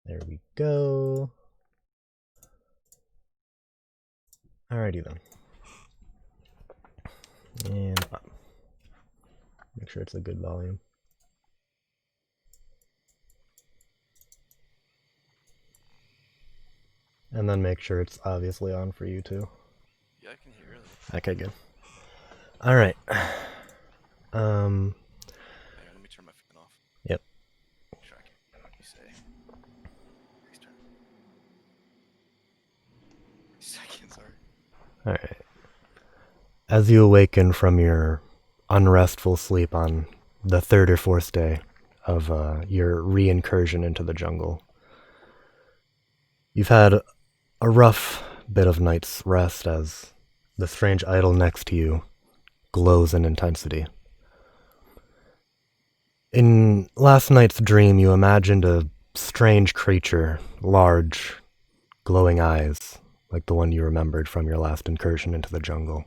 There we go. Alrighty then. And up. Make sure it's a good volume. And then make sure it's obviously on for you too. Yeah, I can hear it. Okay, good. Alright. Hang on, let me turn my phone off. Yep. Make sure I can hear what you say. Please turn. Seconds, sorry. Alright. As you awaken from your unrestful sleep on the third or fourth day of your re-incursion into the jungle, you've had a rough bit of night's rest as the strange idol next to you glows in intensity. In last night's dream, you imagined a strange creature, large, glowing eyes, like the one you remembered from your last incursion into the jungle.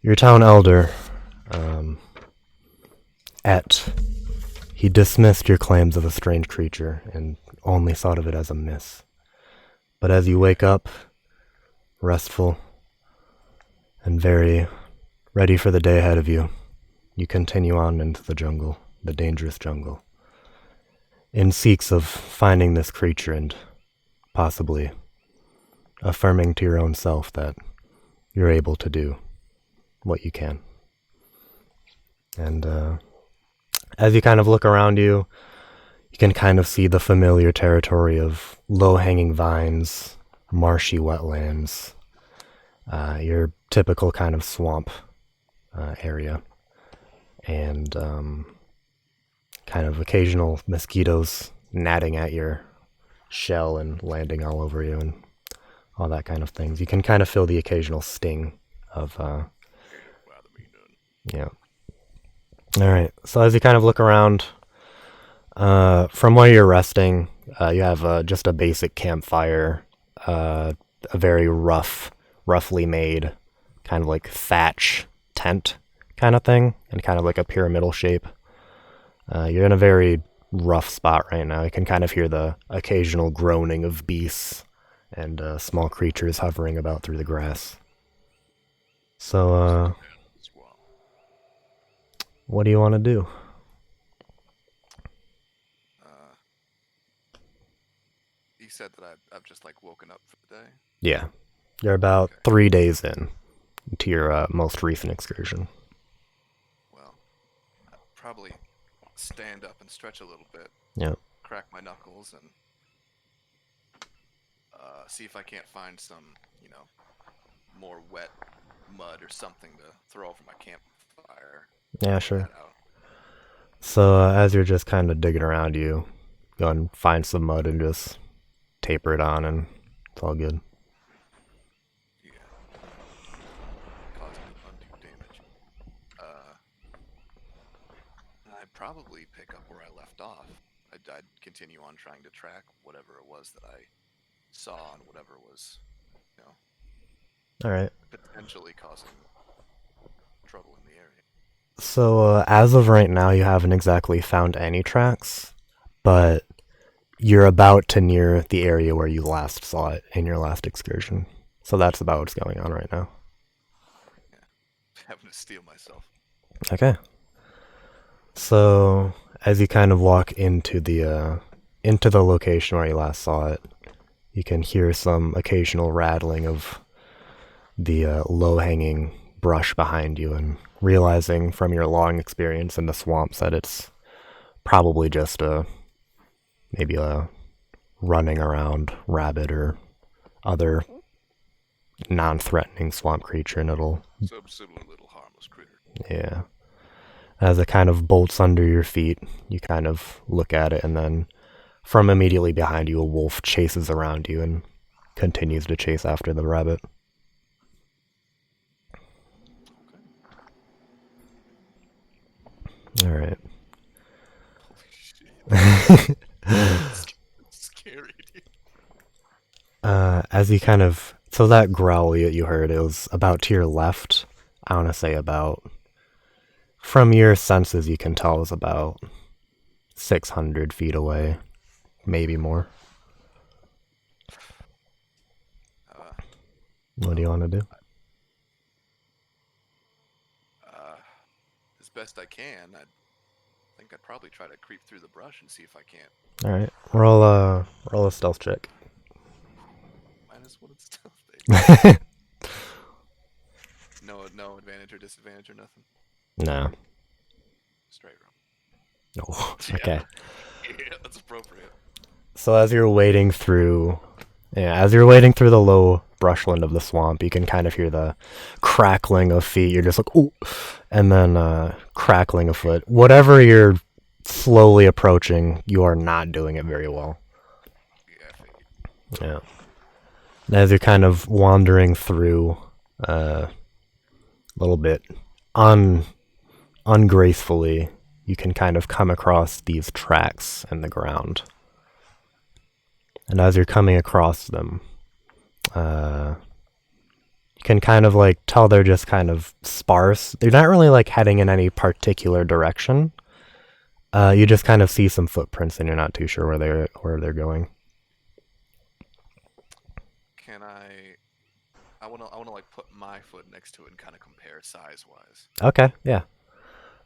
Your town elder, he dismissed your claims of a strange creature and only thought of it as a myth. But as you wake up, restful and very ready for the day ahead of you, you continue on into the jungle, the dangerous jungle, in seeks of finding this creature and possibly affirming to your own self that you're able to do what you can. And as you kind of look around you, you can kind of see the familiar territory of low-hanging vines, marshy wetlands, your typical kind of swamp area, and kind of occasional mosquitoes gnatting at your shell and landing all over you and all that kind of things. You can kind of feel the occasional sting of yeah. Alright, so as you kind of look around, from where you're resting, you have just a basic campfire, a very roughly made, kind of like thatch tent kind of thing, and kind of like a pyramidal shape. You're in a very rough spot right now. You can kind of hear the occasional groaning of beasts and small creatures hovering about through the grass. So, what do you want to do? You said that I've just like woken up for the day? Yeah. You're about 3 days in to your most recent excursion. Well, I'll probably stand up and stretch a little bit. Yep. Crack my knuckles and see if I can't find some, more wet mud or something to throw over my campfire. Yeah, sure. So as you're just kind of digging around, you go and find some mud and just taper it on, and it's all good. Yeah. Causing undue damage. I'd probably pick up where I left off. I'd continue on trying to track whatever it was that I saw and whatever was, All right. potentially causing trouble in the area. So as of right now, you haven't exactly found any tracks, but you're about to near the area where you last saw it in your last excursion. So that's about what's going on right now. Yeah. Having to steel myself. Okay. So as you kind of walk into the location where you last saw it, you can hear some occasional rattling of the low-hanging brush behind you, and realizing from your long experience in the swamps that it's probably just maybe a running around rabbit or other non-threatening swamp creature, and it'll... Some similar little harmless critter. Yeah. As it kind of bolts under your feet, you kind of look at it, and then from immediately behind you, a wolf chases around you and continues to chase after the rabbit. Okay. All right. Holy shit. Scary, dude. As you kind of... So that growl you heard, it was about to your left. I want to say about... From your senses, you can tell it was about 600 feet away. maybe more. What do you want to do? As best I can. I think I'd probably try to creep through the brush and see if I can't. All right, roll a stealth check. -1 stealth. No advantage or disadvantage or nothing. No. Straight roll. No. Yeah. Okay. Yeah, that's appropriate. So as you're wading through the low brushland of the swamp, you can kind of hear the crackling of feet. You're just like, ooh, and then crackling of foot. Whatever you're slowly approaching, you are not doing it very well. Yeah. Yeah. As you're kind of wandering through a little bit ungracefully, you can kind of come across these tracks in the ground. And as you're coming across them, you can kind of like tell they're just kind of sparse. They're not really like heading in any particular direction. You just kind of see some footprints, and you're not too sure where they're going. Can I wanna like put my foot next to it and kind of compare size wise. Okay, yeah.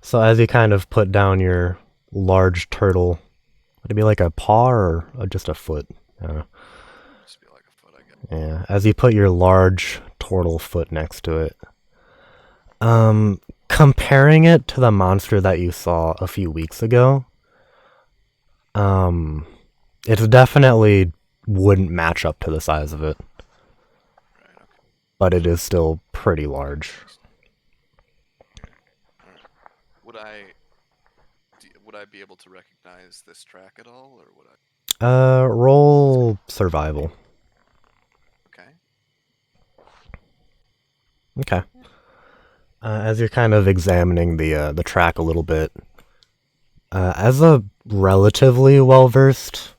So as you kind of put down your large turtle, would it be like a paw or just a foot? I don't know. Just be like a foot, I guess. Yeah. As you put your large turtle foot next to it, comparing it to the monster that you saw a few weeks ago, it definitely wouldn't match up to the size of it. Right. Okay. But it is still pretty large. All right. Would I be able to recognize this track at all, or would I? Roll survival. Okay. Okay. As you're kind of examining the track a little bit, as a relatively well-versed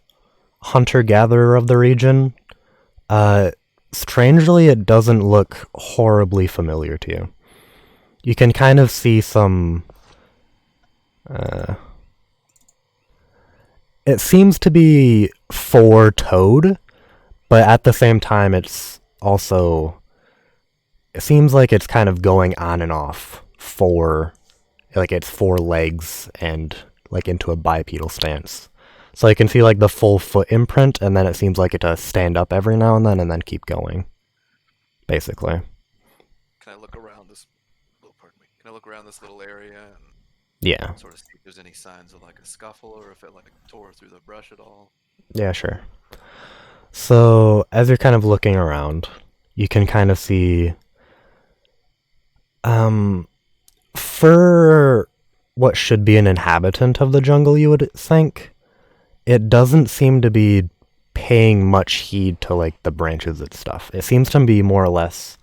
hunter-gatherer of the region, strangely, it doesn't look horribly familiar to you. You can kind of see some. It seems to be four-toed, but at the same time, it seems like it's kind of going on and off it's four legs and like into a bipedal stance. So you can see like the full foot imprint, and then it seems like it does stand up every now and then keep going. Basically. Can I look around this? Oh, pardon me. Can I look around this little area and Yeah. sort of see if there's any signs of like a scuffle or if it like tore through the brush at all? Yeah, sure. So as you're kind of looking around, you can kind of see for what should be an inhabitant of the jungle, you would think, it doesn't seem to be paying much heed to like the branches and stuff. It seems to be more or less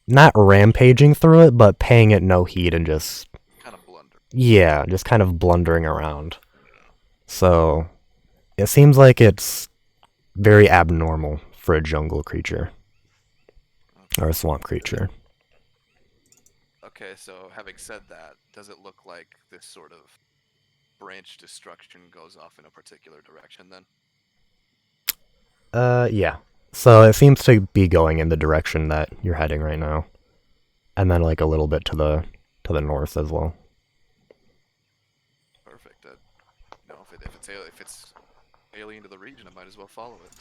not rampaging through it, but paying it no heed and just kind of blunder. Yeah, just kind of blundering around. So it seems like it's very abnormal for a jungle creature or a swamp creature. Okay, so having said that, does it look like this sort of branch destruction goes off in a particular direction then? Yeah. So it seems to be going in the direction that you're heading right now, and then like a little bit to the north as well. Perfect. If it's alien to the region, I might as well follow it.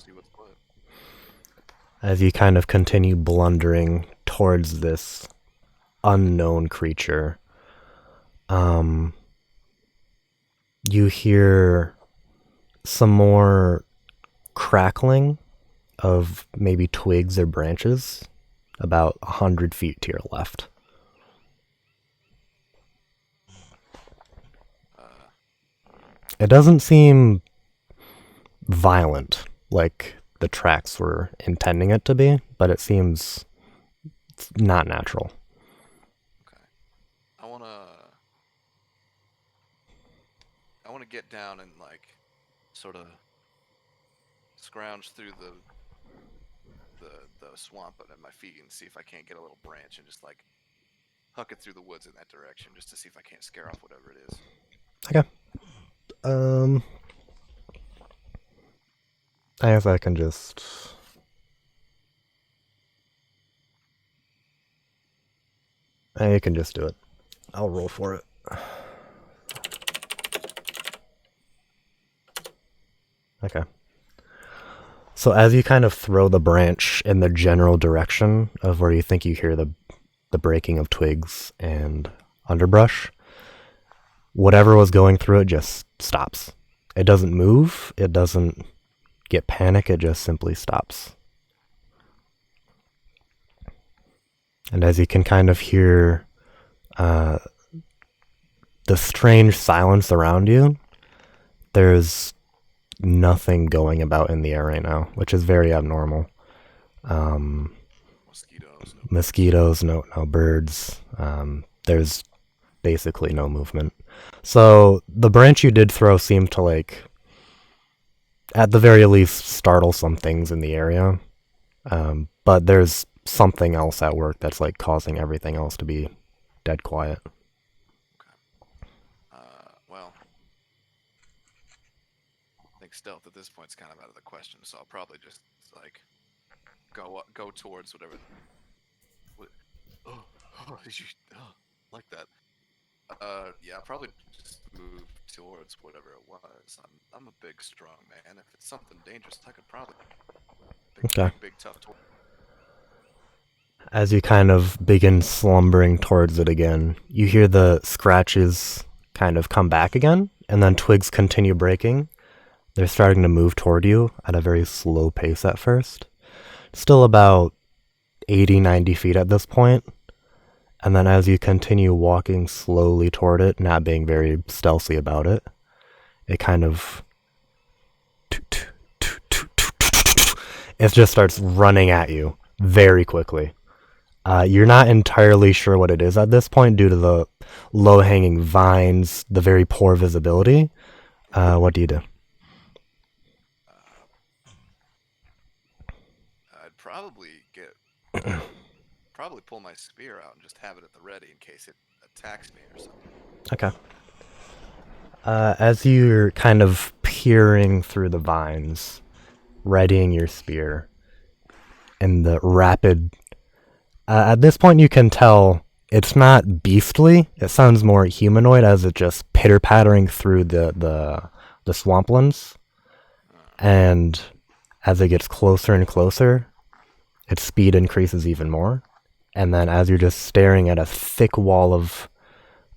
See what's what. As you kind of continue blundering towards this unknown creature, you hear some more crackling of maybe twigs or branches about 100 feet to your left. It doesn't seem violent like the tracks were intending it to be, but it seems not natural. Okay. I wanna get down and like sort of scrounge through the swamp at my feet and see if I can't get a little branch and just like huck it through the woods in that direction just to see if I can't scare off whatever it is. Okay. I guess I can just... I can just do it. I'll roll for it. Okay. So as you kind of throw the branch in the general direction of where you think you hear the breaking of twigs and underbrush, whatever was going through it just stops. It doesn't move. It doesn't get panic. It just simply stops. And as you can kind of hear the strange silence around you, there's nothing going about in the air right now, which is very abnormal. Mosquitoes, no birds. There's basically no movement. So the branch you did throw seemed to, like, at the very least, startle some things in the area. But there's something else at work that's, like, causing everything else to be dead quiet. Well, I think stealth at this point is kind of out of the question, so I'll probably just, like, go towards whatever. Like that. Yeah, I'll probably just move towards whatever it was. I'm a big, strong man. If it's something dangerous, I could probably big tough toy. As you kind of begin slumbering towards it again, you hear the scratches kind of come back again, and then twigs continue breaking. They're starting to move toward you at a very slow pace at first. Still about 80, 90 feet at this point. And then as you continue walking slowly toward it, not being very stealthy about it, it kind of... It just starts running at you very quickly. You're not entirely sure what it is at this point due to the low-hanging vines, the very poor visibility. What do you do? I'd probably pull my spear out and just have it at the ready in case it attacks me or something. Okay. As you're kind of peering through the vines, readying your spear, and the rapid... at this point you can tell it's not beastly. It sounds more humanoid as it just pitter-pattering through the swamplands. And as it gets closer and closer, its speed increases even more. And then as you're just staring at a thick wall of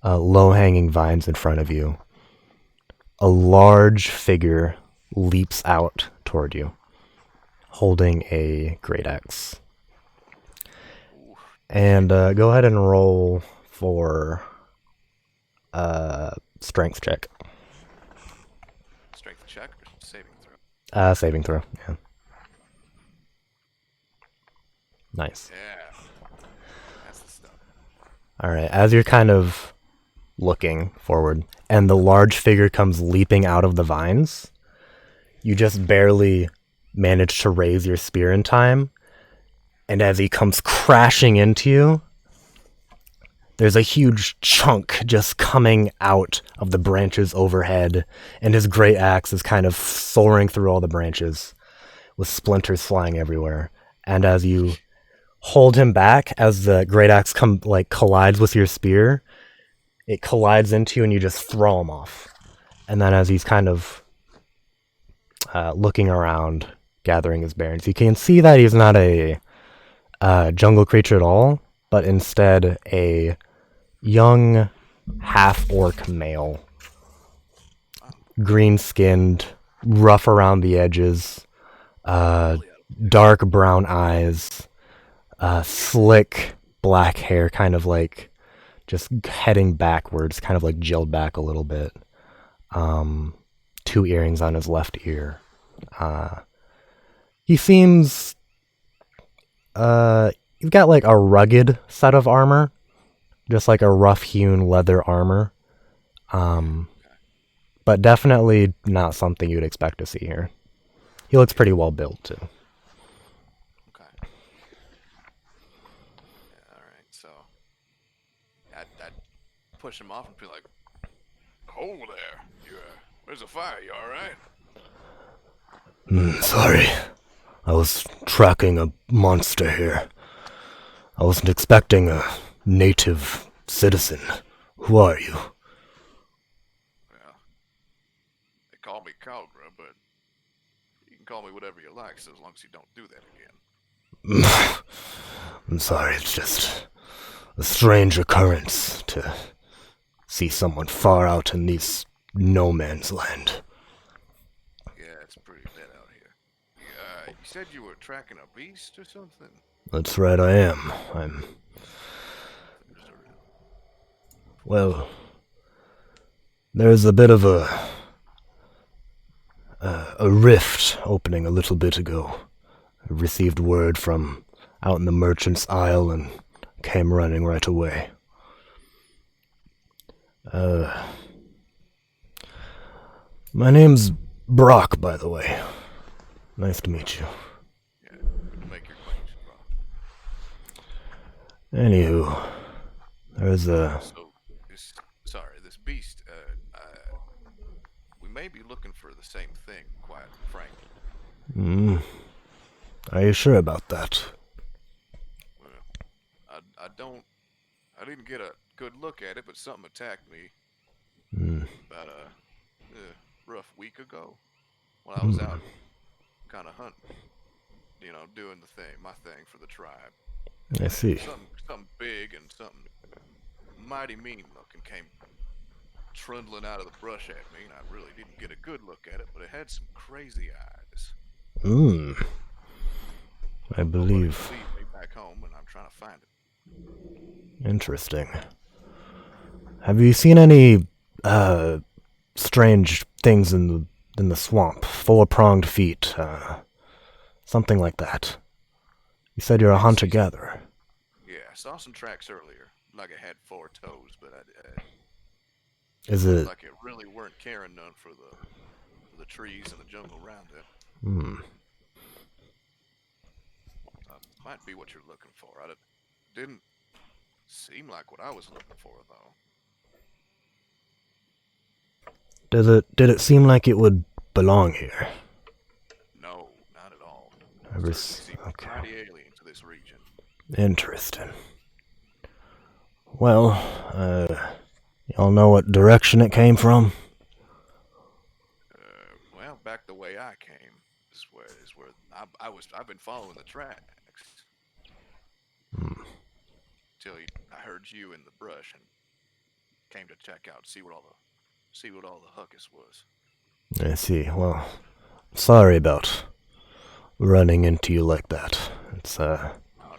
low-hanging vines in front of you, a large figure leaps out toward you, holding a great axe. And go ahead and roll for strength check. Strength check or saving throw? Saving throw, yeah. Nice. Yeah. That's the stuff. Alright, as you're kind of looking forward, and the large figure comes leaping out of the vines, you just barely manage to raise your spear in time, and as he comes crashing into you, there's a huge chunk just coming out of the branches overhead, and his great axe is kind of soaring through all the branches, with splinters flying everywhere. And as you hold him back, as the great axe collides with your spear, it collides into you and you just throw him off. And then as he's kind of looking around, gathering his bearings, you can see that he's not a jungle creature at all, but instead a young half-orc male. Green-skinned, rough around the edges, dark brown eyes, slick black hair, kind of like just heading backwards, kind of like gelled back a little bit. 2 earrings on his left ear. He seems... he's got like a rugged set of armor. Just like a rough-hewn leather armor. But definitely not something you'd expect to see here. He looks pretty well built, too. Okay. Yeah, alright, so... I'd push him off and be like, "Hold there. Where's the fire? You alright?" Sorry. I was tracking a monster here. I wasn't expecting a native citizen. Who are you? Well, they call me Kal'gra, but you can call me whatever you like, so as long as you don't do that again. I'm sorry, it's just a strange occurrence to see someone far out in this no man's land. Yeah, it's pretty lit out here. You said you were tracking a beast or something? That's right, I am. Well, there's a bit of a rift opening a little bit ago. I received word from out in the merchant's aisle and came running right away. My name's Brock, by the way. Nice to meet you. Yeah, good to make your acquaintance, bro. Anywho, there's a... So, this beast, we may be looking for the same thing, quite frankly. Are you sure about that? Well, I didn't get a good look at it, but something attacked me about a rough week ago when I was out kind of hunting, doing my thing for the tribe. I see. Something big and something mighty mean looking came trundling out of the brush at me, and I really didn't get a good look at it, but it had some crazy eyes. I believe. Lead me back home, and I'm trying to find it. Interesting. Have you seen any strange things in the swamp? Four-pronged feet, something like that. You said you're a hunter-gatherer. Yeah, I saw some tracks earlier, like it had 4 toes, but Is it like it really weren't caring none for the trees and the jungle around it. Might be what you're looking for. It didn't seem like what I was looking for, though. Did it seem like it would belong here? No, not at all. Okay. Mighty alien to this region. Interesting. Well, y'all know what direction it came from? Well, back the way I came is where I've been following the tracks. Till I heard you in the brush and came to check out, see what all the huckus was. I see. Well, sorry about running into you like that. It's Oh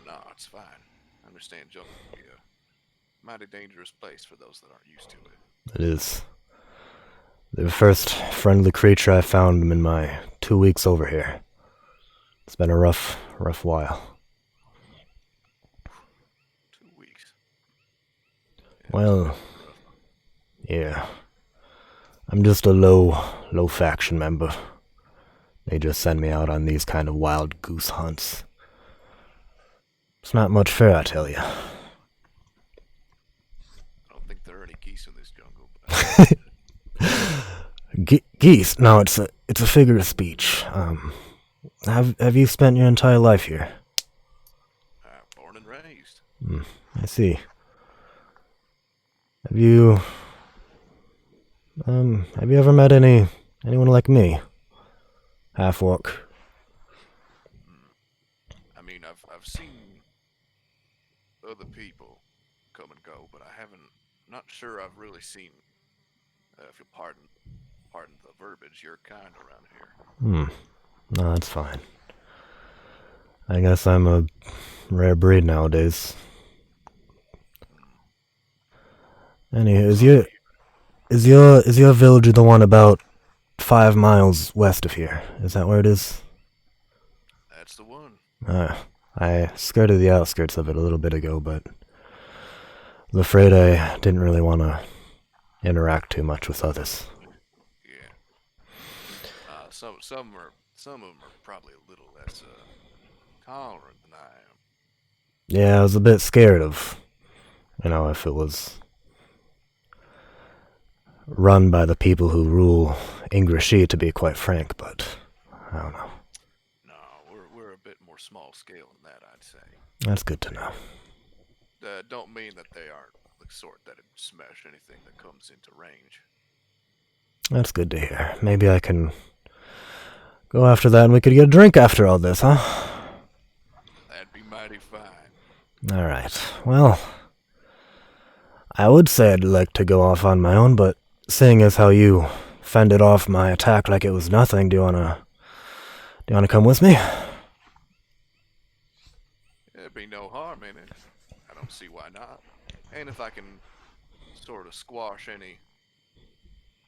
no, it's fine. I understand jungle can be a mighty dangerous place for those that aren't used to it. It is. The first friendly creature I found in my 2 weeks over here. It's been a rough while. 2 weeks. Yeah, Well, yeah. I'm just a low faction member. They just send me out on these kind of wild goose hunts. It's not much fair, I tell you. I don't think there are any geese in this jungle. But Geese? No, it's a figure of speech. Have you spent your entire life here? born and raised. I see. Have you ever met anyone like me? Half-orc. I mean, I've seen other people come and go, but I haven't. Not sure I've really seen. If you'll pardon the verbiage, your kind around here. No, that's fine. I guess I'm a rare breed nowadays. Anywho, is your village the one about 5 miles west of here? Is that where it is? That's the one. I skirted the outskirts of it a little bit ago, but I was afraid I didn't really want to interact too much with others. Yeah. Some of them are probably a little less tolerant than I am. Yeah, I was a bit scared of, if it was run by the people who rule Ingrashee, to be quite frank, but I don't know. No, we're a bit more small scale than that, I'd say. That's good to know. Don't mean that they aren't the sort that'd smash anything that comes into range. That's good to hear. Maybe I can go after that and we could get a drink after all this, huh? That'd be mighty fine. Alright. Well, I would say I'd like to go off on my own, but seeing as how you fended off my attack like it was nothing, do you wanna come with me? There'd be no harm in it. I don't see why not. And if I can sort of squash any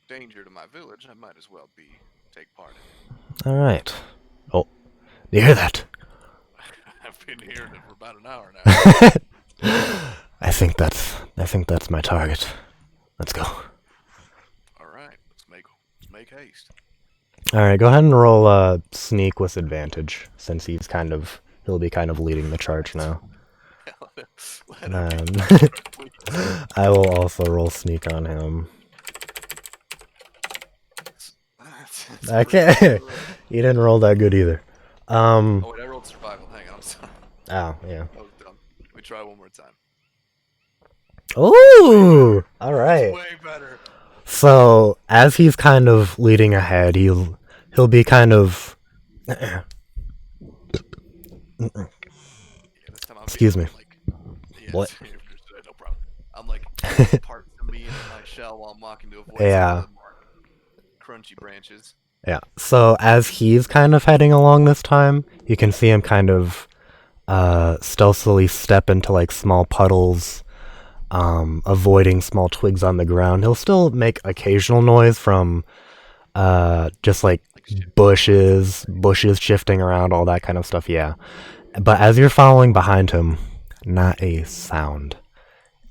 danger to my village, I might as well take part in it. Alright. Oh, do you hear that? I've been hearing it for about an hour now. I think that's my target. Let's go. All right, let's make haste. Alright, go ahead and roll sneak with advantage, since he'll be kind of leading the charge now. I will also roll sneak on him. Okay, you didn't roll that good either. Oh wait, I rolled survival. Hang on, I'm sorry. Oh, yeah. That was dumb. Let me try one more time. Ooh! Alright. Way better. So, as he's kind of leading ahead, he'll be kind of... Yeah, this time I'm Excuse me. like, yeah, What? No problem. I'm like parts of me in my shell while I'm walking to avoid Yeah. some of the more crunchy branches. Yeah. So as he's kind of heading along this time, you can see him kind of stealthily step into like small puddles, avoiding small twigs on the ground. He'll still make occasional noise from just like bushes shifting around, all that kind of stuff, yeah. But as you're following behind him, not a sound.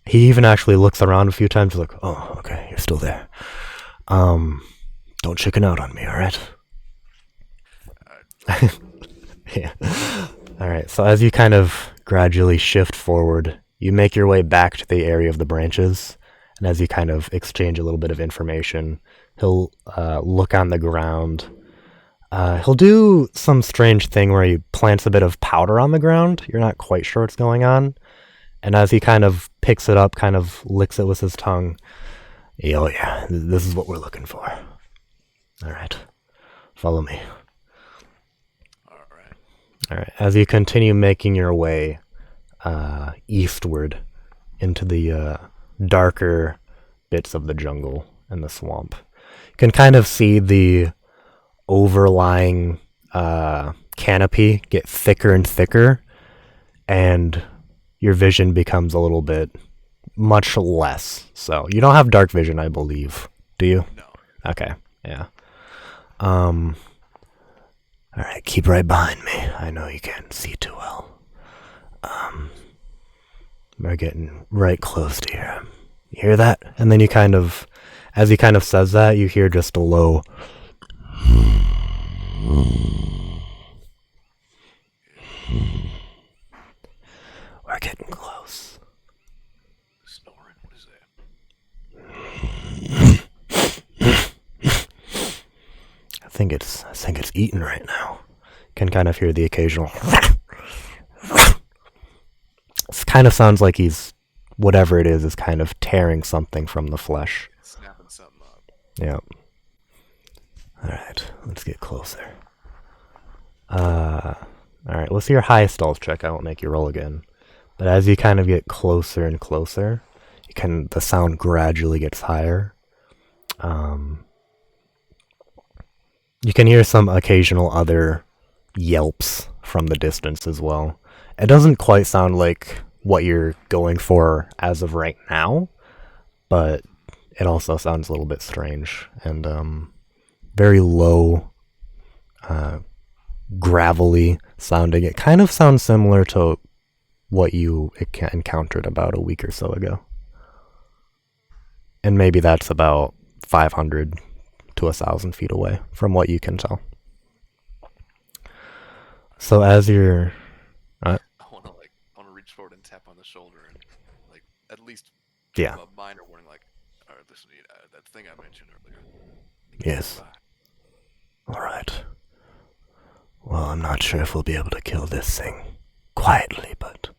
He even actually looks around a few times like, oh, okay, you're still there. Don't chicken out on me, alright? Yeah. Alright, so as you kind of gradually shift forward, you make your way back to the area of the branches, and as you kind of exchange a little bit of information, he'll look on the ground. He'll do some strange thing where he plants a bit of powder on the ground. You're not quite sure what's going on. And as he kind of picks it up, kind of licks it with his tongue, oh yeah, this is what we're looking for. Alright, follow me. Alright, as you continue making your way eastward into the darker bits of the jungle and the swamp, you can kind of see the overlying canopy get thicker and thicker, and your vision becomes a little bit much less. So you don't have dark vision, I believe, do you? No. Okay, yeah. Alright, keep right behind me. I know you can't see too well. We're getting right close to here. You hear that? And then you kind of, as he kind of says that, you hear just a low... We're getting close. Snoring? What is that? I think it's eating right now. Can kind of hear the occasional. It kind of sounds like he's, whatever it is kind of tearing something from the flesh. Snapping something up. Yep. Alright, let's get closer. Alright, let's see your high stealth check. I won't make you roll again. But as you kind of get closer and closer, the sound gradually gets higher. You can hear some occasional other yelps from the distance as well. It doesn't quite sound like what you're going for as of right now, but it also sounds a little bit strange and very low, gravelly sounding. It kind of sounds similar to what you encountered about a week or so ago. And maybe that's about 500 to 1,000 feet away from what you can tell. So as you're... I want to reach forward and tap on the shoulder and at least give him a minor warning alright, listen to that thing I mentioned earlier. Yes. Alright. I'm not sure if we'll be able to kill this thing quietly, but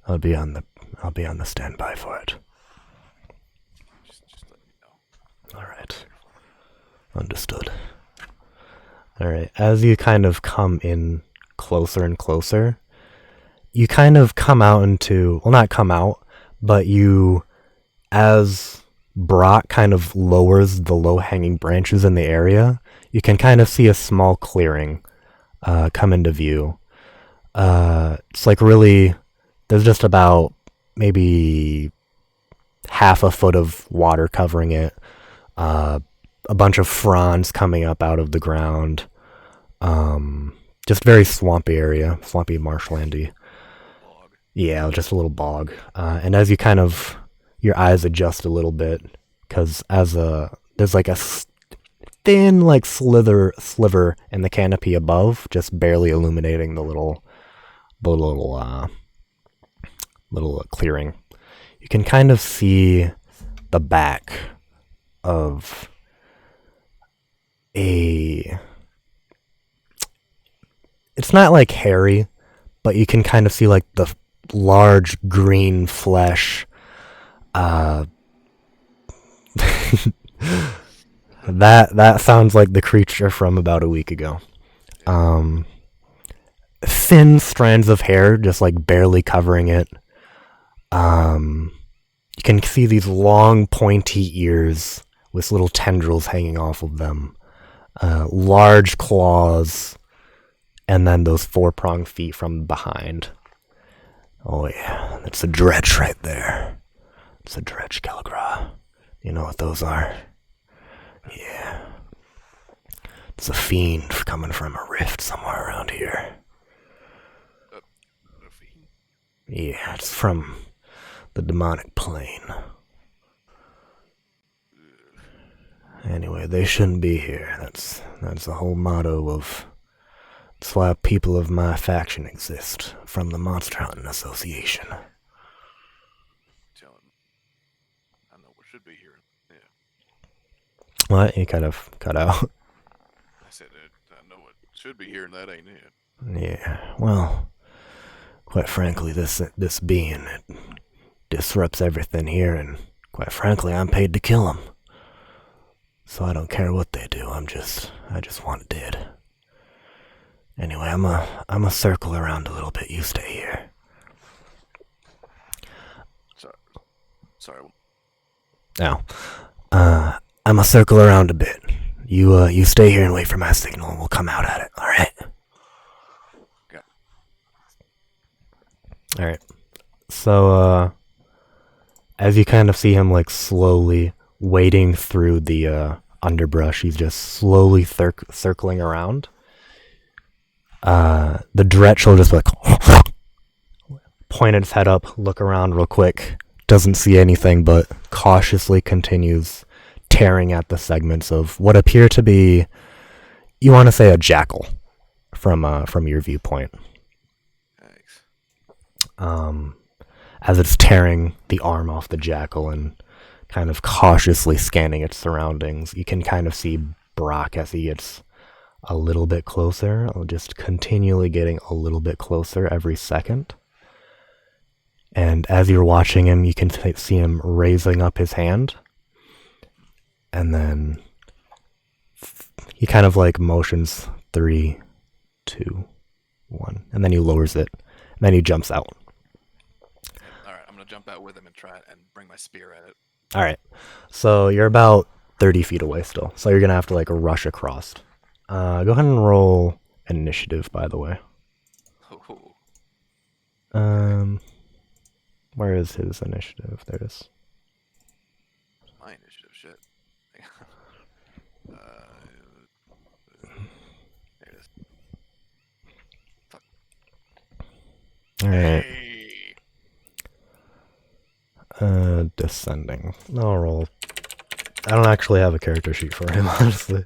I'll be on the standby for it. Just let me know. All right. Understood. All right. As you kind of come in closer and closer, you kind of come out into, well, not come out, but you, as Brock kind of lowers the low-hanging branches in the area, you can kind of see a small clearing come into view. It's like really, there's just about maybe half a foot of water covering it, a bunch of fronds coming up out of the ground, just very swampy area, swampy marshlandy. Bog. Yeah, just a little bog. And as you kind of, your eyes adjust a little bit, because there's like a thin like sliver in the canopy above, just barely illuminating the little clearing. You can kind of see the back of it's not like hairy, but you can kind of see like the large green flesh. That sounds like the creature from about a week ago. Thin strands of hair just like barely covering it. You can see these long pointy ears with little tendrils hanging off of them. Large claws, and then those four-pronged feet from behind. Oh yeah, that's a dretch right there. It's a dretch, Kal'gra. You know what those are? Yeah. It's a fiend coming from a rift somewhere around here. A fiend? Yeah, it's from the demonic plane. Anyway, they shouldn't be here. That's the whole motto of... That's why people of my faction exist, from the Monster Hunting Association. I know what should be here. Yeah. What? You kind of cut out. I said I know what should be here, and that ain't it. Yeah, well, quite frankly, this being, it disrupts everything here, and quite frankly, I'm paid to kill them. So I don't care what they do, I just want it dead. Anyway, I'm a circle around a little bit, you stay here. Sorry. Now, I'm a circle around a bit. You stay here and wait for my signal, and we'll come out at it, alright? Okay. Alright. So, as you kind of see him, like, slowly wading through the, underbrush, he's just slowly circling around. The Dretch will just, like, point its head up, look around real quick, doesn't see anything, but cautiously continues tearing at the segments of what appear to be, you want to say, a jackal from your viewpoint. Thanks. As it's tearing the arm off the jackal and kind of cautiously scanning its surroundings, you can kind of see Brock as he gets a little bit closer, just continually getting a little bit closer every second. And as you're watching him, you can see him raising up his hand. And then he kind of like motions 3, 2, 1. And then he lowers it. And then he jumps out. Alright, I'm gonna jump out with him and try and bring my spear at it. Alright. So you're about 30 feet away still. So you're going to have to like rush across. Go ahead and roll initiative, by the way. Oh. Where is his initiative? There it is. My initiative, shit. There it is. Fuck. Alright. Hey. Descending. I'll roll. I don't actually have a character sheet for him, honestly.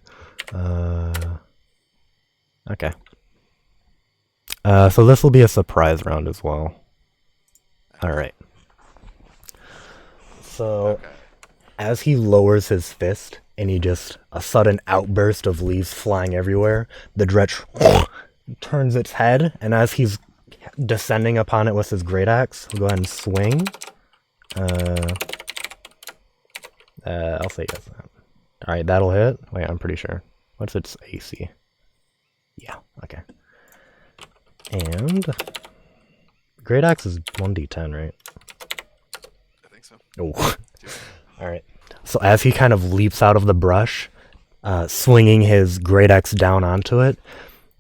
Okay. So this will be a surprise round as well. Alright. So, Okay. as he lowers his fist, and he just, a sudden outburst of leaves flying everywhere, the Dretch turns its head, and as he's descending upon it with his great axe, he'll go ahead and swing. I'll say yes. Alright, that'll hit. Wait, I'm pretty sure. What's its AC? Yeah, okay. And great axe is 1d10, right? I think so. Oh. Alright. So as he kind of leaps out of the brush, swinging his great axe down onto it,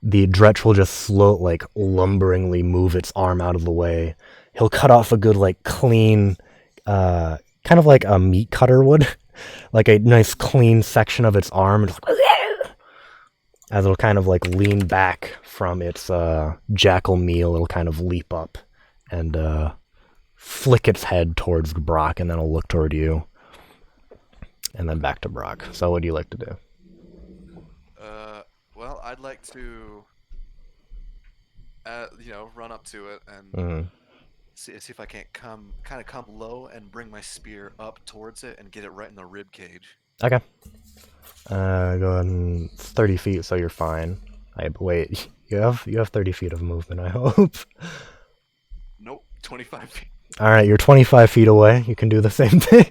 the Dretch will just lumberingly move its arm out of the way. He'll cut off a good, clean, kind of like a meat cutter would. Like a nice clean section of its arm. As it'll kind of lean back from its jackal meal, it'll kind of leap up and flick its head towards Brock, and then it'll look toward you. And then back to Brock. So what do you like to do? Well, I'd like to, run up to it and see if I can't come low and bring my spear up towards it and get it right in the rib cage. Okay. Go ahead and it's 30 feet, so you're fine. Wait, you have 30 feet of movement, I hope. Nope, 25 feet. Alright, you're 25 feet away. You can do the same thing.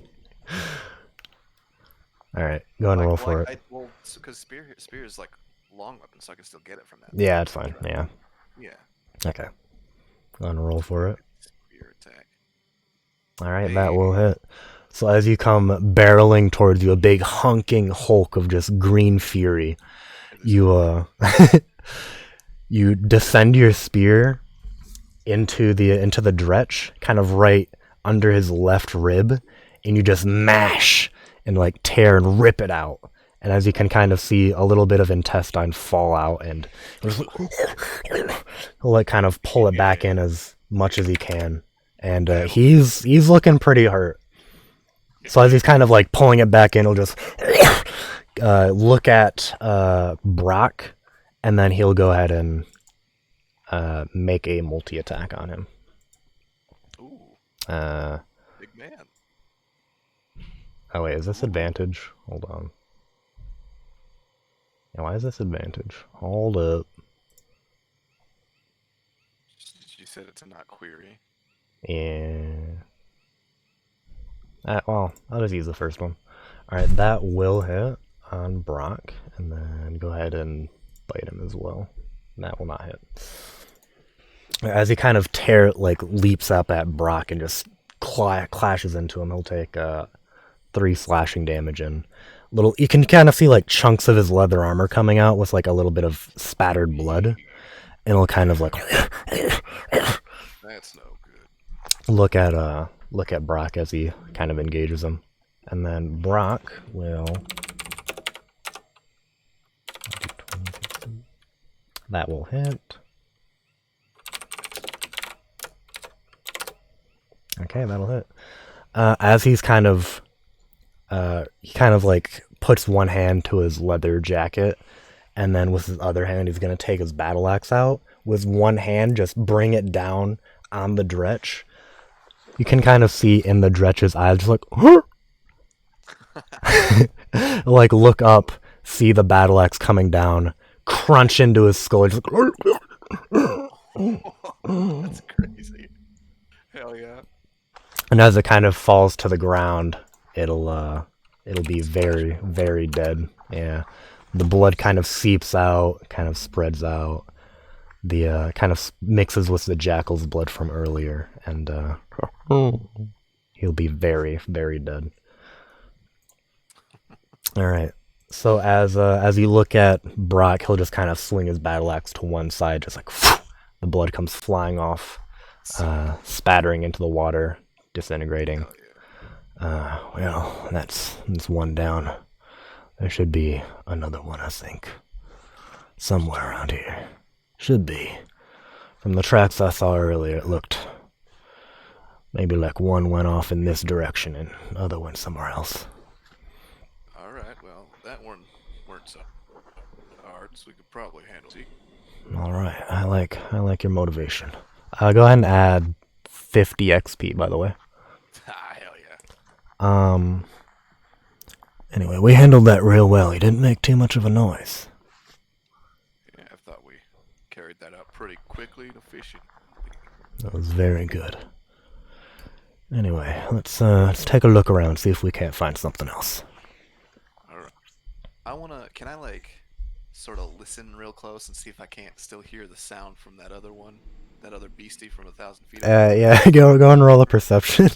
Alright, go ahead and roll for it. Because spear is long weapon, so I can still get it from that. Yeah, it's fine. Yeah. Yeah. Okay. Go ahead and roll for it. Spear attack. Alright, that will hit. So as you come barreling towards you, a big hunking hulk of just green fury, you you descend your spear into the Dretch, kind of right under his left rib, and you just mash and tear and rip it out. And as you can kind of see, a little bit of intestine fall out, and he'll kind of pull it back in as much as he can. And he's looking pretty hurt. So as he's kind of pulling it back in, he'll just look at Brock, and then he'll go ahead and make a multi-attack on him. Ooh. Big man. Oh wait, is this advantage? Hold on. Yeah, why is this advantage? Hold up. You said it's not query. Yeah. Well, I'll just use the first one. Alright, that will hit on Brock, and then go ahead and bite him as well. That will not hit. As he kind of leaps up at Brock and just clashes into him, he'll take 3 slashing damage, and you can kind of see chunks of his leather armor coming out with a little bit of spattered blood, and he'll kind of That's no good. look at Brock as he kind of engages him. And then Brock will... That will hit. Okay, that'll hit. As he's kind of... he kind of puts one hand to his leather jacket, and then with his other hand he's going to take his battle axe out. With one hand, just bring it down on the Dretch. You can kind of see in the Dretch's eyes, just look up, see the battle axe coming down, crunch into his skull. Just That's crazy. Hell yeah. And as it kind of falls to the ground, it'll be very, very dead. Yeah. The blood kind of seeps out, kind of spreads out. The kind of mixes with the jackal's blood from earlier, and he'll be very, very dead. All right. So as you look at Brock, he'll just kind of swing his battle axe to one side, just the blood comes flying off, spattering into the water, disintegrating. Well, that's one down. There should be another one, I think, somewhere around here. Should be. From the tracks I saw earlier, it looked maybe one went off in this direction and the other went somewhere else. Alright, well, that one weren't so hard, so we could probably handle it. Alright, I like your motivation. Go ahead and add 50 XP, by the way. Hell yeah. Anyway, we handled that real well. He didn't make too much of a noise. Yeah, I thought we carried that out pretty quickly and efficiently. That was very good. Anyway, let's take a look around, see if we can't find something else. All right. Can I like sort of listen real close and see if I can't still hear the sound from that other one, that other beastie from 1,000 feet away? Yeah, go and roll a perception.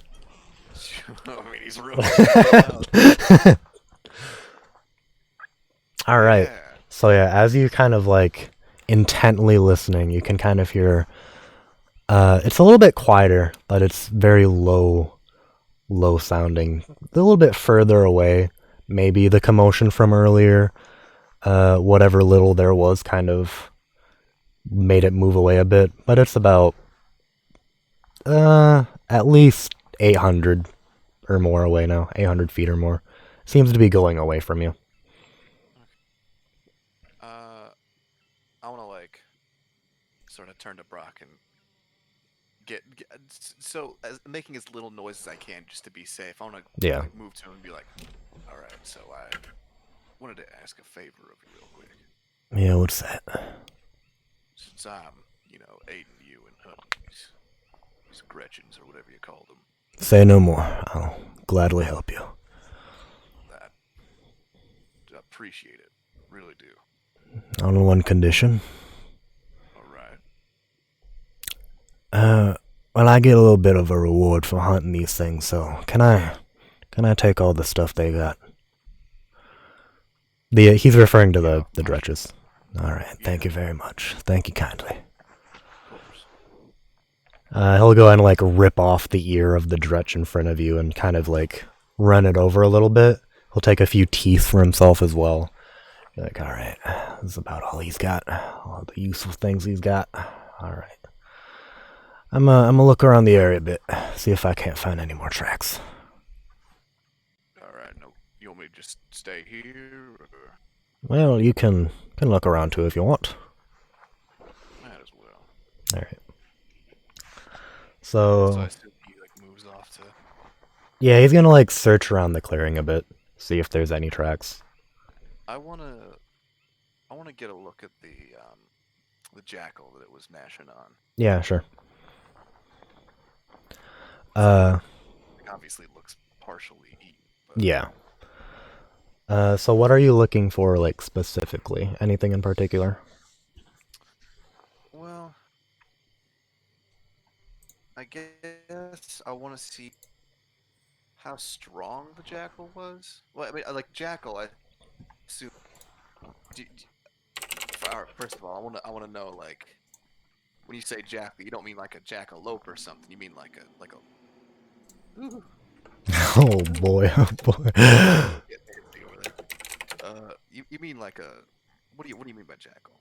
I mean, he's real loud. All right. Yeah. So yeah, as you kind of like intently listening, you can kind of hear. It's a little bit quieter, but it's very low sounding. A little bit further away. Maybe the commotion from earlier, whatever little there was, kind of made it move away a bit. But it's about at least 800 or more away now. 800 feet or more. Seems to be going away from you. I want to like sort of turn to Brock and making as little noise as I can just to be safe. I want to Yeah. like move to him and be like, "All right, so I wanted to ask a favor of you real quick. Yeah, what's that? Since I'm, aiding you and hunting these Gretchens or whatever you call them, Say no more. I'll gladly help you. that I appreciate it, really do. On one condition. All right. Well, I get a little bit of a reward for hunting these things, so can I take all the stuff they got? He's referring to the dretches. All right, thank you very much. Thank you kindly. Of course. He'll go and like rip off the ear of the dretch in front of you and kind of like run it over a little bit. He'll take a few teeth for himself as well. Be like, all right, this is about all he's got. All the useful things he's got. All right. I'm gonna look around the area a bit, see if I can't find any more tracks. All right. No, you want me to just stay here, or Well, you can look around too if you want. might as well? All right. So So I assume he like moves off to. yeah, he's gonna like search around the clearing a bit, see if there's any tracks. I wanna get a look at the jackal that it was gnashing on. Yeah, sure. It obviously looks partially eaten. But Yeah. So what are you looking for, like, specifically? Anything in particular? Well, I guess I want to see how strong the jackal was. Well, I mean, like jackal, I assume. First of all, I want to know like when you say jackal, you don't mean like a jackalope or something. You mean like a. Ooh, Oh boy, oh boy. get nasty over there. You mean like a. What do you mean by jackal?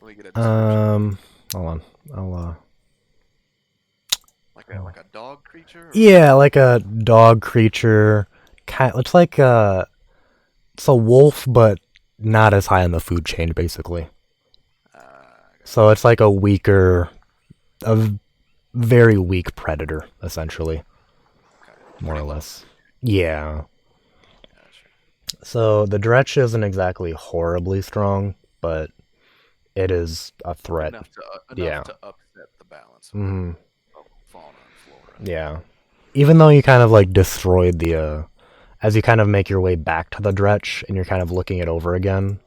Let me get a description. Hold on. Like a dog creature? Or... Yeah, like a dog creature. It's like it's a wolf, but not as high on the food chain, basically. So it's like a very weak predator, essentially. Okay. More or Pretty low. less. Yeah. Gotcha. So the Dretch isn't exactly horribly strong, but it is a threat. Enough Yeah. to upset the balance Hmm. of fauna and flora. Yeah. Even though you kind of like destroyed as you kind of make your way back to the Dretch and you're kind of looking it over again.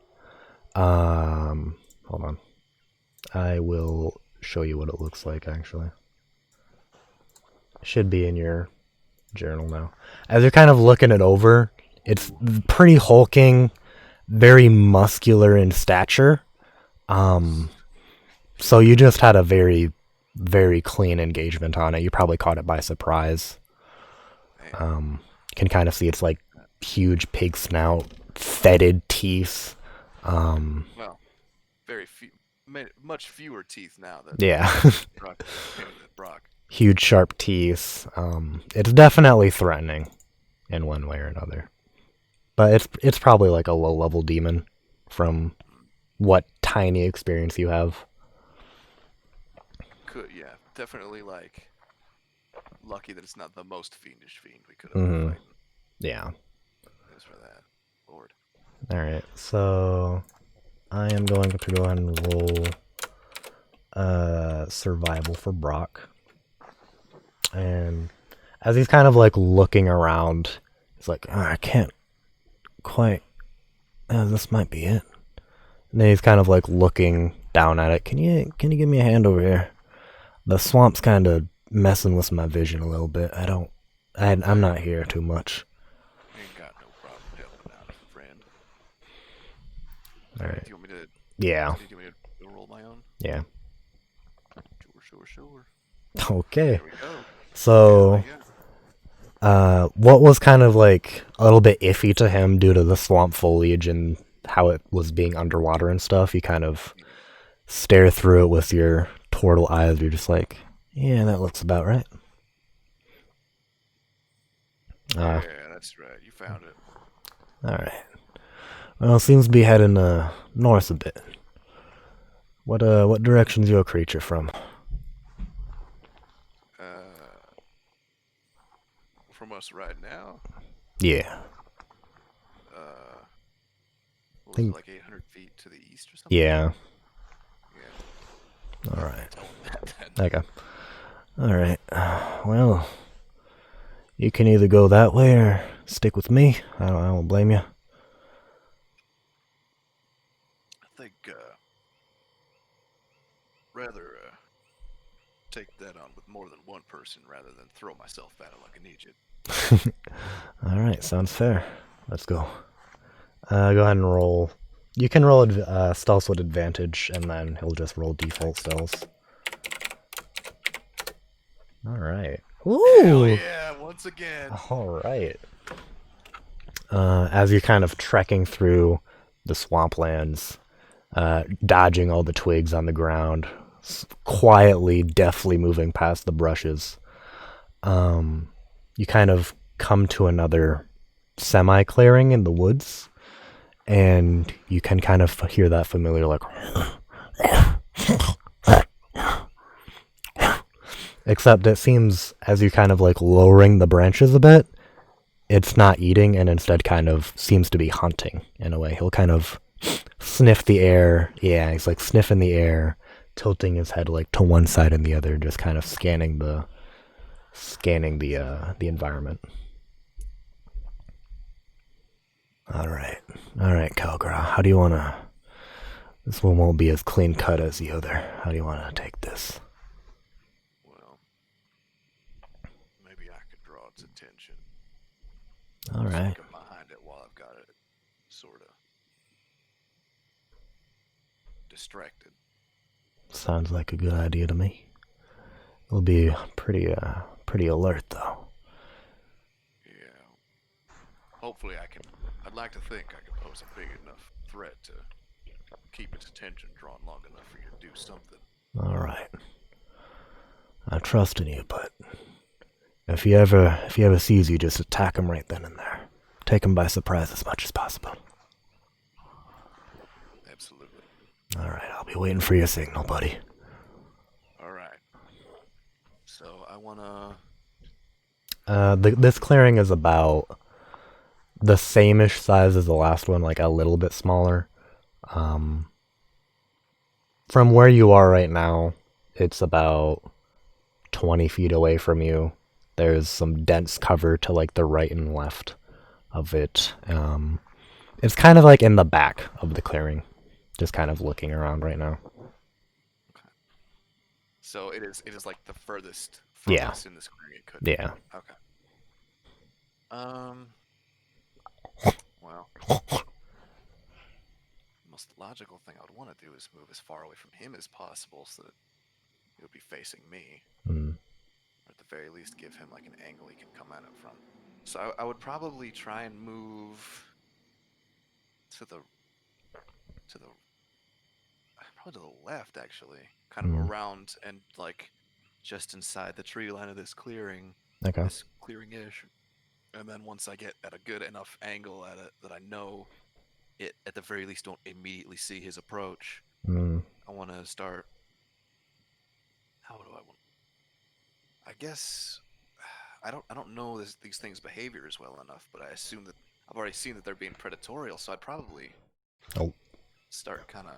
Hold on. I will show you what it looks like, actually. Should be in your journal now. As you're kind of looking it over, it's pretty hulking, very muscular in stature. So you just had a very, very clean engagement on it. You probably caught it by surprise. Man. Can kind of see it's like huge pig snout, fetid teeth. Well, much fewer teeth now that Yeah. Brock. Huge sharp teeth. It's definitely threatening in one way or another. But it's probably like a low level demon from what tiny experience you have. Yeah, definitely like lucky that it's not the most fiendish fiend we could have Mhm. been fighting. Yeah. Thanks for that, Lord. Alright, so I am going to go ahead and roll survival for Brock. And as he's kind of like looking around, he's like, oh, I can't quite. This might be it. And then he's kind of like looking down at it. Can you give me a hand over here? The swamp's kind of messing with my vision a little bit. I'm not here too much. Ain't got no problem helping out, friend. All right. Do you want me to? Yeah. Do you want me to roll my own? Yeah. Sure. Okay. There we go. So, Yeah. what was kind of like a little bit iffy to him due to the swamp foliage and how it was being underwater and stuff, you kind of stare through it with your turtle eyes. You're just like, yeah, that looks about right. Yeah, that's right. You found it. All right. Well, it seems to be heading north a bit. What direction's your creature from? From us right now. Yeah. What was it, like 800 feet to the east or something? Yeah. Yeah. All right. Tell him that then. Okay. All right. Well, you can either go that way or stick with me. I won't blame you. I think rather take that on with more than one person rather than throw myself at it like an idiot. All right. Sounds fair. Let's go. Go ahead and roll. You can roll stealth with advantage, and then he'll just roll default stealth. All right. Ooh. Hell yeah! Once again. All right. As you're kind of trekking through the swamplands, dodging all the twigs on the ground, quietly, deftly moving past the brushes, you kind of come to another semi-clearing in the woods, and you can kind of hear that familiar, like, except it seems as you kind of like lowering the branches a bit, it's not eating and instead kind of seems to be hunting in a way. He'll kind of sniff the air. Yeah, he's like sniffing the air, tilting his head like to one side and the other, just kind of scanning the environment. All right, Kal'gra. How do you wanna? This one won't be as clean cut as the other. How do you wanna take this? Well, maybe I could draw its attention. All right. Get behind it while I've got it sort of distracted. Sounds like a good idea to me. It'll be pretty alert though. Yeah. Hopefully I'd like to think I can pose a big enough threat to keep its attention drawn long enough for you to do something. All right. I trust in you, but if he ever sees you, just attack him right then and there. Take him by surprise as much as possible. Absolutely. All right, I'll be waiting for your signal, buddy. All right. So I wanna. This clearing is about the same-ish size as the last one, like a little bit smaller. From where you are right now, it's about 20 feet away from you. There's some dense cover to like the right and left of it. It's kind of like in the back of the clearing, just kind of looking around right now. Okay. So it is like the furthest Yeah. in this clearing it could. Yeah. Okay. Well, the most logical thing I would want to do is move as far away from him as possible so that he would be facing me, Mm. or at the very least give him like an angle he can come at it from. So I would probably try and move to the probably to the left actually, kind of around and like just inside the tree line of this clearing, Okay. this clearing-ish. And then once I get at a good enough angle at it that I know it at the very least don't immediately see his approach, I want to start. How do I want? I guess I don't know these things' behaviors well enough, but I assume that I've already seen that they're being predatorial, so I'd probably Oh. start kind of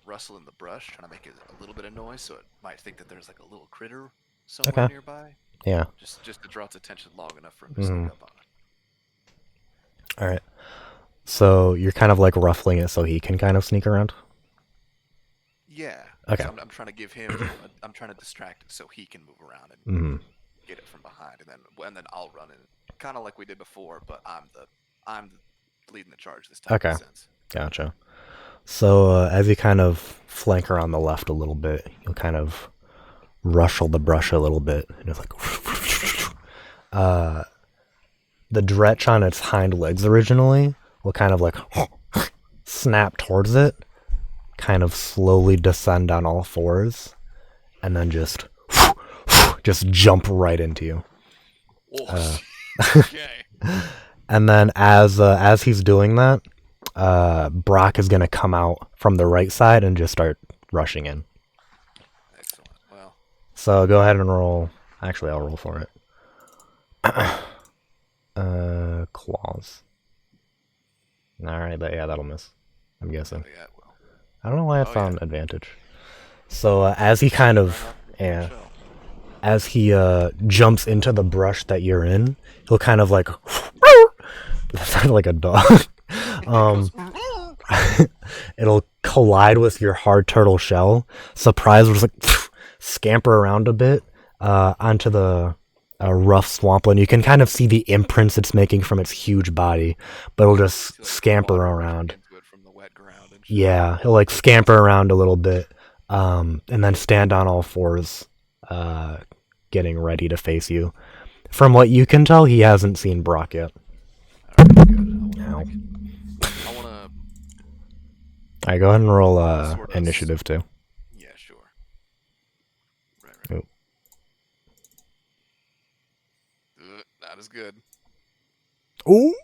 rustle in the brush, trying to make it a little bit of noise, so it might think that there's like a little critter Okay. somewhere nearby. Yeah. Just to draw its attention long enough for him to Mm-hmm. sneak up on it. All right. So you're kind of like ruffling it so he can kind of sneak around. Yeah. Okay. So I'm trying to give him. I'm trying to distract it so he can move around and Mm-hmm. get it from behind, and then I'll run in, kind of like we did before, but I'm leading the charge this time. Okay. In a sense. Gotcha. So as you kind of flank around the left a little bit, you'll kind of rustle the brush a little bit, and it's like the dretch on its hind legs originally will kind of like snap towards it, kind of slowly descend on all fours, and then just jump right into you. Oh, okay. And then as he's doing that, Brock is gonna come out from the right side and just start rushing in. Excellent. Well. So go ahead and roll. Actually, I'll roll for it. Claws. Alright, but yeah, that'll miss. I'm guessing. Yeah. Well. I don't know why I found advantage. So as he kind of, as he jumps into the brush that you're in, he'll kind of like, that sounded like a dog. It'll collide with your hard turtle shell. Surprise, will just like scamper around a bit onto the rough swampland. You can kind of see the imprints it's making from its huge body, but it'll just scamper around. From the wet ground and yeah, he'll like scamper around a little bit, and then stand on all fours, getting ready to face you. From what you can tell, he hasn't seen Brock yet. Alright, good. I want to. Alright, go ahead and roll initiative too. Yeah, sure. Right. Oop. Not as good. Ooh.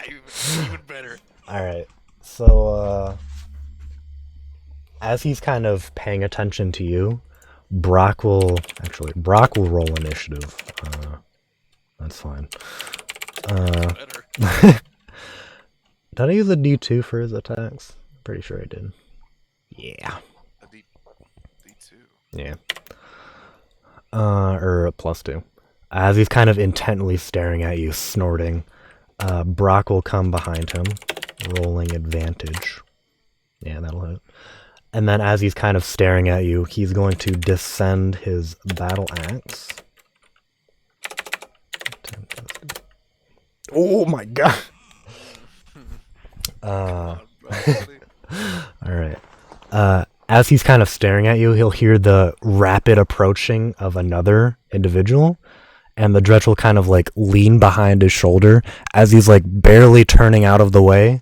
Even better. Alright, so as he's kind of paying attention to you, Brock will roll initiative. That's fine. Better. Did I use a D2 for his attacks? Pretty sure I did. Yeah. A D2. Yeah. Or a +2. As he's kind of intently staring at you, snorting, Brock will come behind him, rolling advantage. Yeah, that'll hit. And then as he's kind of staring at you, he's going to descend his battle axe. Oh my god! Alright. As he's kind of staring at you, he'll hear the rapid approaching of another individual, and the Dretch will kind of like lean behind his shoulder. As he's like barely turning out of the way,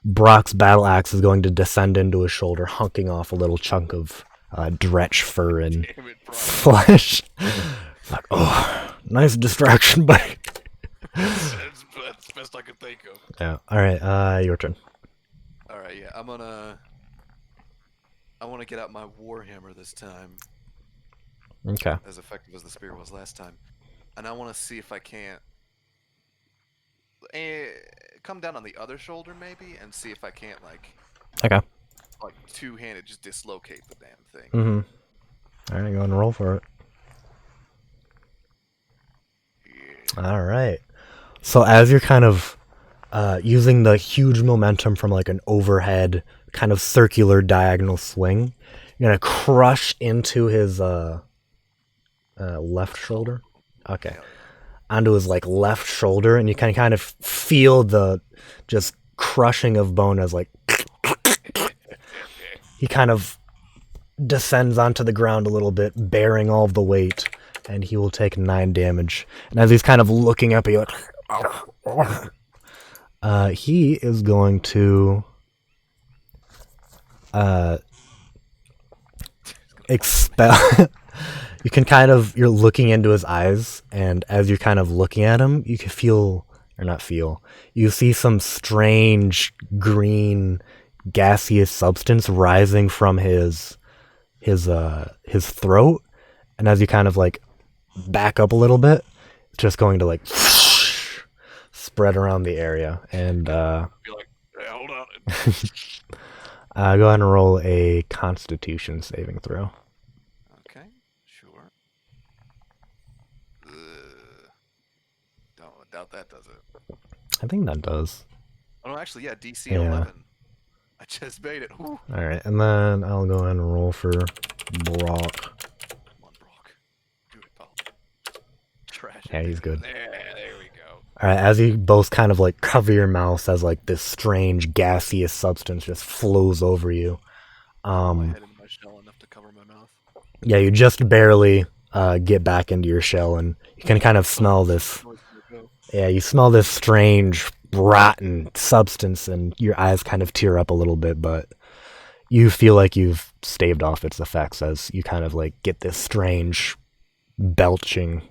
Brock's battle axe is going to descend into his shoulder, hunking off a little chunk of Dretch fur and flesh. It's like, oh, nice distraction, buddy. That's the best I could think of. Yeah. Alright, your turn. Alright, yeah, I want to get out my warhammer this time. Okay. As effective as the spear was last time. And I want to see if I can't come down on the other shoulder maybe and see if I can't like two-handed just dislocate the damn thing. Mm-hmm. Alright, go ahead and roll for it. Yeah. Alright. So as you're kind of using the huge momentum from like an overhead kind of circular diagonal swing, you're gonna crush into his left shoulder. Okay. Onto his like left shoulder, and you can kind of feel the just crushing of bone as like he kind of descends onto the ground a little bit, bearing all of the weight, and he will take 9 damage. And as he's kind of looking up at you, like, he is going to expel. You can kind of, you're looking into his eyes, and as you're kind of looking at him, you can feel, or not feel, you see some strange green gaseous substance rising from his throat, and as you kind of like back up a little bit, it's just going to like spread around the area, and Be like, hey, hold Go ahead and roll a Constitution saving throw. Okay, sure. Don't doubt that does it. I think that does. Oh no, actually, yeah, DC Yeah. 11. I just made it. Whew. Alright, and then I'll go ahead and roll for Brock. Come on, Brock. Do it, pal. Trash it. Yeah, he's good. There we go. Alright, as you both kind of like cover your mouths as like this strange gaseous substance just flows over you. My head in my shell enough to cover my mouth. Yeah, you just barely get back into your shell, and you can kind of smell this. Yeah, you smell this strange, rotten substance, and your eyes kind of tear up a little bit, but you feel like you've staved off its effects as you kind of like get this strange, belching,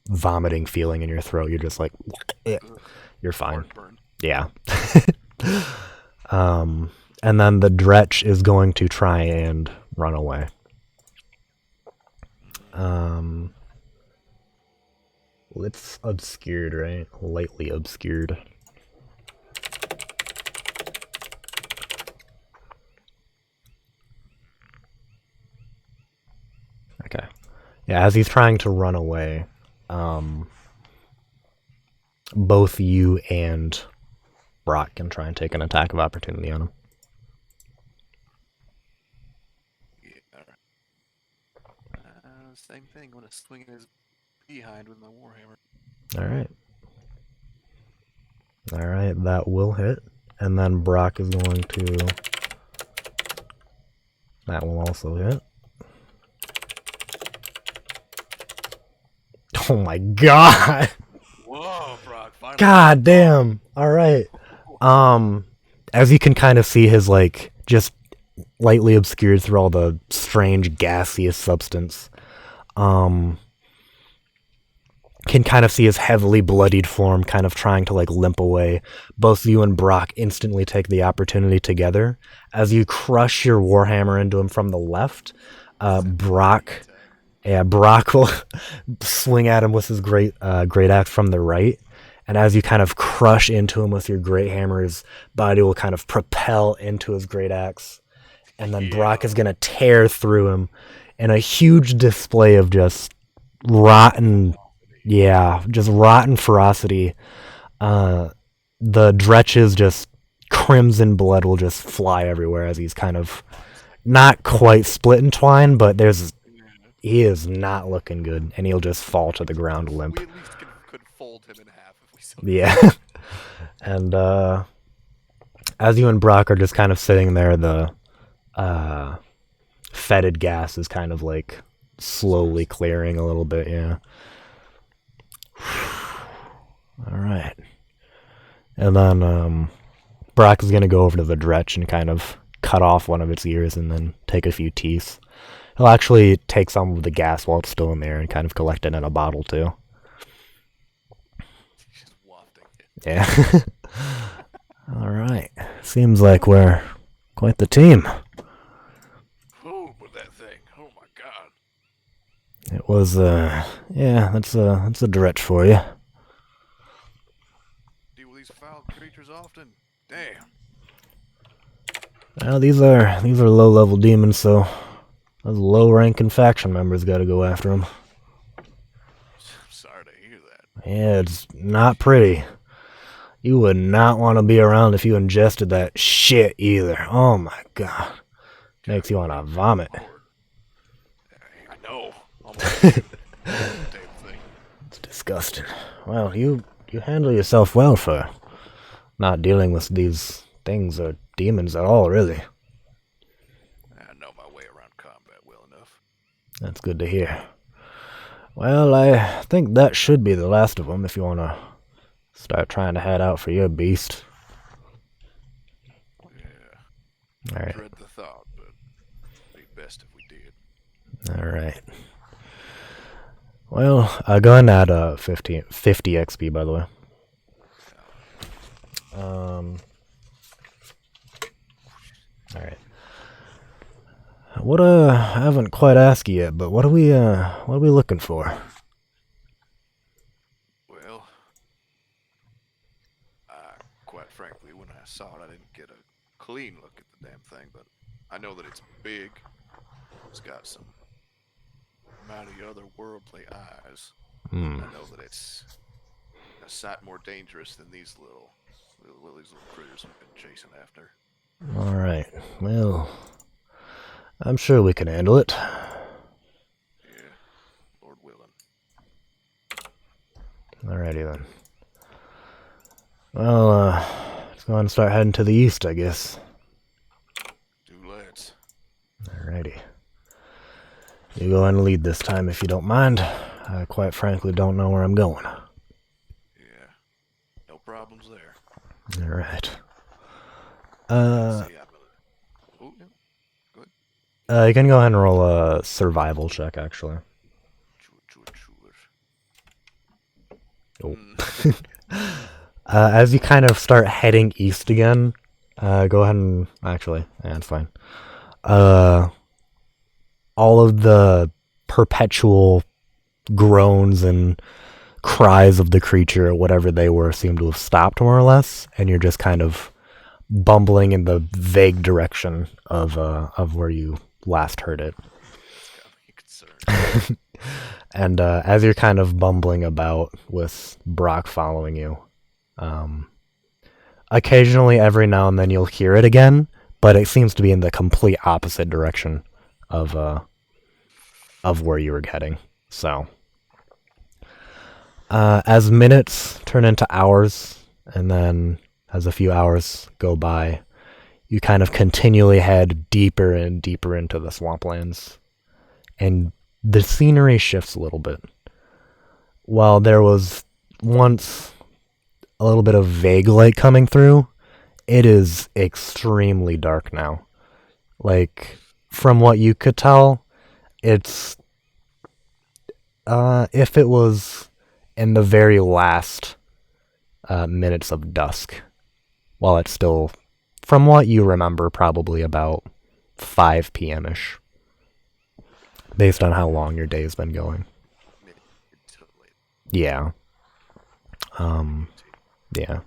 vomiting feeling in your throat. You're just like, you're fine. Heartburn. Yeah. And then the Dretch is going to try and run away. It's obscured, right? Lightly obscured. Okay. Yeah, as he's trying to run away, both you and Brock can try and take an attack of opportunity on him. Yeah, alright. Same thing. I'm gonna swing his behind with my warhammer. Alright. Alright, that will hit. And then Brock is going to... That will also hit. Oh my god! Whoa, Brock, finally. God damn! Alright. As you can kind of see his, like, just lightly obscured through all the strange gaseous substance, can kind of see his heavily bloodied form kind of trying to like limp away. Both you and Brock instantly take the opportunity together as you crush your warhammer into him from the left. Brock will swing at him with his great axe from the right, and as you kind of crush into him with your great hammer, his body will kind of propel into his great axe, and then Brock is gonna tear through him in a huge display of just rotten. Yeah, just rotten ferocity. The Dretch's just crimson blood will just fly everywhere as he's kind of not quite split in twine, but he is not looking good, and he'll just fall to the ground limp. We at least could fold him in half if we saw. Yeah. And as you and Brock are just kind of sitting there, the fetid gas is kind of like slowly clearing a little bit, yeah. Alright. And then Brock is going to go over to the Dretch and kind of cut off one of its ears and then take a few teeth. He'll actually take some of the gas while it's still in there and kind of collect it in a bottle too. Just wafting it. Yeah. Alright. Seems like we're quite the team. Oh, but that thing. Oh my god. It was, yeah, that's a Dretch for you. Deal with these foul creatures often. Damn. Well, these are low-level demons, so those low-ranking faction members got to go after them. I'm sorry to hear that. Yeah, it's not pretty. You would not want to be around if you ingested that shit either. Oh my god. Makes you want to vomit. I know. Almost damn thing. It's disgusting. Well, you handle yourself well for not dealing with these things or demons at all, really. I know my way around combat well enough. That's good to hear. Well, I think that should be the last of them if you want to start trying to head out for your beast. Yeah. All right. Dread the thought, but it'd be best if we did. All right. Well, go ahead and add 50 XP, by the way. All right. What I haven't quite asked you yet, but what are we looking for? Well, quite frankly, when I saw it, I didn't get a clean look at the damn thing, but I know that it's big. It's got some mighty otherworldly eyes. Hmm. I know that it's a sight more dangerous than these little critters we've been chasing after. Alright. Well, I'm sure we can handle it. Yeah, Lord willing. Alrighty then. Well, let's go on and start heading to the east, I guess. Let's. Alrighty. You go and lead this time if you don't mind. I quite frankly don't know where I'm going. Yeah, no problems there. Alright. Oh, yeah. Good. You can go ahead and roll a survival check, actually. Oh. As you kind of start heading east again, go ahead and... Actually, yeah, it's fine. All of the perpetual groans and cries of the creature, whatever they were, seem to have stopped more or less, and you're just kind of bumbling in the vague direction of where you last heard it. And as you're kind of bumbling about with Brock following you, occasionally every now and then you'll hear it again, but it seems to be in the complete opposite direction of where you were heading. So as minutes turn into hours, and then as a few hours go by, you kind of continually head deeper and deeper into the swamplands, and the scenery shifts a little bit. While there was once a little bit of vague light coming through, it is extremely dark now. Like, from what you could tell, it's if it was in the very last minutes of dusk, while it's still, from what you remember, probably about 5 p.m.-ish, based on how long your day's been going. Yeah. Yeah.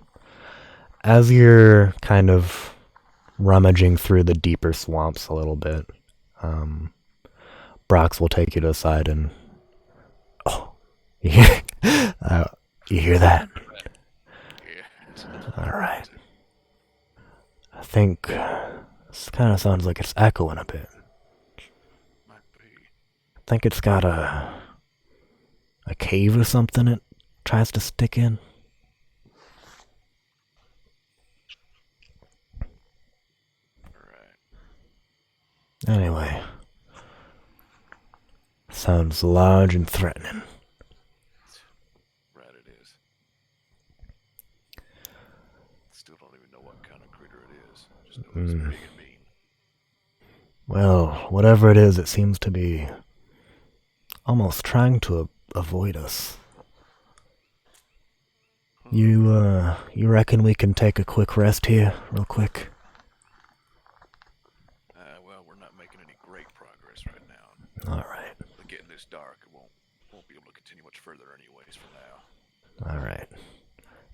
As you're kind of rummaging through the deeper swamps a little bit, Brox will take you to the side and... Oh, you hear that? Alright. I think this kind of sounds like it's echoing a bit. I think it's got a cave or something it tries to stick in. Anyway, sounds large and threatening. Right, it is. Still don't even know what kind of critter it is. Just know it's big and mean. Well, whatever it is, it seems to be almost trying to avoid us. You reckon we can take a quick rest here, real quick? Well, we're not making any great progress right now. Alright. But getting this dark, it won't be able to continue much further anyways for now. Alright.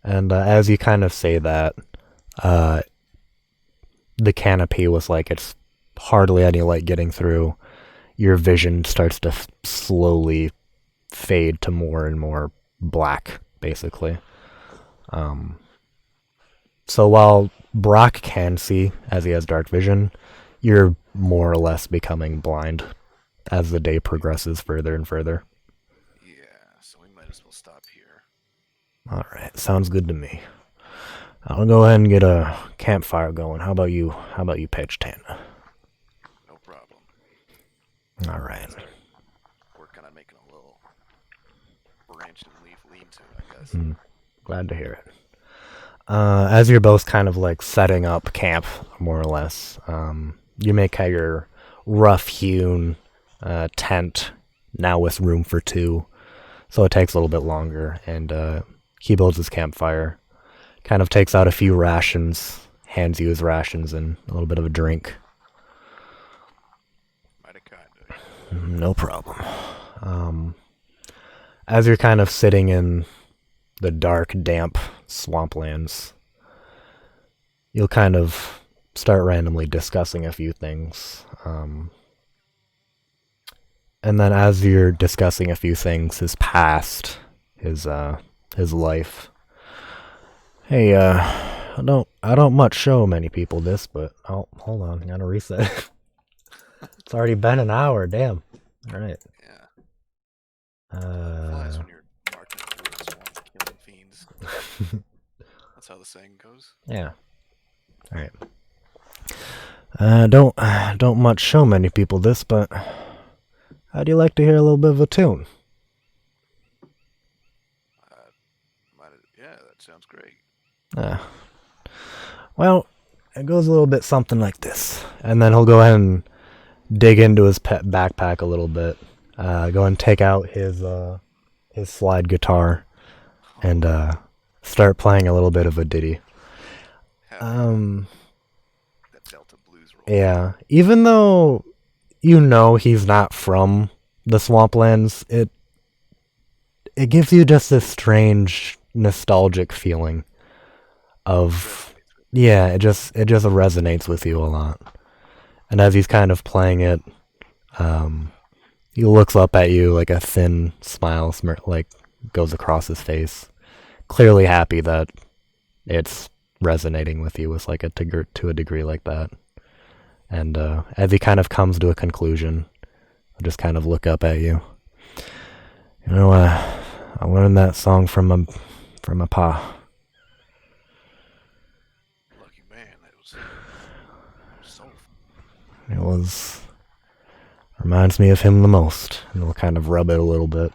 And as you kind of say that, the canopy was like it's hardly any light getting through. Your vision starts to slowly fade to more and more black, basically. So while Brock can see, as he has dark vision, you're more or less becoming blind as the day progresses further and further. Yeah, so we might as well stop here. Alright, sounds good to me. I'll go ahead and get a campfire going. How about you pitch tent? No problem. Alright. We're kind of making a little branch and leaf lean-to, I guess. Glad to hear it. As you're both kind of like setting up camp, more or less, you make your rough-hewn tent, now with room for two, so it takes a little bit longer, and he builds his campfire, kind of takes out a few rations, hands you his rations and a little bit of a drink. Mighty kind of you. No problem. As you're kind of sitting in the dark, damp swamplands, you'll kind of start randomly discussing a few things. And then as you're discussing a few things, his past, his life. Hey, I don't much show many people this, but oh, hold on, I gotta reset. It's already been an hour. Damn. All right. Yeah. Flies when you're marking through the swamp, killing fiends. That's how the saying goes. Yeah. All right. Don't much show many people this, but how'd you like to hear a little bit of a tune? Yeah, that sounds great. Well, it goes a little bit something like this, and then he'll go ahead and dig into his pet backpack a little bit. Go and take out his slide guitar, and start playing a little bit of a ditty. That Delta blues roll. Yeah, even though you know he's not from the Swamplands, it gives you just this strange nostalgic feeling of it just resonates with you a lot. And as he's kind of playing it, he looks up at you, like a thin smile like goes across his face, clearly happy that it's resonating with you with like to a degree like that. And as he kind of comes to a conclusion, I'll just kind of look up at you. You know, I learned that song from my pa. Lucky man, that was soulful. It reminds me of him the most. And we'll kind of rub it a little bit.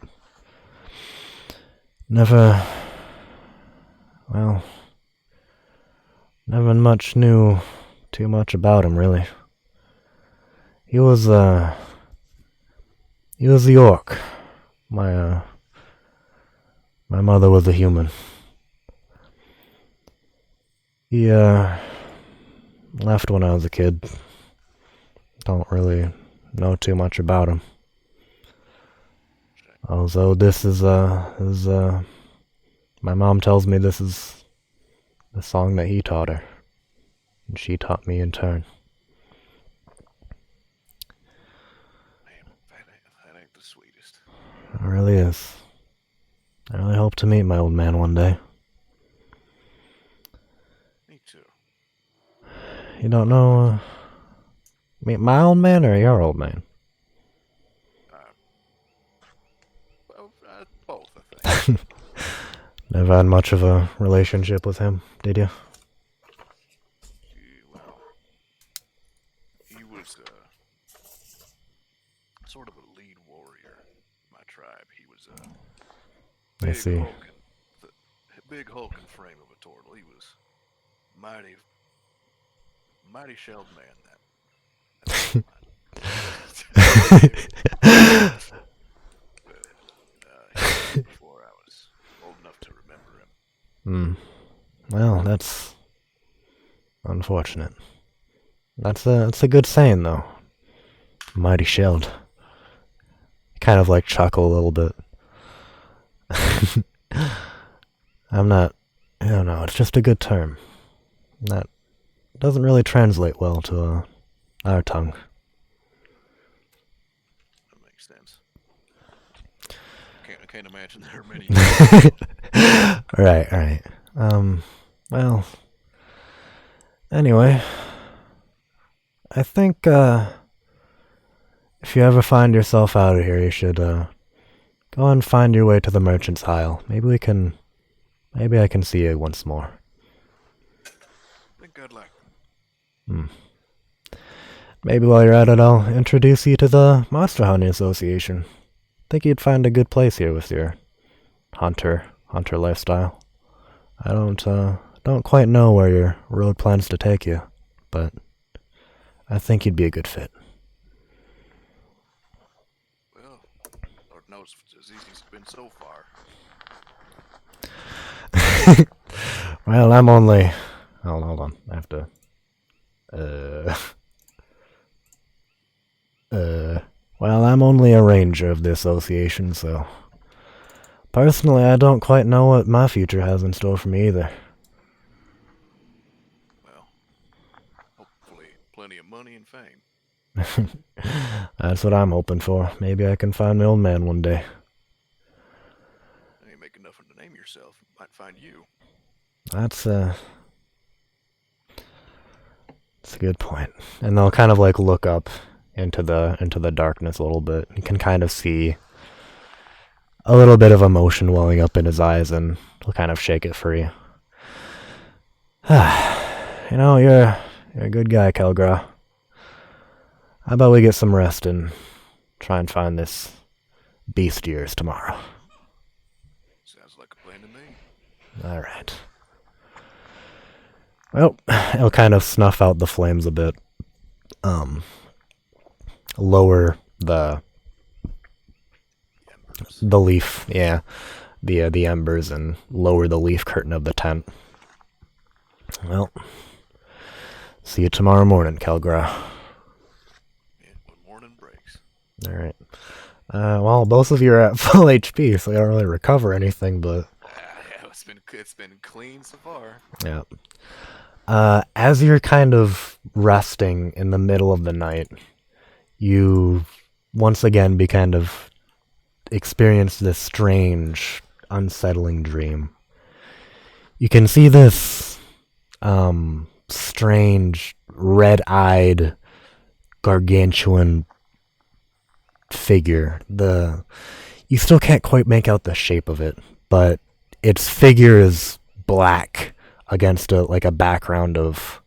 Never much knew too much about him, really. He was the orc. My mother was a human. He left when I was a kid. Don't really know too much about him. Although this is my mom tells me this is the song that he taught her, and she taught me in turn. That ain't the sweetest. It really is. I really hope to meet my old man one day. Me too. You don't know, meet my old man or your old man? Both, I think. Never had much of a relationship with him, did you? Well, he was sort of a lead warrior in my tribe. He was a I see. big hulking frame of a turtle. He was mighty shelled man. Before I was old enough to remember him. Well, that's unfortunate. That's a good saying, though. Mighty shelled. Kind of like chuckle a little bit. I don't know, it's just a good term. That doesn't really translate well to our tongue. That makes sense. I can't imagine there are many. Right. Well, anyway, I think, if you ever find yourself out of here, you should, go and find your way to the Merchant's Isle. Maybe I can see you once more. I think I'd like Maybe while you're at it, I'll introduce you to the Monster Hunting Association. Think you'd find a good place here with your hunter lifestyle. I don't quite know where your road plans to take you, but I think you'd be a good fit. Well, Lord knows it's as easy as it's been so far. Well, I'm only... Hold on. I have to... Well, I'm only a ranger of the association, so... Personally, I don't quite know what my future has in store for me either. Well, plenty of money and fame. That's what I'm hoping for. Maybe I can find my old man one day. You ain't making nothing to name yourself. Might find you. That's a good point. And they'll kind of like look up into the darkness a little bit. You can kind of see a little bit of emotion welling up in his eyes, and he'll kind of shake it free. You know, you're a good guy, Kal'gra. How about we get some rest and try and find this beast of yours tomorrow? Sounds like a plan to me. All right. Well, he'll kind of snuff out the flames a bit. Lower the leaf, yeah, the embers, and lower the leaf curtain of the tent. Well, see you tomorrow morning, Kal'gra. Yeah, when morning breaks. All right. Well, both of you are at full HP, so you don't really recover anything, but Yeah, it's been clean so far. yeah. As you're kind of resting in the middle of the night, you once again experience this strange, unsettling dream. You can see this strange, red-eyed, gargantuan figure. You still can't quite make out the shape of it, but its figure is black against a background of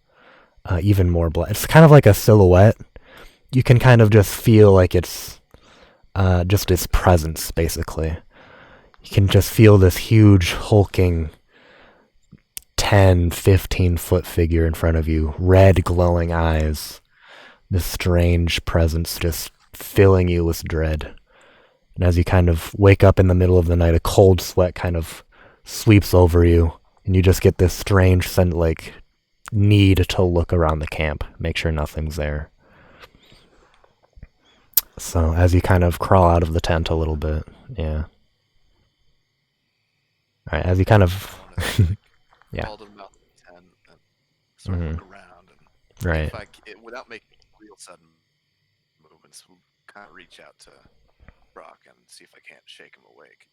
even more black. It's kind of like a silhouette. You can kind of just feel like it's just its presence, basically. You can just feel this huge, hulking 10, 15-foot figure in front of you, red, glowing eyes, this strange presence just filling you with dread. And as you kind of wake up in the middle of the night, a cold sweat kind of sweeps over you, and you just get this strange sense, like, need to look around the camp, make sure nothing's there. So as you kind of crawl out of the tent a little bit, yeah. Alright, as you kind of... yeah. Called him about the 10 and sort of look around. And right. without making real sudden movements, we'll kind of reach out to Brock and see if I can't shake him awake.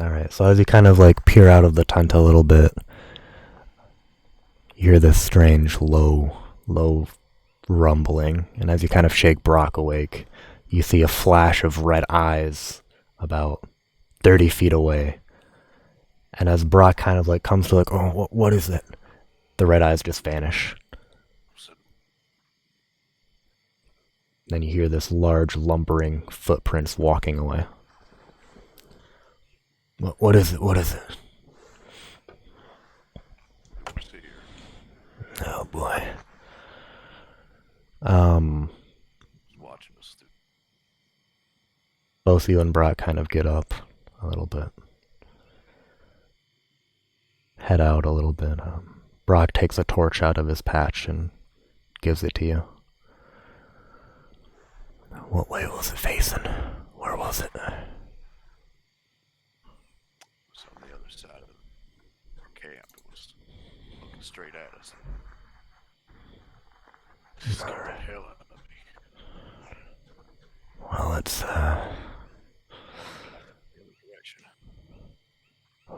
Alright, so as you kind of like peer out of the tent a little bit, you hear this strange low rumbling, and as you kind of shake Brock awake, you see a flash of red eyes about 30 feet away. And as Brock kind of like comes to like, oh, what is it? The red eyes just vanish. Then you hear this large lumbering footprints walking away. What is it? What is it? Oh boy. Watching us. Both you and Brock kind of get up a little bit. Head out a little bit. Brock takes a torch out of his patch and gives it to you. What way was it facing? Where was it? It was on the other side of our camp. It was looking straight at us. It scared the hell out of me. Well, it's The other direction.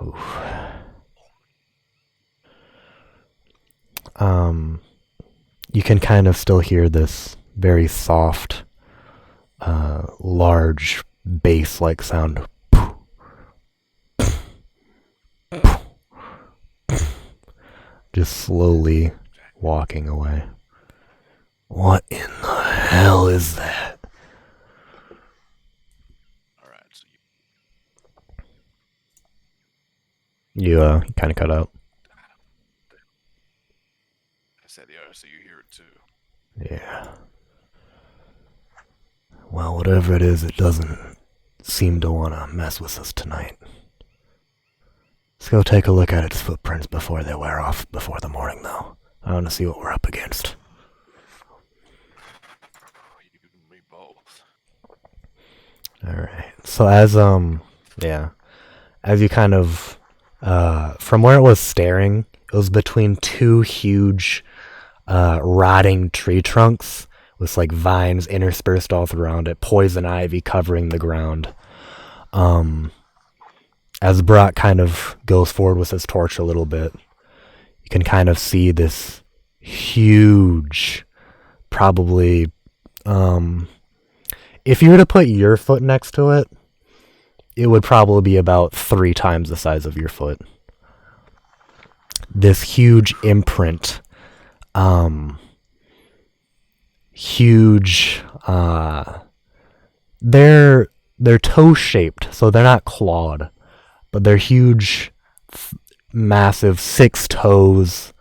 oof. You can kind of still hear this very soft, large bass-like sound. Just slowly walking away. What in the hell is that? Alright, so You kind of cut out. I said, yeah, so you hear it too. Yeah. Well, whatever it is, it doesn't seem to want to mess with us tonight. Let's go take a look at its footprints before they wear off before the morning, though. I want to see what we're up against. You and me both. Alright. So as you kind of, from where it was staring, it was between two huge, rotting tree trunks with like vines interspersed all around it, poison ivy covering the ground. As Brock kind of goes forward with his torch a little bit, you can kind of see this huge, probably, if you were to put your foot next to it, it would probably be about 3 times the size of your foot. This huge imprint, huge, they're toe shaped, so they're not clawed, but they're huge, massive 6 toes,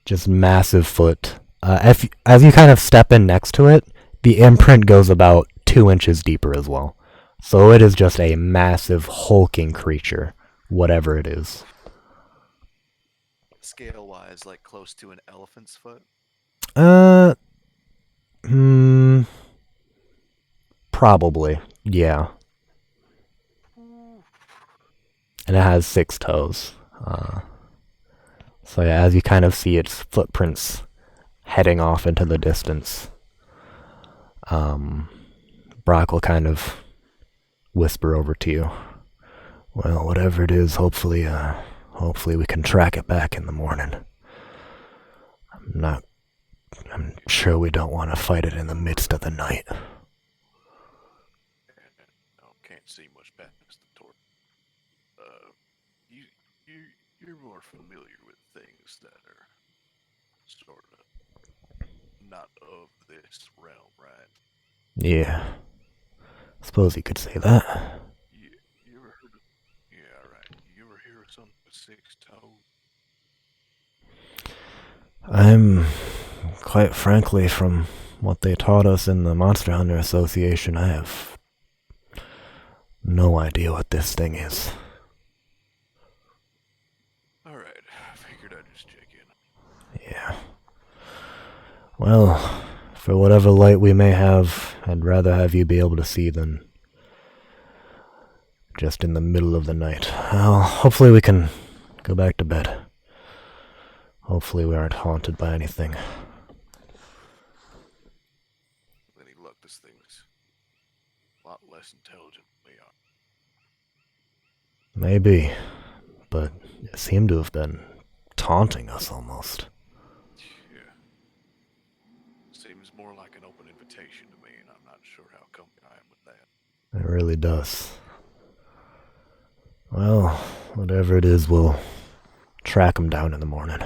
just massive foot. As you kind of step in next to it, the imprint goes about 2 inches deeper as well. So it is just a massive hulking creature, whatever it is. Scale-wise, like close to an elephant's foot. Probably, yeah. And it has 6 toes. So yeah, as you kind of see its footprints heading off into the distance, Brock will kind of whisper over to you. Well, whatever it is, hopefully we can track it back in the morning. I'm sure we don't want to fight it in the midst of the night. No, can't see much past the torch. You're more familiar with things that are sort of not of this realm, right? Yeah. Suppose you could say that. You ever heard of? Yeah, right. You ever hear of something with 6 toes? I'm, quite frankly, from what they taught us in the Monster Hunter Association, I have no idea what this thing is. Alright, I figured I'd just check in. Yeah. Well, for whatever light we may have, I'd rather have you be able to see than just in the middle of the night. Well, hopefully we can go back to bed. Hopefully we aren't haunted by anything. Then he looked, this thing's a lot less intelligent than we are. Maybe, but it seemed to have been taunting us almost. Yeah. Seems more like an open invitation to me, and I'm not sure how comfortable I am with that. It really does. Well, whatever it is, we'll track him down in the morning.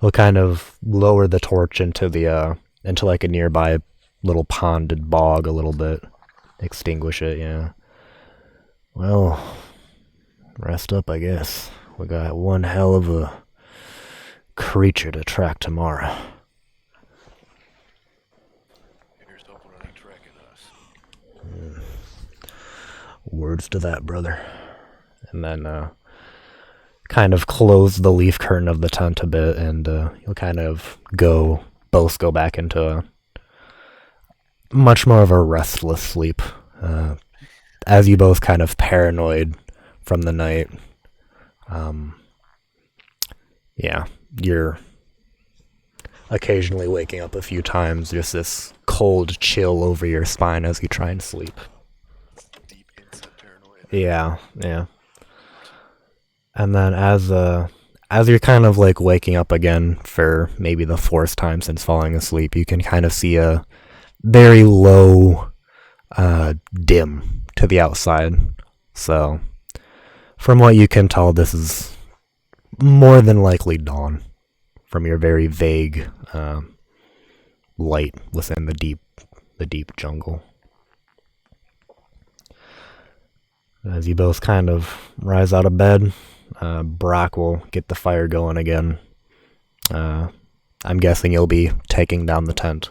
He'll kind of lower the torch into like a nearby little ponded bog a little bit. Extinguish it, yeah. Well, rest up, I guess. We got one hell of a creature to track tomorrow. Here's hoping it ain't tracking us. Words to that, brother. And then, kind of close the leaf curtain of the tent a bit, and you'll kind of both go back into a much more of a restless sleep, as you both kind of paranoid from the night. Yeah, you're occasionally waking up a few times, just this cold chill over your spine as you try and sleep. Deep inside paranoia. Yeah. And then as you're kind of like waking up again for maybe the 4th time since falling asleep, you can kind of see a very low dim to the outside. So from what you can tell, this is more than likely dawn from your very vague light within the deep jungle. As you both kind of rise out of bed, Brock will get the fire going again. I'm guessing you'll be taking down the tent.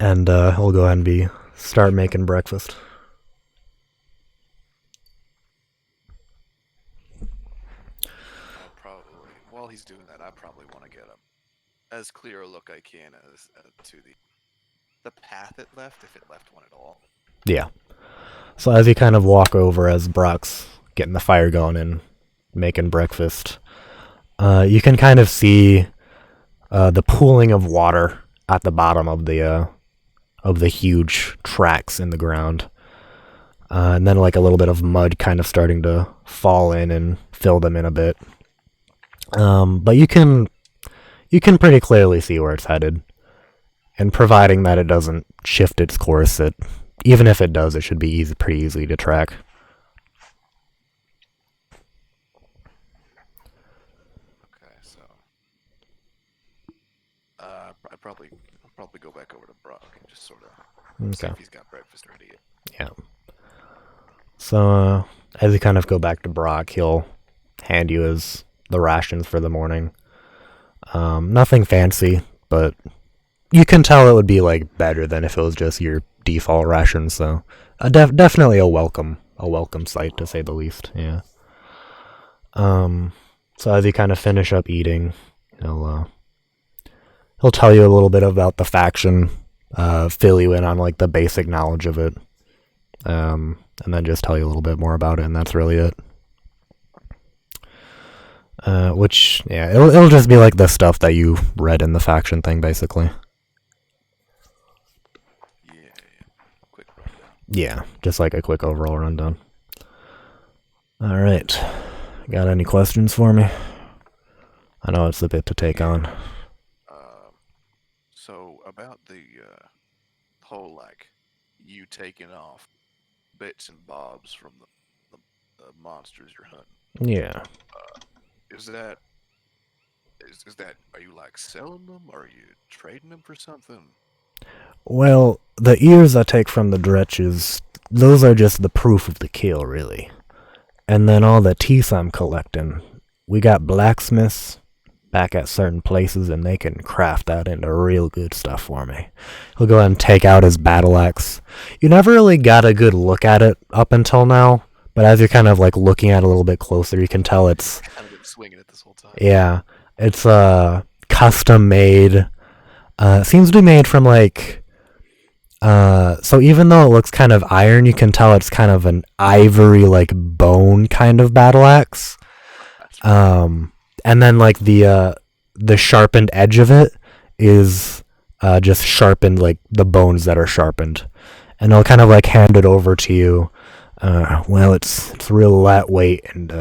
And he'll go ahead and start making breakfast. I'll probably, while he's doing that, I probably want to get as clear a look I can as to the path it left, if it left one at all. Yeah. So as you kind of walk over, as Brock's getting the fire going and making breakfast, You can kind of see the pooling of water at the bottom of the huge tracks in the ground. And then like a little bit of mud kind of starting to fall in and fill them in a bit. But you can pretty clearly see where it's headed. And providing that it doesn't shift its course, even if it does, it should be pretty easy to track. Okay, so I'll probably go back over to Brock and just sort of see if he's got breakfast ready yet. Yeah. So as you kind of go back to Brock, he'll hand you the rations for the morning. Nothing fancy, but you can tell it would be like better than if it was just your default ration. So definitely a welcome sight, to say the least. Yeah. So as you kind of finish up eating, he'll tell you a little bit about the faction, fill you in on like the basic knowledge of it, and then just tell you a little bit more about it, and that's really it. Which, yeah, it'll just be like the stuff that you read in the faction thing, basically. Yeah. Quick rundown. Yeah, just like a quick overall rundown. All right. Got any questions for me? I know it's a bit to take on. So about the whole like you taking off bits and bobs from the monsters you're hunting. Yeah. Is that are you like selling them? Or are you trading them for something? Well, the ears I take from the dretches, those are just the proof of the kill, really. And then all the teeth I'm collecting, we got blacksmiths back at certain places, and they can craft that into real good stuff for me. He'll go ahead and take out his battle axe. You never really got a good look at it up until now, but as you're kind of like looking at it a little bit closer, you can tell it's... I've been swinging it this whole time. Yeah, it's custom made. It seems to be made from like... so even though it looks kind of iron, you can tell it's kind of an ivory, like bone kind of battle axe. And then like the sharpened edge of it is just sharpened, like the bones that are sharpened, and they'll kind of like hand it over to you. Well, it's real lightweight and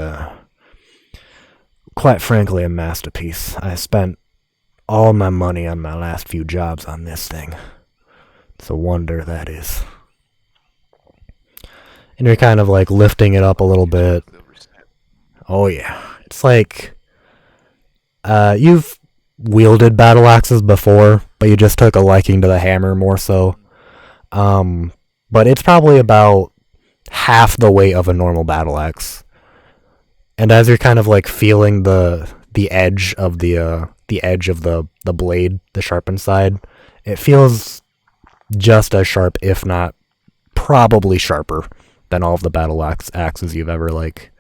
quite frankly a masterpiece. I spent all my money on my last few jobs on this thing. It's a wonder, that is. And you're kind of like lifting it up a little bit. Oh yeah, it's like you've wielded battle axes before, but you just took a liking to the hammer more so. But it's probably about half the weight of a normal battle axe. And as you're kind of like feeling the edge of the blade, the sharpened side, it feels just as sharp, if not probably sharper than all of the battle axes you've ever like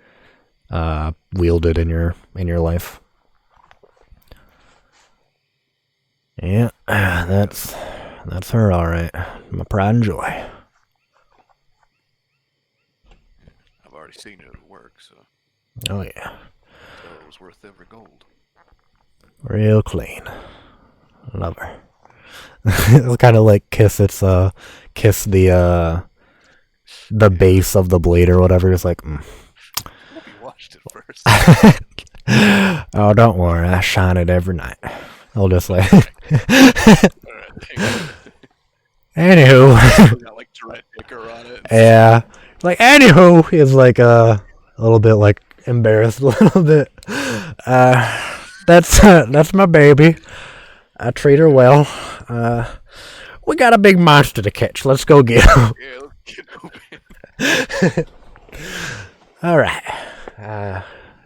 wielded in your life. Yeah, that's her, all right. My pride and joy. I've already seen it at work, so. Oh yeah. So it was worth every gold. Real clean. Love her. It'll kind of like kiss the base of the blade or whatever. It's like, I hope you washed it first. Oh, don't worry. I shine it every night. I'll just like. Anywho. Got like dread ichor on it. Yeah. Like, anywho, he's like a little bit like embarrassed a little bit. That's my baby. I treat her well. We got a big monster to catch. Let's go get him. Yeah, let's get open. All right.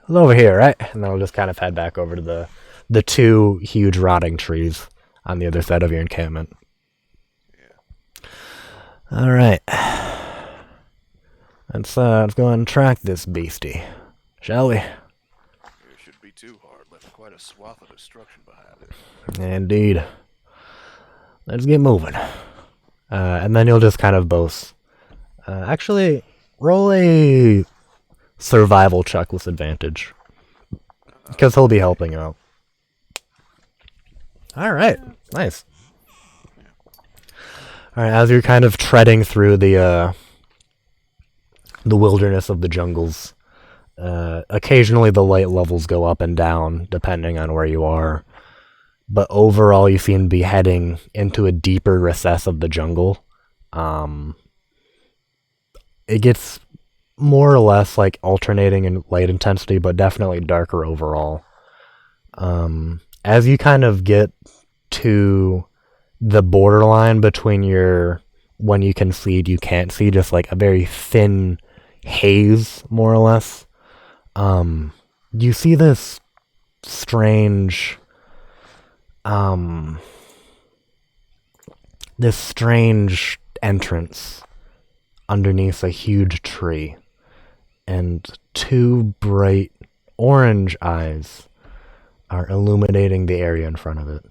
Over here, right? And then we'll just kind of head back over to the two huge rotting trees on the other side of your encampment. Yeah. All right. Let's go and track this beastie, shall we? It should be too hard. Left quite a swath of destruction behind it. Indeed. Let's get moving. And then you'll just kind of both. Actually, roll a survival check with advantage. Because he'll be helping you out. All right, Yeah. nice. Yeah. All right, as you're kind of treading through the wilderness of the jungles, occasionally the light levels go up and down depending on where you are. But overall, you seem to be heading into a deeper recess of the jungle. Um, it gets more or less like alternating in light intensity, but definitely darker overall. As you kind of get to the borderline between your when you can see, you can't see, just like a very thin haze, more or less. You see this strange, um, this strange entrance underneath a huge tree, and two bright orange eyes are illuminating the area in front of it.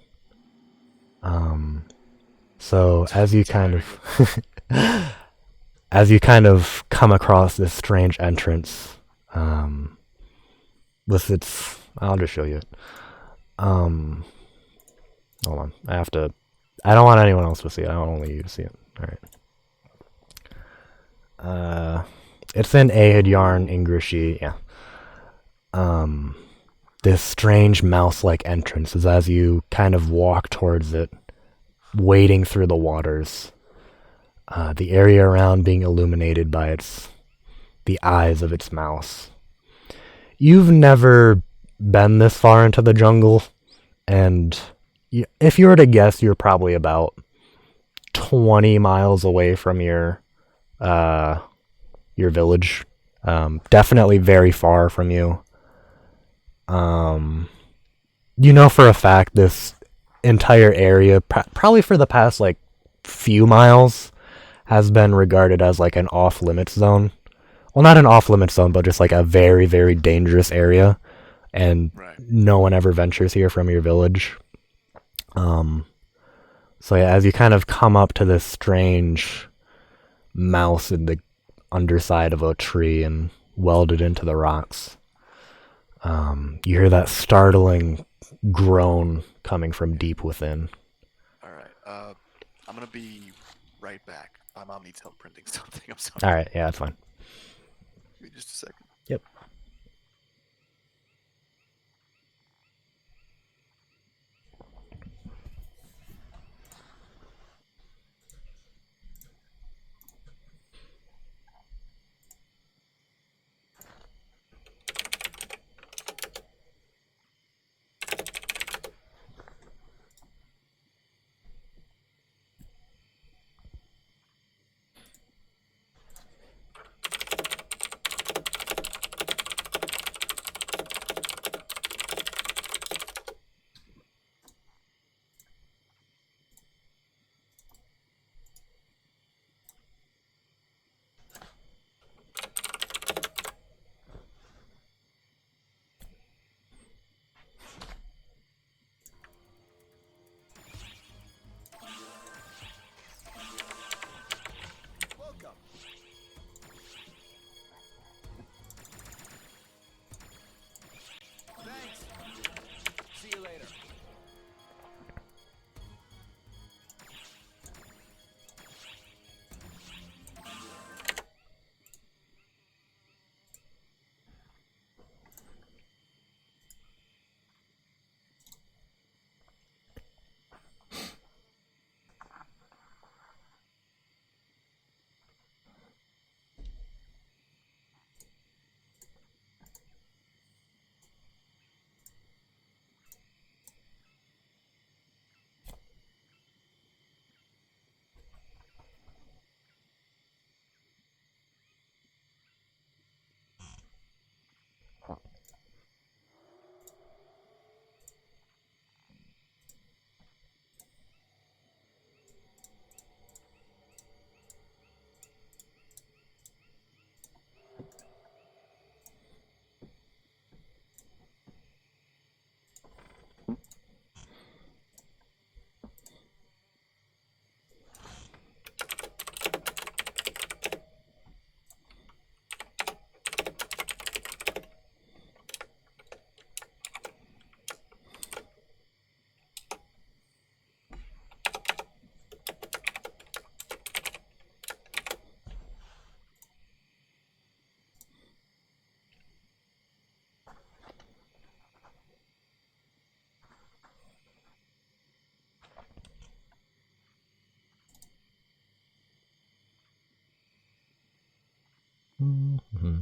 So as you kind of come across this strange entrance, with its, I'll just show you it. Hold on, I don't want anyone else to see it. I want only you to see it. All right. It's in Ahid Yarn Ingrishi. Yeah. This strange mouse-like entrance is as you kind of walk towards it, wading through the waters. The area around being illuminated by the eyes of its mouse. You've never been this far into the jungle, and if you were to guess, you're probably about 20 miles away from your village. Definitely very far from you. You know for a fact this entire area, probably for the past like few miles, has been regarded as like an off limits zone. Well, not an off limits zone, but just like a very, very dangerous area. And Right. no one ever ventures here from your village. So yeah, as you kind of come up to this strange mouse in the underside of a tree and welded into the rocks, you hear that startling groan coming from deep within. All right. I'm gonna be right back. My mom needs help printing something. I'm sorry. All right, yeah, that's fine. Give me just a second. Yep. Mm-hmm.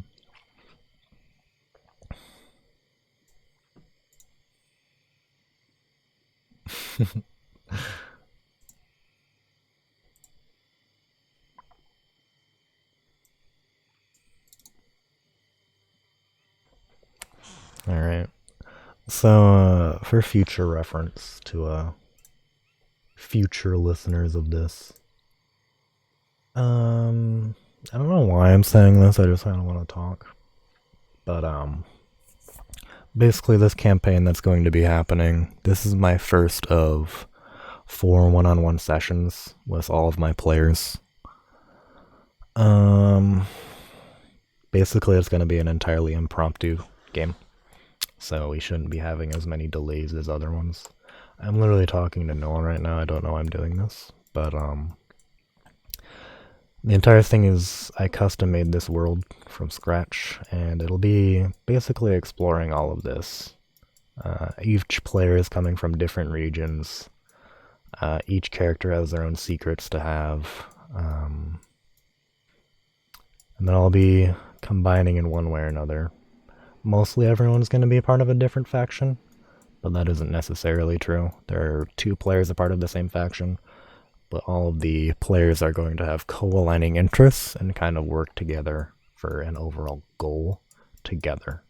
All right. So, for future reference to future listeners of this, I don't know why I'm saying this. I just kind of want to talk. But basically, this campaign that's going to be happening. This is my first of 4 one-on-one sessions with all of my players. Basically, it's going to be an entirely impromptu game. So we shouldn't be having as many delays as other ones. I'm literally talking to no one right now. I don't know I'm doing this. But the entire thing is I custom made this world from scratch, and it'll be basically exploring all of this. Each player is coming from different regions. Each character has their own secrets to have. And then I'll be combining in one way or another. Mostly everyone's going to be a part of a different faction, but that isn't necessarily true. There are 2 players a part of the same faction, but all of the players are going to have co-aligning interests and kind of work together for an overall goal together.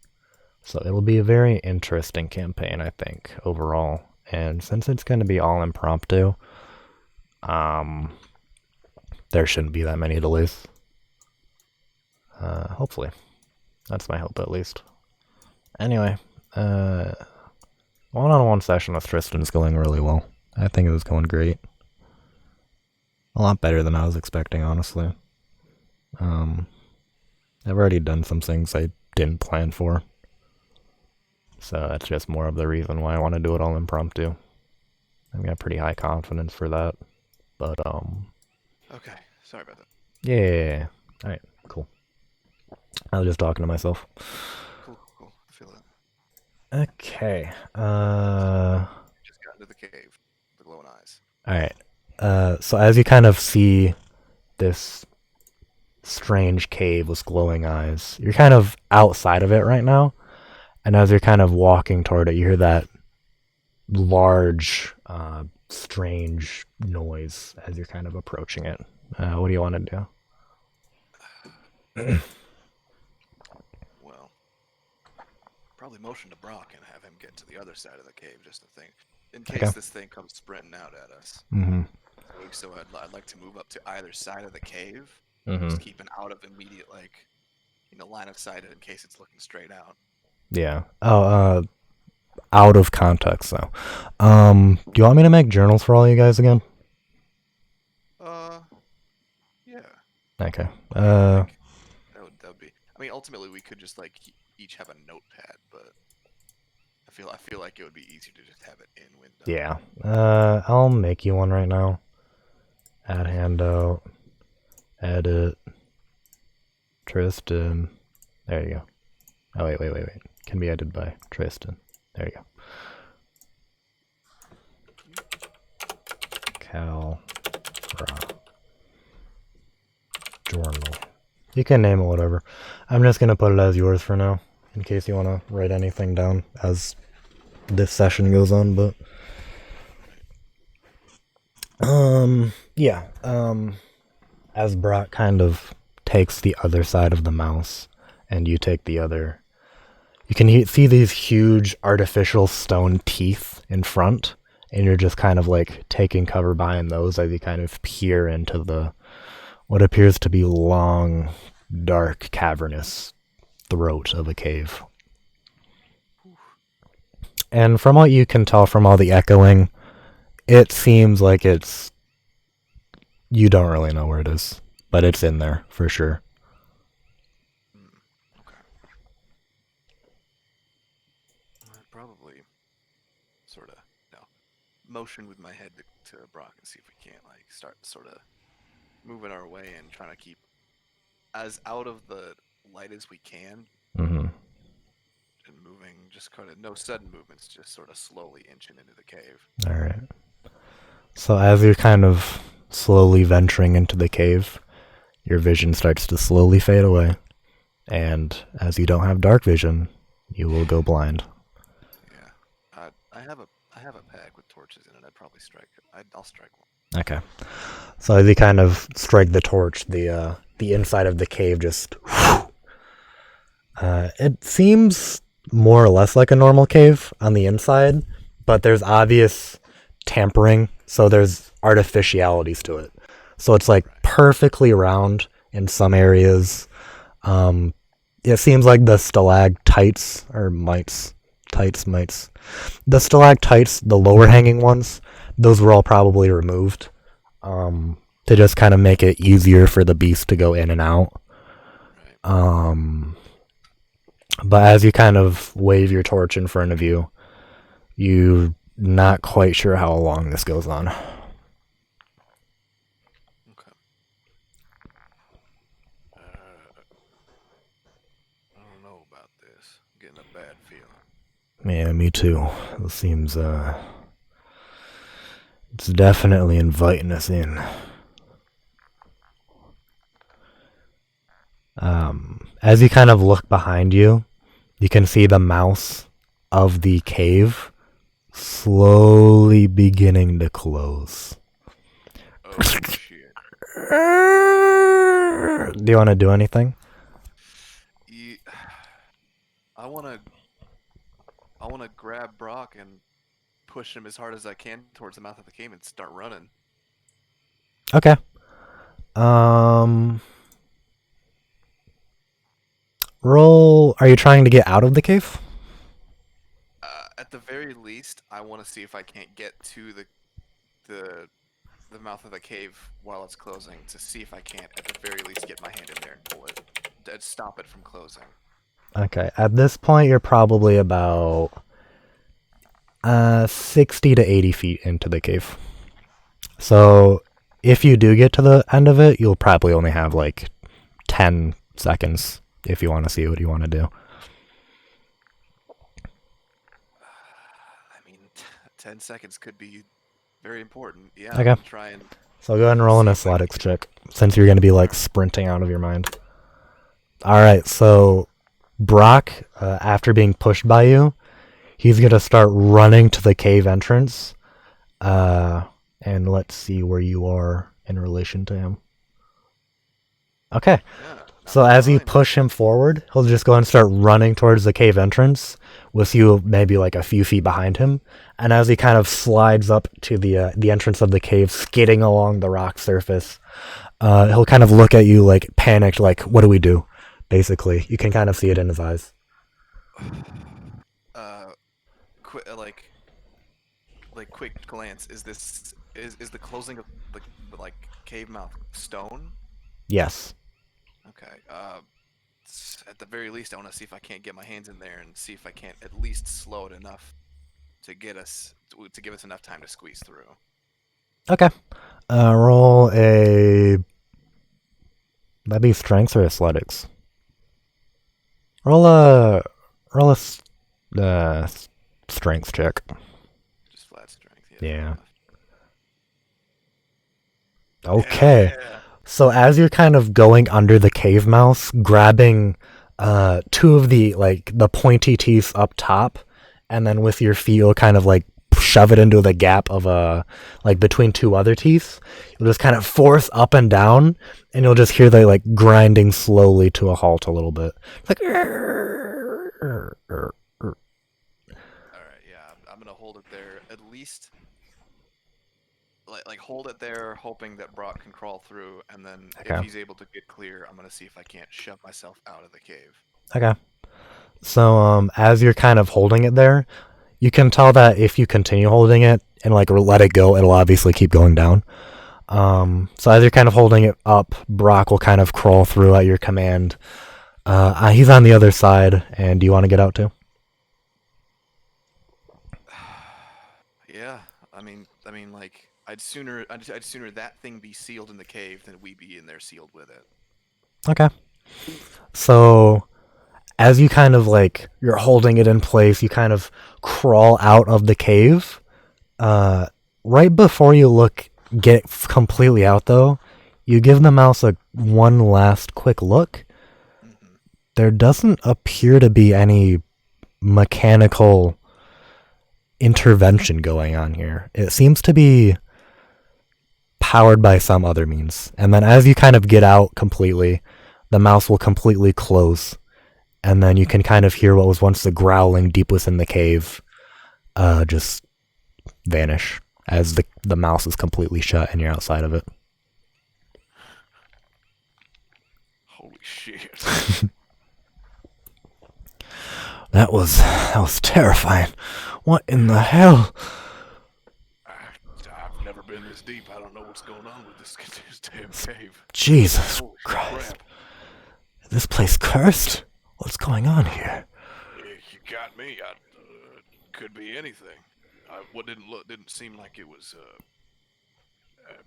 So it'll be a very interesting campaign, I think, overall. And since it's going to be all impromptu, there shouldn't be that many delays. Hopefully. That's my hope, at least. Anyway, one-on-one session with Tristan's going really well. I think it was going great. A lot better than I was expecting, honestly. I've already done some things I didn't plan for. So that's just more of the reason why I want to do it all impromptu. I've got pretty high confidence for that. But, Okay, sorry about that. yeah. Alright, cool. I was just talking to myself. Cool. I feel it. Okay. Just got into the cave. The glowing eyes. Alright. So as you kind of see this strange cave with glowing eyes, you're kind of outside of it right now. And as you're kind of walking toward it, you hear that large, strange noise as you're kind of approaching it. What do you want to do? Well, probably motion to Brock and have him get to the other side of the cave, just to think, in case this thing comes sprinting out at us. Mm-hmm. So I'd like to move up to either side of the cave, Mm-hmm. just keeping out of immediate, line of sight in case it's looking straight out. Yeah. Oh, out of context, though. Do you want me to make journals for all you guys again? Yeah. Okay. That would be. I mean, ultimately, we could just each have a notepad, but I feel like it would be easier to just have it in window. Yeah. I'll make you one right now. Add handout. Edit. Tristan. There you go. Oh, wait. Can be edited by Tristan. There you go. Kal'gra. Journal. You can name it whatever. I'm just gonna put it as yours for now, in case you want to write anything down as this session goes on, but yeah. As Brock kind of takes the other side of the mouse and you take the other, you can see these huge artificial stone teeth in front, and you're just kind of taking cover behind those as you kind of peer into the what appears to be long, dark, cavernous throat of a cave. And from what you can tell from all the echoing, it seems like you don't really know where it is, but it's in there for sure. Okay. I'd probably sort of motion with my head to Brock and see if we can't start sort of moving our way and trying to keep as out of the light as we can. Mm-hmm. And moving, just kind of no sudden movements, just sort of slowly inching into the cave. All right. So as you're kind of slowly venturing into the cave, your vision starts to slowly fade away. And as you don't have dark vision, you will go blind. Yeah. I have a pack with torches in it. I'd probably strike it. I'll strike one. Okay. So as you kind of strike the torch, the inside of the cave just it seems more or less like a normal cave on the inside, but there's obvious tampering, so there's artificialities to it. So it's like perfectly round in some areas. It seems like the stalactites or mites. The stalactites, the lower hanging ones, those were all probably removed to just kind of make it easier for the beast to go in and out. But as you kind of wave your torch in front of you, you're not quite sure how long this goes on. Okay. I don't know about this. I'm getting a bad feeling. Yeah, me too. It seems, it's definitely inviting us in. As you kind of look behind you, you can see the mouth of the cave slowly beginning to close. Oh shit. Do you want to do anything? I wanna grab Brock and push him as hard as I can towards the mouth of the cave and start running. Okay. Um, roll. Are you trying to get out of the cave? At the very least, I want to see if I can't get to the mouth of the cave while it's closing to see if I can't at the very least get my hand in there and pull it to stop it from closing. Okay. At this point, you're probably about 60 to 80 feet into the cave. So if you do get to the end of it, you'll probably only have like 10 seconds if you want to see what you want to do. I mean, 10 seconds could be very important. Yeah, Okay. try and. So go ahead and roll an athletics check since you're going to be like sprinting out of your mind. All right. So Brock, after being pushed by you, he's going to start running to the cave entrance. And let's see where you are in relation to him. Okay. Yeah, So as you push him forward, he'll just go and start running towards the cave entrance with you maybe like a few feet behind him. And as he kind of slides up to the entrance of the cave, skidding along the rock surface, he'll kind of look at you like panicked, like, what do we do? Basically, you can kind of see it in his eyes. Quick glance. Is the closing of the like cave mouth stone? Yes. Okay. At the very least, I want to see if I can't get my hands in there and see if I can't at least slow it enough to give us enough time to squeeze through. Okay. Roll a. That'd be strength or athletics. Roll a strength check. Just flat strength. Yeah. Okay. Yeah. So as you're kind of going under the cave mouth, grabbing two of the pointy teeth up top, and then with your feet you'll kind of like shove it into the gap of between two other teeth. You'll just kind of force up and down, and you'll just hear the like grinding slowly to a halt a little bit. It's like Alright, yeah. I'm gonna hold it there at least. Like hold it there, hoping that Brock can crawl through, and then Okay. if he's able to get clear, I'm gonna see if I can't shove myself out of the cave. Okay. So as you're kind of holding it there, you can tell that if you continue holding it and like let it go, it'll obviously keep going down. So as you're kind of holding it up, Brock will kind of crawl through at your command. He's on the other side, and do you want to get out too? Yeah, I mean, like I'd sooner that thing be sealed in the cave than we be in there sealed with it. Okay. So as you kind of like you're holding it in place, you kind of crawl out of the cave. Right before you get completely out though, you give the mouse one last quick look, there doesn't appear to be any mechanical intervention going on here. It seems to be powered by some other means. And then as you kind of get out completely, the mouse will completely close. And then you can kind of hear what was once the growling deep within the cave just vanish as the mouse is completely shut and you're outside of it. Holy shit. That was terrifying. What in the hell? I've never been this deep. I don't know what's going on with this damn cave. Jesus Holy Christ. crap. Is this place cursed? What's going on here? You got me. Could be anything. What didn't seem like it was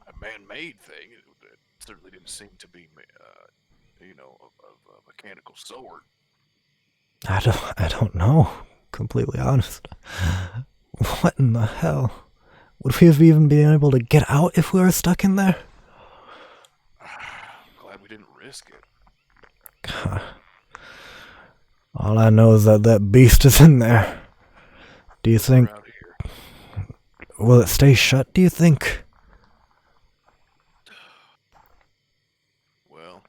a man-made thing. It certainly didn't seem to be, of a mechanical sort. I don't know. Completely honest. What in the hell? Would we have even been able to get out if we were stuck in there? I'm glad we didn't risk it. All I know is that beast is in there. Do you think... We're out of here. Will it stay shut, do you think? Well,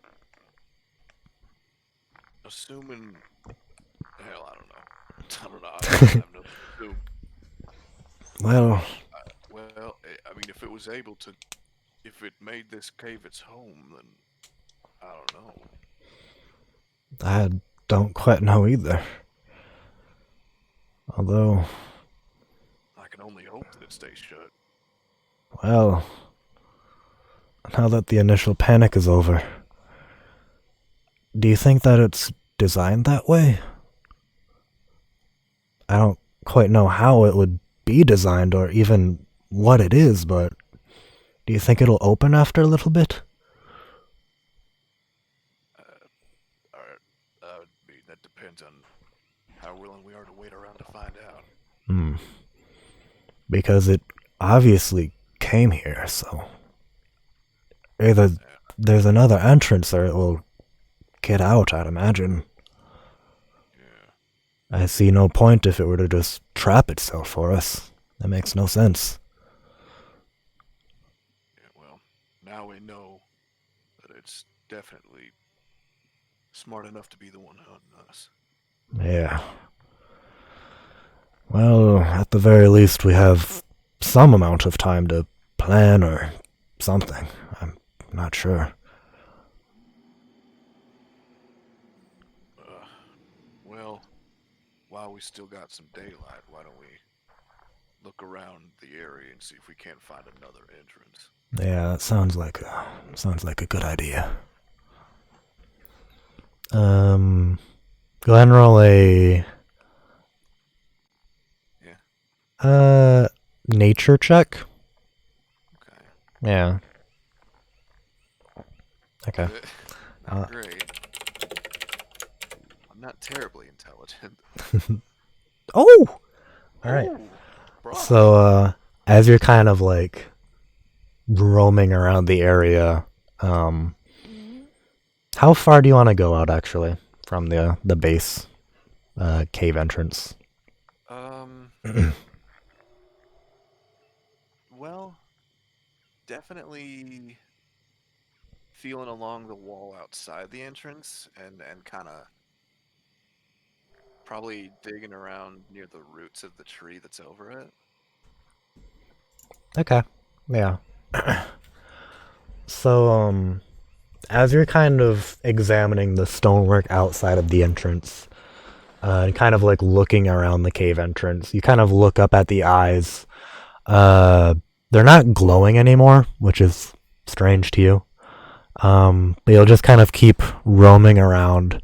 assuming... Hell, I don't know. I have no clue. Well, I mean, if it was able to... If it made this cave its home, then... I don't know. I don't quite know either. Although... I can only hope that it stays shut. Well... Now that the initial panic is over... Do you think that it's designed that way? I don't quite know how it would be designed or even what it is, but do you think it'll open after a little bit? That depends on how willing we are to wait around to find out. Because it obviously came here, so either there's another entrance or it will get out, I'd imagine. Yeah. I see no point if it were to just trap itself for us. That makes no sense. Yeah, well, now we know that it's definitely smart enough to be the one hunting us. Yeah. Well, at the very least, we have some amount of time to plan or something. I'm not sure. Well, while we still got some daylight, why don't we look around the area and see if we can't find another entrance? Yeah, that sounds like a good idea. Go ahead and roll a nature check. Okay. Yeah. Okay. Not great. I'm not terribly intelligent. Oh! Alright. Bro. So, as you're kind of like roaming around the area, how far do you want to go out actually from the base cave entrance? Well, definitely feeling along the wall outside the entrance and kind of probably digging around near the roots of the tree that's over it. Okay. Yeah. So, as you're kind of examining the stonework outside of the entrance, and kind of like looking around the cave entrance, you kind of look up at the eyes. They're not glowing anymore, which is strange to you. But you'll just kind of keep roaming around,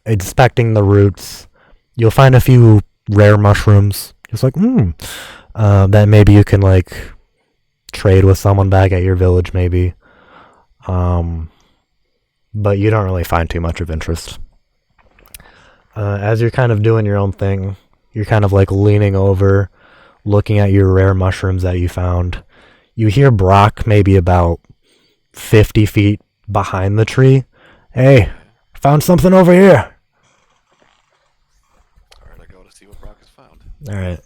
inspecting the roots. You'll find a few rare mushrooms. Just like, that maybe you can like trade with someone back at your village, maybe. But you don't really find too much of interest. As you're kind of doing your own thing, you're kind of like leaning over, looking at your rare mushrooms that you found. You hear Brock maybe about 50 feet behind the tree. Hey, Found something over here. Alright, I go to see what Brock has found. Alright.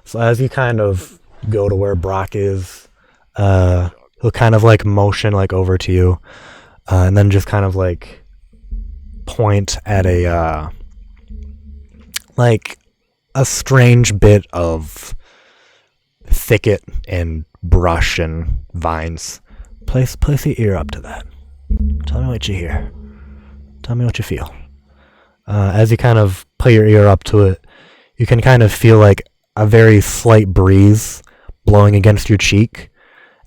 So as you kind of go to where Brock is, he'll kind of like motion like over to you, and then just kind of like point at a like a strange bit of thicket and brush and vines. Place your ear up to that. Tell me what you hear. Tell me what you feel. As you kind of put your ear up to it, you can kind of feel like a very slight breeze blowing against your cheek,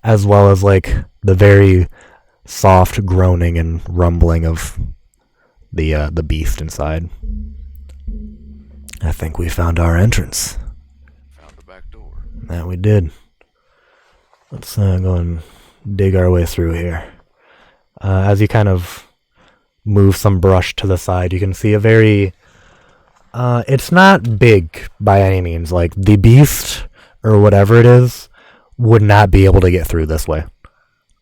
as well as like the very soft groaning and rumbling of the beast inside. I think we found our entrance. Found the back door. That we did. Let's go and dig our way through here. As you kind of move some brush to the side, you can see a very... it's not big by any means. Like, the beast, or whatever it is, would not be able to get through this way.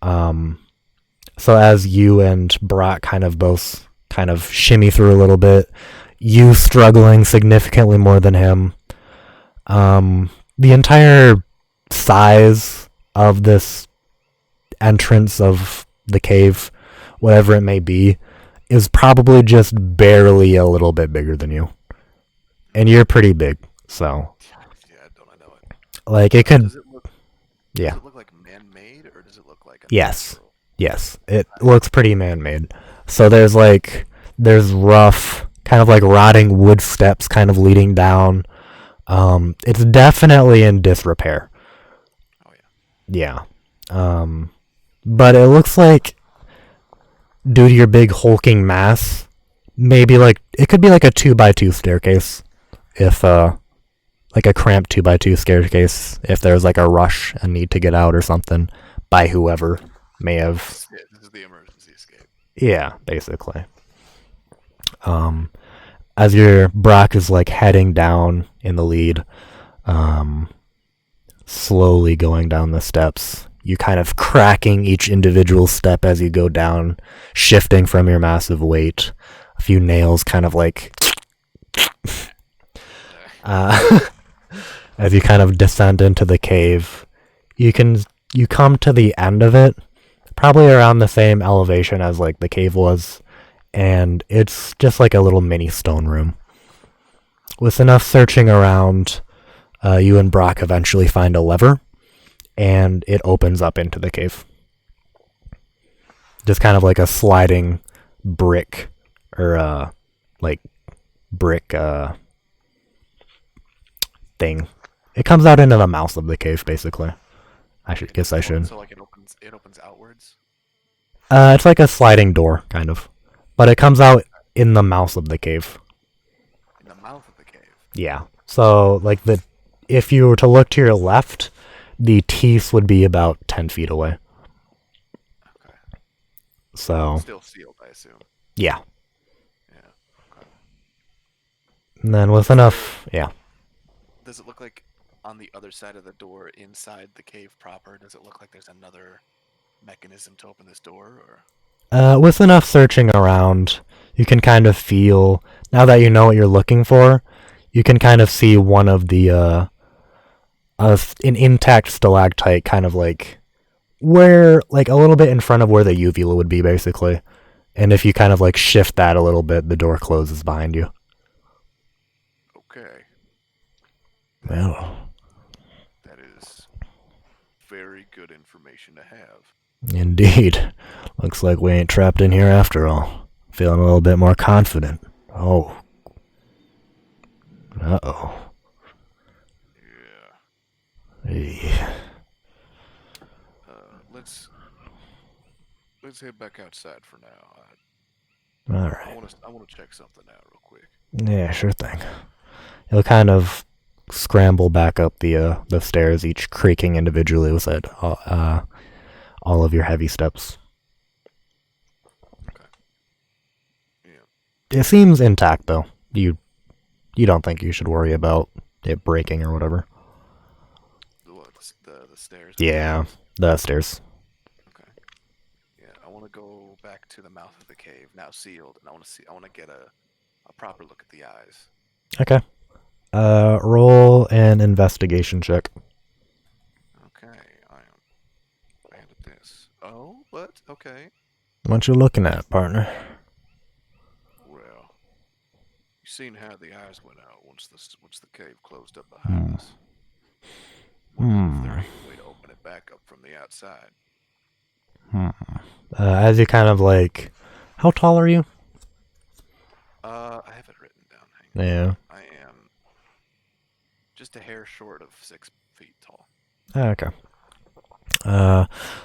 So as you and Brock kind of both kind of shimmy through a little bit, you struggling significantly more than him, the entire size of this entrance of the cave, whatever it may be, is probably just barely a little bit bigger than you. And you're pretty big, so... Yeah, don't I know it? Like, it could... Does it look like man-made, or does it look like... Yes. Yes. It looks pretty man-made. So there's rough, kind of like rotting wood steps kind of leading down. It's definitely in disrepair. Oh, yeah. Yeah. But it looks like, due to your big hulking mass, maybe like, it could be like a 2x2 staircase. If, like a cramped 2x2 staircase, if there's like a rush, a need to get out or something, by whoever may have... Yeah, this is the emergency escape. Yeah, basically. As your Brock is like heading down in the lead, slowly going down the steps, you kind of cracking each individual step as you go down, shifting from your massive weight. A few nails kind of like... as you kind of descend into the cave, you come to the end of it, probably around the same elevation as like the cave was, and it's just like a little mini stone room. With enough searching around, you and Brock eventually find a lever, and it opens up into the cave. Just kind of like a sliding brick, or like brick thing. It comes out into the mouth of the cave, basically. I should. So like it opens outwards? It's like a sliding door, kind of. But it comes out in the mouth of the cave. In the mouth of the cave? Yeah. So, like, if you were to look to your left, the teeth would be about 10 feet away. Okay. So... Still sealed, I assume. Yeah. Yeah. Okay. And then with enough... Yeah. Does it look like on the other side of the door inside the cave proper, does it look like there's another mechanism to open this door, or? With enough searching around, you can kind of feel, now that you know what you're looking for, you can kind of see one of the, an intact stalactite kind of like, where, like a little bit in front of where the uvula would be, basically. And if you kind of like shift that a little bit, the door closes behind you. Okay. Well... That is very good information to have. Indeed. Looks like we ain't trapped in here after all. Feeling a little bit more confident. Oh. Uh-oh. Yeah. Hey. Let's head back outside for now. Alright. I want to check something out real quick. Yeah, sure thing. You'll kind of scramble back up the stairs, each creaking individually with it, all of your heavy steps. Okay. Yeah. It seems intact, though. You don't think you should worry about it breaking or whatever. What, the stairs? Yeah, the stairs. Okay. Yeah, I want to go back to the mouth of the cave, now sealed, and I want to see. I want to get a proper look at the eyes. Okay. Roll an investigation check. Okay, I am bad at this. Oh, what? Okay. What you looking at, partner? Well, you seen how the eyes went out once the cave closed up behind us. Wondering if there ain't a way to open it back up from the outside. As you kind of like, how tall are you? I have it written down. Yeah. On. I am just a hair short of 6 feet tall. Okay.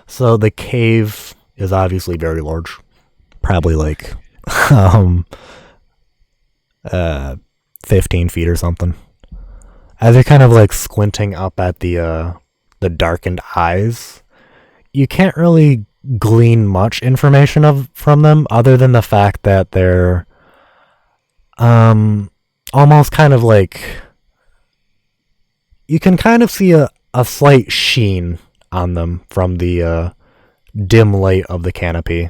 So the cave is obviously very large. Probably like, um, 15 feet or something. As you're kind of like squinting up at the darkened eyes, you can't really glean much information from them other than the fact that they're almost kind of like you can kind of see a slight sheen on them from the dim light of the canopy.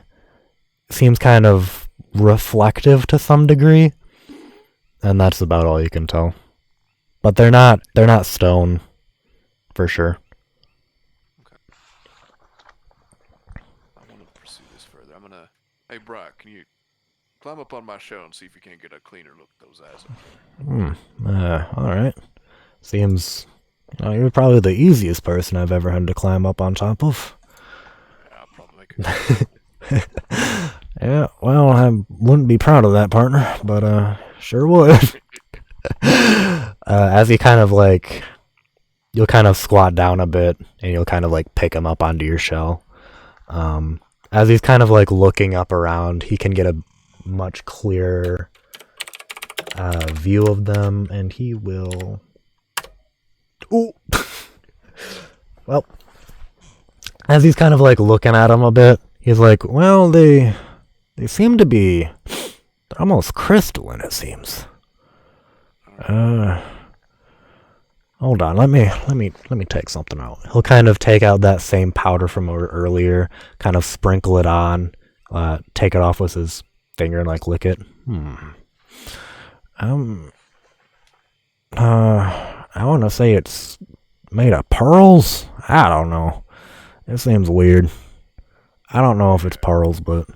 Seems kind of reflective to some degree, and that's about all you can tell. But they're not stone for sure. Okay. I want to pursue this further. I'm gonna. Hey, Brock, can you climb up on my shell and see if you can't get a cleaner look at those eyes? All right. Seems you're probably the easiest person I've ever had to climb up on top of. Yeah, I'll probably make it. Yeah, well, I wouldn't be proud of that, partner, but sure would. As you kind of like, you'll kind of squat down a bit, and you'll kind of like pick him up onto your shell. As he's kind of like looking up around, he can get a much clearer view of them, and he will. Ooh. Well, as he's kind of like looking at him a bit, he's like, "Well, they seem to be they're almost crystalline. It seems." Hold on. Let me take something out. He'll kind of take out that same powder from earlier, kind of sprinkle it on, take it off with his finger and like lick it. I want to say it's made of pearls. I don't know. It seems weird. I don't know if it's pearls, but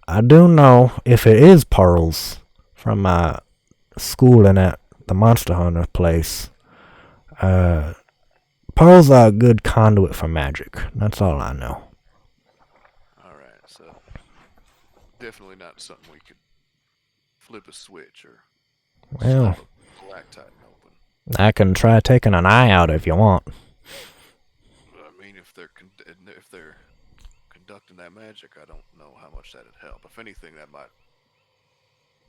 I do know if it is pearls from my schooling at the Monster Hunter place. Pearls are a good conduit for magic. That's all I know. Alright, so definitely not something we could flip a switch or Well, slap a black titan open. I can try taking an eye out if you want. But I mean, if they're conducting that magic, I don't know how much that'd help. If anything, that might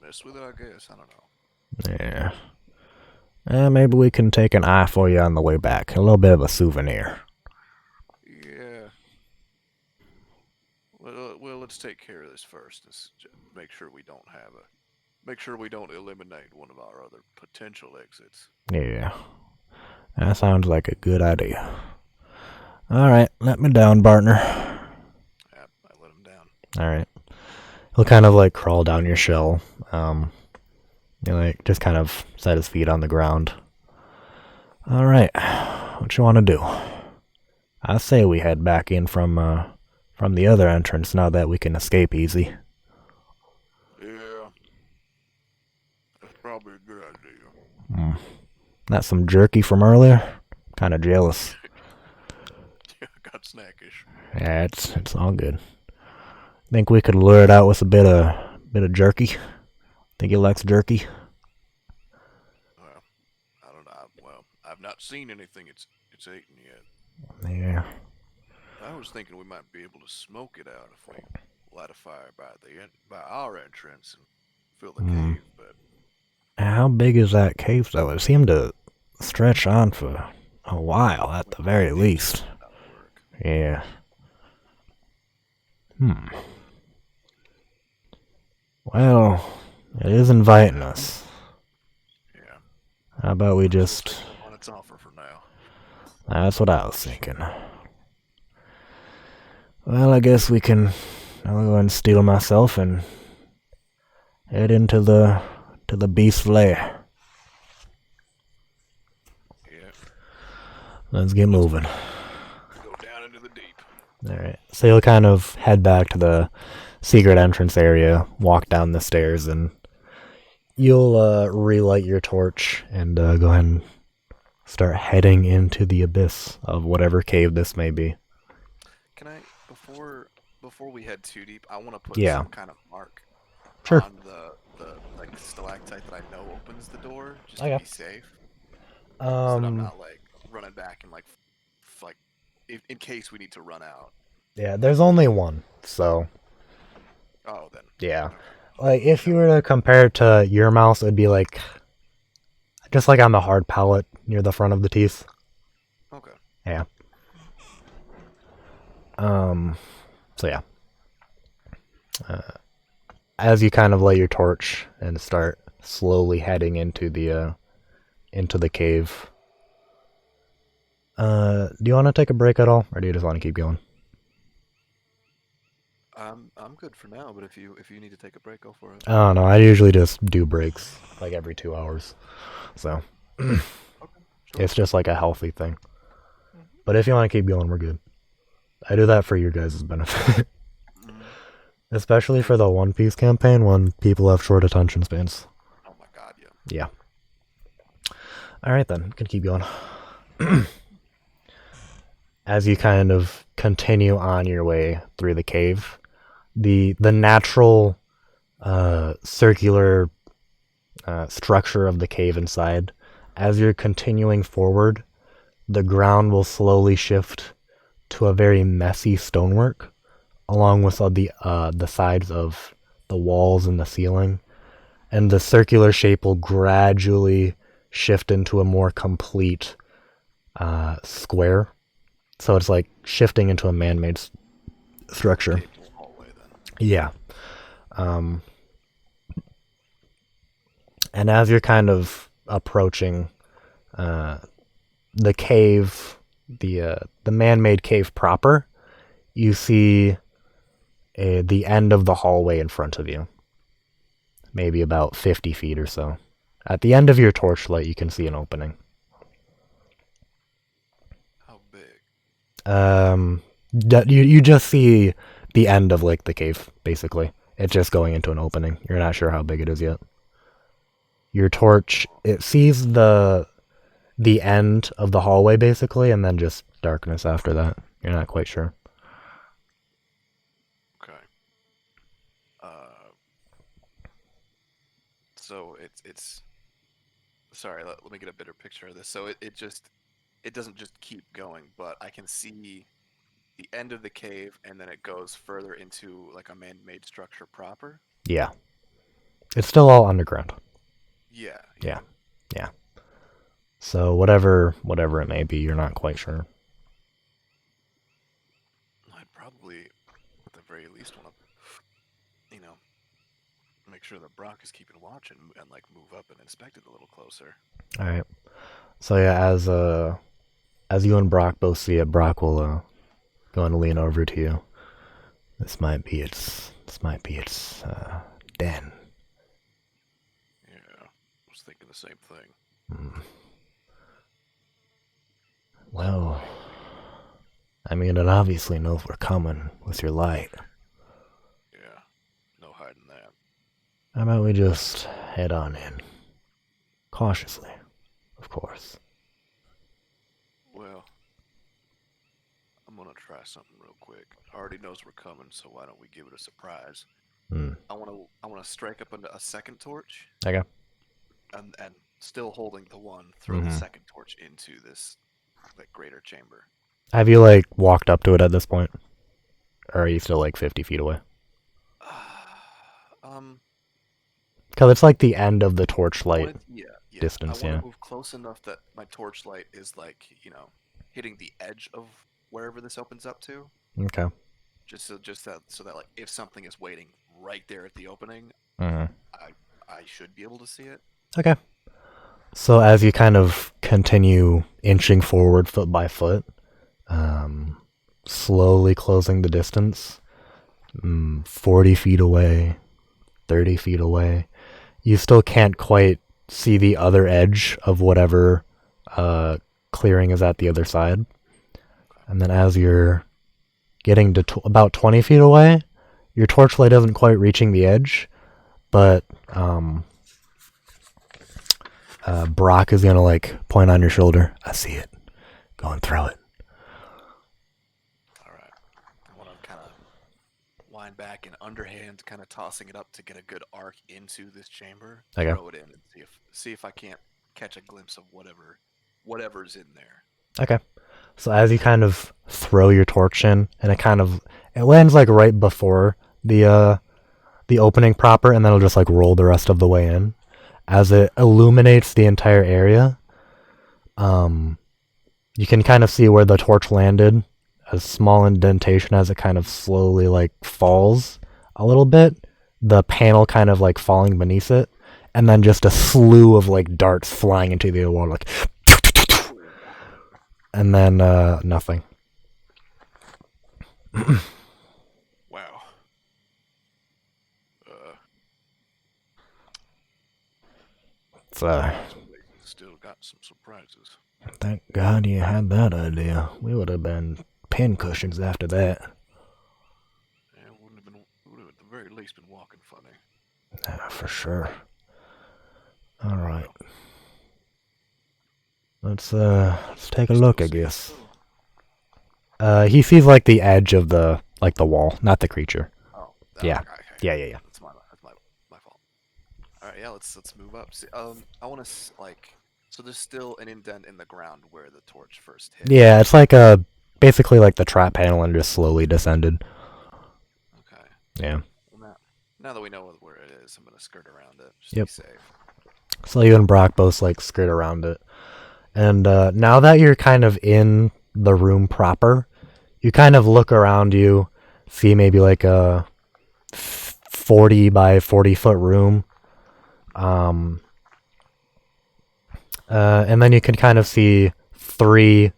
mess with it, I guess. I don't know. Yeah. Maybe we can take an eye for you on the way back. A little bit of a souvenir. Yeah. Well, let's take care of this first. Let's make sure we don't eliminate one of our other potential exits. Yeah. That sounds like a good idea. Alright, let me down, partner. Yeah, I let him down. Alright. He'll kind of like crawl down your shell. Like just kind of set his feet on the ground. Alright. What you want to do? I say we head back in from the other entrance now that we can escape easy. Yeah. That's probably a good idea. That's some jerky from earlier. Kind of jealous. Yeah, I got snackish. Yeah, it's all good. Think we could lure it out with a bit of jerky. Think he likes jerky. Well, I don't know. Well, I've not seen anything it's eaten yet. Yeah. I was thinking we might be able to smoke it out if we light a fire by our entrance and fill the cave. But How big is that cave though? It seemed to stretch on for a while at the very least. that would work. Yeah. Well, it is inviting us. Yeah. How about we just... On its offer for now. That's what I was thinking. Well, I guess we can I'll go and steel myself and head into the beast lair. Yeah. Let's get moving. Go down into the deep. Alright, so you'll kind of head back to the secret entrance area, walk down the stairs, and you'll relight your torch and go ahead and start heading into the abyss of whatever cave this may be. Can I before we head too deep, I want to put Yeah. some kind of mark Sure. on the like stalactite that I know opens the door, just Okay. to be safe, so that I'm not like running back and like in case we need to run out. Yeah, there's only one, so Oh, then. yeah. Okay. Like, if you were to compare it to your mouse, it would be like, just like on the hard palate near the front of the teeth. Okay. Yeah. So yeah. As you kind of light your torch and start slowly heading into the cave, do you want to take a break at all, or do you just want to keep going? I'm good for now, but if you need to take a break, go for it. Oh no, I usually just do breaks like every 2 hours, so Okay. Sure. it's just like a healthy thing. But if you want to keep going, we're good. I do that for your guys' benefit. Especially for the One Piece campaign when people have short attention spans. Oh my god, yeah. Yeah. Alright then, can keep going. As you kind of continue on your way through the cave, the natural circular structure of the cave inside, as you're continuing forward, the ground will slowly shift to a very messy stonework, along with the sides of the walls and the ceiling, and the circular shape will gradually shift into a more complete square. So it's like shifting into a man-made structure. Hallway, then. Yeah. And as you're kind of approaching the cave, the man-made cave proper, you see the end of the hallway in front of you. Maybe about 50 feet or so. At the end of your torchlight, you can see an opening. How big? You just see the end of like the cave, basically. It's just going into an opening. You're not sure how big it is yet. Your torch, it sees the end of the hallway basically, and then just darkness after that. You're not quite sure. Okay. So it's sorry, let me get a better picture of this. So it doesn't just keep going, but I can see the end of the cave, and then it goes further into like a man-made structure proper. Yeah. It's still all underground. Yeah. Yeah. Yeah. So whatever it may be, you're not quite sure. I'd probably, at the very least, want to, make sure that Brock is keeping watch and like move up and inspect it a little closer. All right. So yeah, as you and Brock both see it, Brock will go and lean over to you. This might be its den. Yeah, I was thinking the same thing. Well, I mean, it obviously knows we're coming with your light. Yeah, no hiding that. How about we just head on in? Cautiously, of course. Well, I'm gonna try something real quick. Already knows we're coming, so why don't we give it a surprise? I wanna strike up a second torch. Okay. And still holding the one, throw the second torch into this like greater chamber. Have you like walked up to it at this point, or are you still like 50 feet away? Because it's like the end of the torchlight distance. I want Yeah. to move close enough that my torchlight is like hitting the edge of wherever this opens up to. Okay. Just so that like if something is waiting right there at the opening, I should be able to see it. Okay. So as you kind of continue inching forward foot by foot, slowly closing the distance, 40 feet away, 30 feet away. You still can't quite see the other edge of whatever clearing is at the other side. And then as you're getting to about 20 feet away, your torchlight isn't quite reaching the edge, but Brock is gonna like point on your shoulder. I see it. Go and throw it. All right. I want to kind of wind back and underhand, kind of tossing it up to get a good arc into this chamber. Okay. Throw it in and see if I can't catch a glimpse of whatever's in there. Okay. So as you kind of throw your torch in, and it lands like right before the opening proper, and then it'll just like roll the rest of the way in. As it illuminates the entire area, you can kind of see where the torch landed, a small indentation as it kind of slowly like falls a little bit, the panel kind of like falling beneath it, and then just a slew of like darts flying into the wall, like, and then nothing. Wow. So, Still got some surprises. thank God you had that idea. We would have been pincushions after that. Yeah, would have at the very least been walking funny. Yeah, for sure. All right. Let's take a look, I guess. He sees like the edge of the wall, not the creature. Oh. Yeah. Okay. Yeah. That's my fault. All right. Yeah. Let's move up. See, I want to like. So there's still an indent in the ground where the torch first hit. Yeah, it's like basically like the trap panel and just slowly descended. Okay. Yeah. Well, now that we know where it is, I'm gonna skirt around it. Just Yep. to be safe. So you and Brock both like skirt around it. And now that you're kind of in the room proper, you kind of look around you, see maybe like a 40 by 40 foot room. And then you can kind of see 3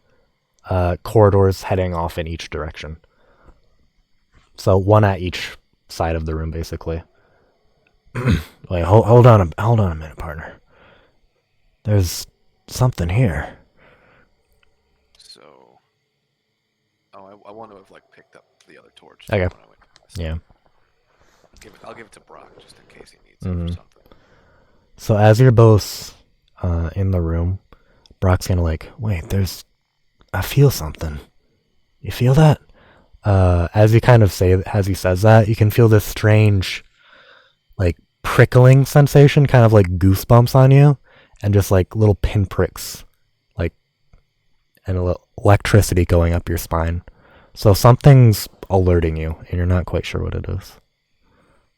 corridors heading off in each direction. So one at each side of the room, basically. Wait, hold on a minute, partner. There's something here. So. Oh, I want to have like picked up the other torch. Okay. when I went past. Yeah. I'll give it to Brock just in case he needs it for something. So as you're both in the room, Brock's gonna like, wait, I feel something. You feel that? As he says that, you can feel this strange, like, prickling sensation, kind of like goosebumps on you, and just like little pinpricks, like, and a little electricity going up your spine. So something's alerting you, and you're not quite sure what it is.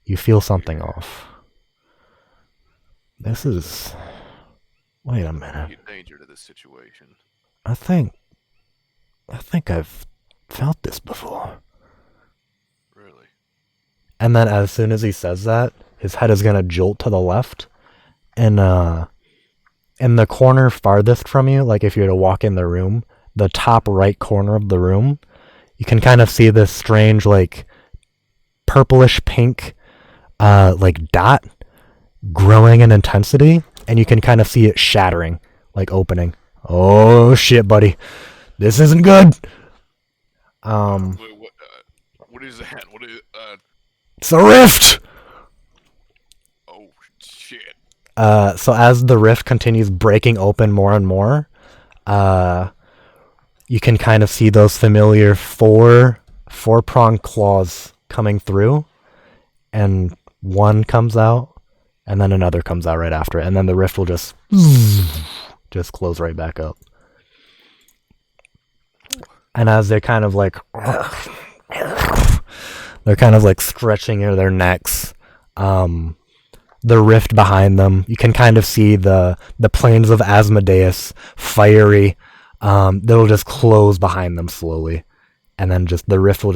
You feel something off. Wait a minute. You danger to this situation. I think I've felt this before. Really? And then as soon as he says that, his head is gonna jolt to the left, and in the corner farthest from you, like if you were to walk in the room, the top right corner of the room, you can kind of see this strange, like, purplish pink, like, dot growing in intensity, and you can kind of see it shattering, like opening. Oh shit, buddy, this isn't good. Wait, what is that? What is It's a rift. Oh shit! So as the rift continues breaking open more and more, you can kind of see those familiar four-pronged claws coming through, and one comes out, and then another comes out right after it, and then the rift will just close right back up. And as they're kind of like stretching their necks, the rift behind them, you can kind of see the plains of Asmodeus, fiery. They'll just close behind them slowly, and then just the rift will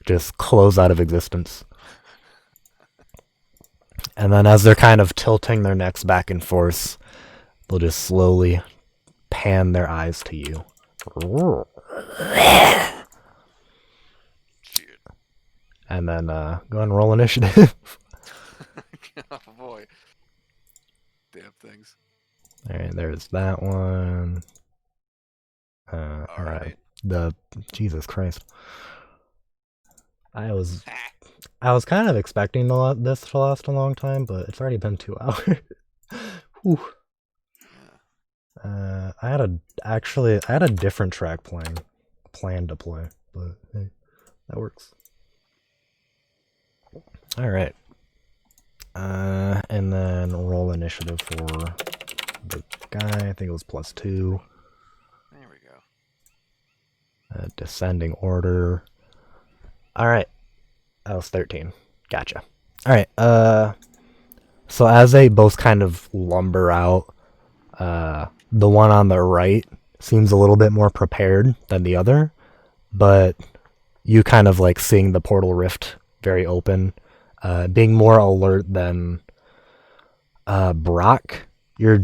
just close out of existence. And then as they're kind of tilting their necks back and forth, they'll just slowly pan their eyes to you. Shit! And then go ahead and roll initiative. Oh boy. Damn things. Alright, there's that one. Alright. Alright. Jesus Christ. I was kind of expecting this to last a long time, but it's already been 2 hours. Whew. Yeah. I had a different track planned to play, but hey, that works. All right. And then roll initiative for the guy. I think it was +2. There we go. Descending order. All right. That was 13. Gotcha. All right. So as they both kind of lumber out, the one on the right seems a little bit more prepared than the other, but you kind of like seeing the portal rift very open, being more alert than Brock. You're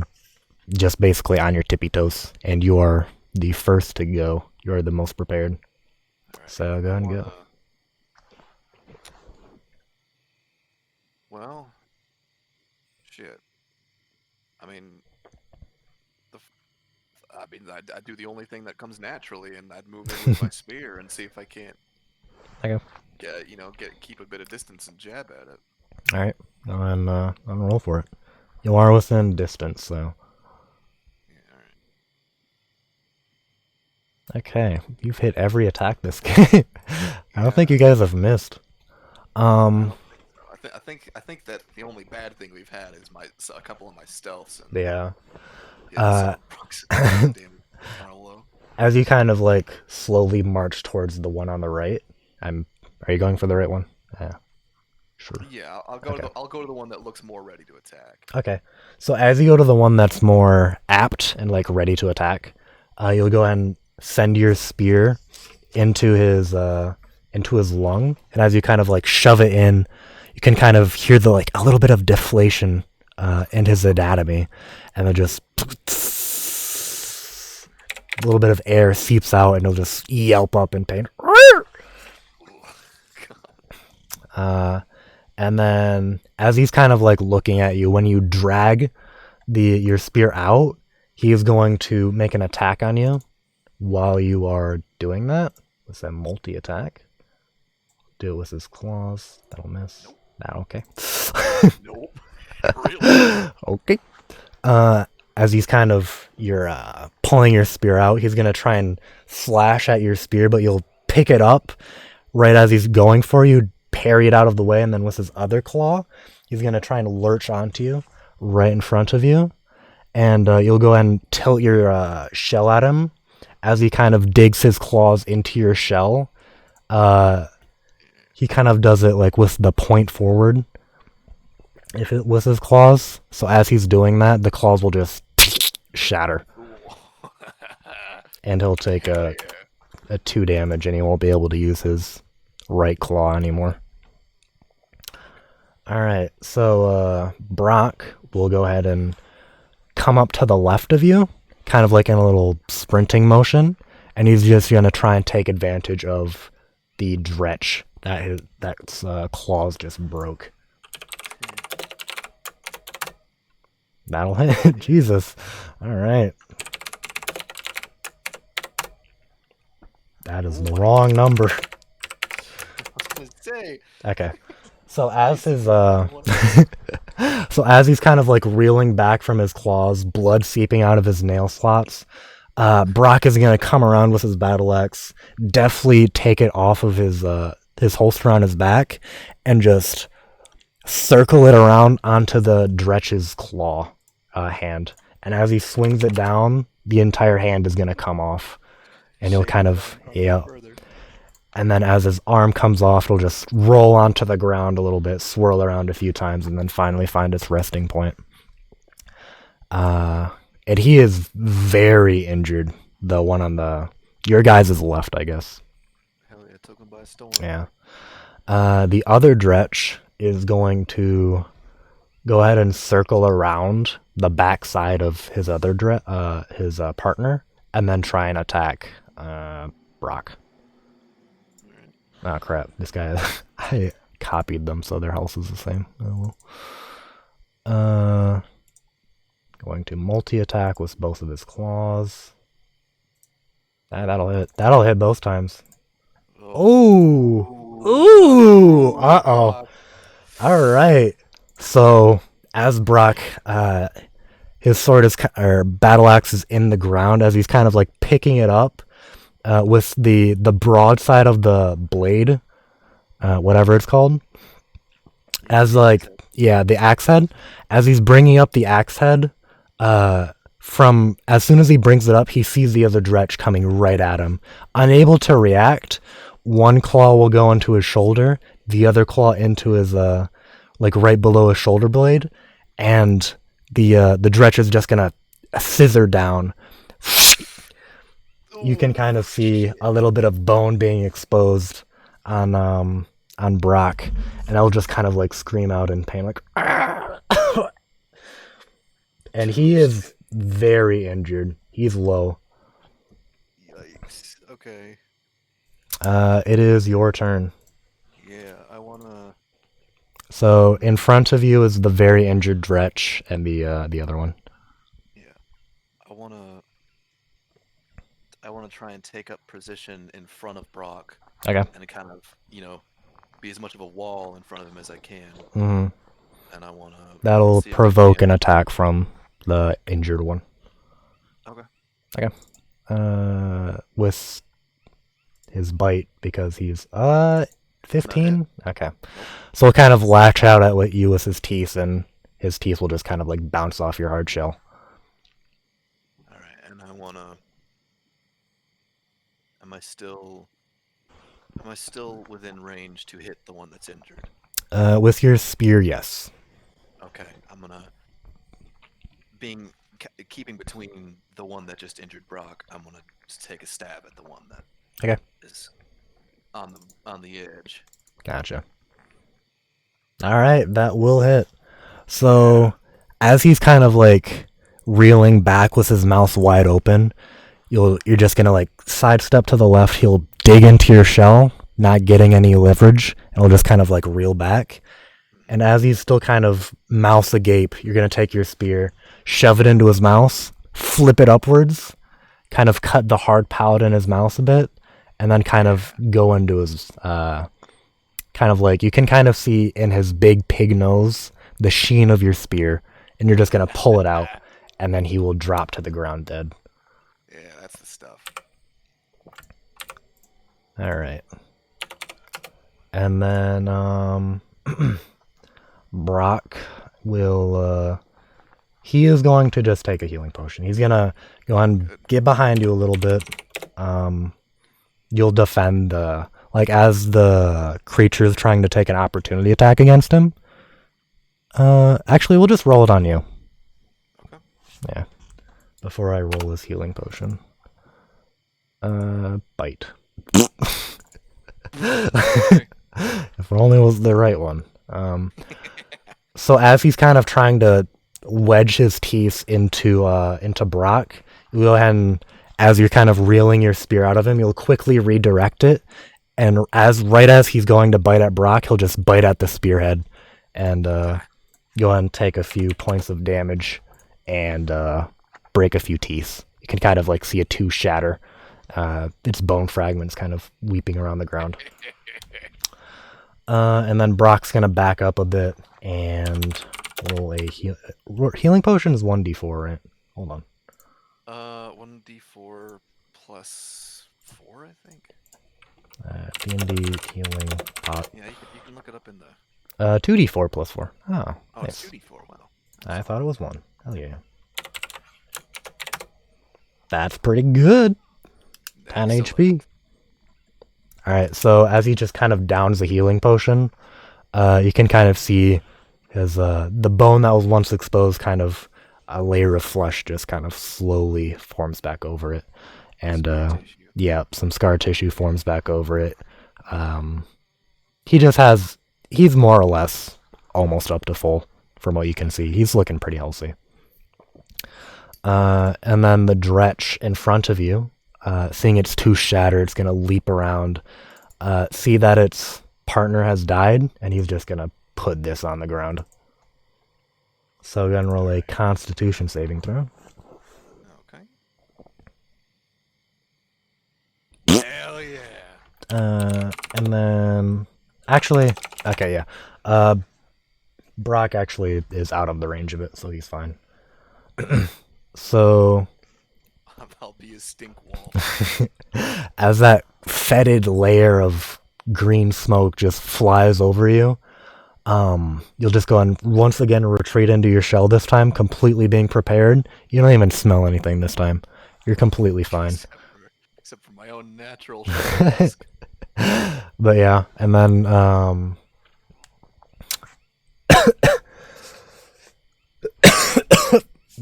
just basically on your tippy toes, and you are the first to go. You are the most prepared. Right. So go ahead and go. Well, shit. I mean, I'd do the only thing that comes naturally, and I'd move in with my spear and see if I can't Okay. keep a bit of distance and jab at it. All right. I'm roll for it. You are within distance, so. Yeah, all right. Okay, you've hit every attack this game. I don't think you guys have missed. I think that the only bad thing we've had is a couple of my stealths. And, Yeah. yeah, some damn Prologue. As you kind of like slowly march towards the one on the right, are you going for the right one? Yeah. Sure. Yeah, I'll go to the one that looks more ready to attack. Okay. So as you go to the one that's more apt and like ready to attack, you'll go ahead and send your spear into his lung, and as you kind of like shove it in, you can kind of hear the like a little bit of deflation in his anatomy, and then just a little bit of air seeps out, and he'll just yelp up in pain. And then as he's kind of like looking at you, when you drag your spear out, he is going to make an attack on you. While you are doing that, what's that multi-attack? Do it with his claws. That'll miss. Nope. Nah, okay. Nope. Really? Okay. As he's kind of you're pulling your spear out, he's gonna try and slash at your spear, but you'll pick it up right as he's going for you, parry it out of the way, and then with his other claw, he's gonna try and lurch onto you right in front of you, and you'll go ahead and tilt your shell at him. As he kind of digs his claws into your shell, he kind of does it like with the point forward with his claws. So as he's doing that, the claws will just shatter. And he'll take a 2 damage, and he won't be able to use his right claw anymore. Alright, so Brock will go ahead and come up to the left of you, kind of like in a little sprinting motion, and he's just going to try and take advantage of the dretch that's claws just broke. That'll hit. Jesus. Alright. That is the wrong number. I was gonna say. Okay. So as he's kind of like reeling back from his claws, blood seeping out of his nail slots, Brock is gonna come around with his battle axe, deftly take it off of his holster on his back, and just circle it around onto the dretch's claw hand. And as he swings it down, the entire hand is gonna come off, and he'll kind of And then as his arm comes off, it'll just roll onto the ground a little bit, swirl around a few times, and then finally find its resting point. And he is very injured. The one on your guys' left, I guess. Hell yeah, took him by storm. Yeah. The other dretch is going to go ahead and circle around the backside of his other his partner, and then try and attack Brock. Oh crap, this guy, I copied them so their health is the same. Oh, well. Going to multi-attack with both of his claws. That'll hit. That'll hit both times. Ooh. Ooh. Uh-oh. All right. So, as Brock, his sword is, or battle axe is in the ground as he's kind of like picking it up with the broadside of the blade, whatever it's called. As like, yeah, the axe head. As he's bringing up the axe head, from as soon as he brings it up, he sees the other Dretch coming right at him. Unable to react, one claw will go into his shoulder, the other claw into his like right below his shoulder blade, and the Dretch is just gonna scissor down. You can kind of see a little bit of bone being exposed on Brock, and I'll just kind of like scream out in pain, like. And he is very injured. He's low. Yikes. Okay. It is your turn. Yeah, I wanna. So in front of you is the very injured Dretch and the other one. Yeah, I wanna try and take up position in front of Brock. Okay. And kind of, be as much of a wall in front of him as I can. Mm-hmm. And I wanna. That'll provoke an attack from the injured one. Okay. Okay. With his bite, because he's 15. Okay. So he'll kind of latch out at you with his teeth, and his teeth will just kind of like bounce off your hard shell. All right, and I wanna. Am I still within range to hit the one that's injured? With your spear, yes. Okay, I'm gonna. Keeping between the one that just injured Brock, I'm gonna just take a stab at the one that is on the edge. Gotcha. All right, that will hit. So, as he's kind of like reeling back with his mouth wide open, you're just gonna like sidestep to the left. He'll dig into your shell, not getting any leverage, and he'll just kind of like reel back. And as he's still kind of mouth agape, you're gonna take your spear, shove it into his mouth, flip it upwards, kind of cut the hard palate in his mouth a bit, and then kind of go into his, kind of like, you can kind of see in his big pig nose the sheen of your spear, and you're just going to pull it out, and then he will drop to the ground dead. Yeah, that's the stuff. Alright. And then, Brock will, he is going to just take a healing potion. He's going to go and get behind you a little bit. You'll defend like as the creature is trying to take an opportunity attack against him. Actually, we'll just roll it on you. Okay. Yeah. Before I roll this healing potion. Bite. If it only was the right one. So as he's kind of trying to wedge his teeth into Brock, you go ahead and, as you're kind of reeling your spear out of him, you'll quickly redirect it, and right as he's going to bite at Brock, he'll just bite at the spearhead, and go ahead and take a few points of damage, and break a few teeth. You can kind of like see a tooth shatter. Its bone fragments kind of weeping around the ground. And then Brock's gonna back up a bit and roll a healing potion is 1d4, right? Hold on. 1d4 plus 4, I think. D&D healing pot. Yeah, you can look it up in the. 2d4 plus 4. Oh, nice. It's 2d4. Wow. I thought it was 1. Hell yeah. That's pretty good. 10 HP. Alright, so as he just kind of downs the healing potion, you can kind of see his the bone that was once exposed, kind of a layer of flesh just kind of slowly forms back over it. And some scar tissue forms back over it. He's more or less almost up to full from what you can see. He's looking pretty healthy. And then the Dretch in front of you, seeing its tooth shatter, it's going to leap around, see that it's partner has died, and he's just gonna put this on the ground. So we're gonna roll a Constitution saving throw. Okay. Hell yeah. And then actually, okay, yeah. Brock actually is out of the range of it, so he's fine. So I'll be a stink wall. as that fetid layer of green smoke just flies over you, you'll just go and once again retreat into your shell this time, completely being prepared. You don't even smell anything this time. You're completely fine. Except for my own natural musk. But yeah, and then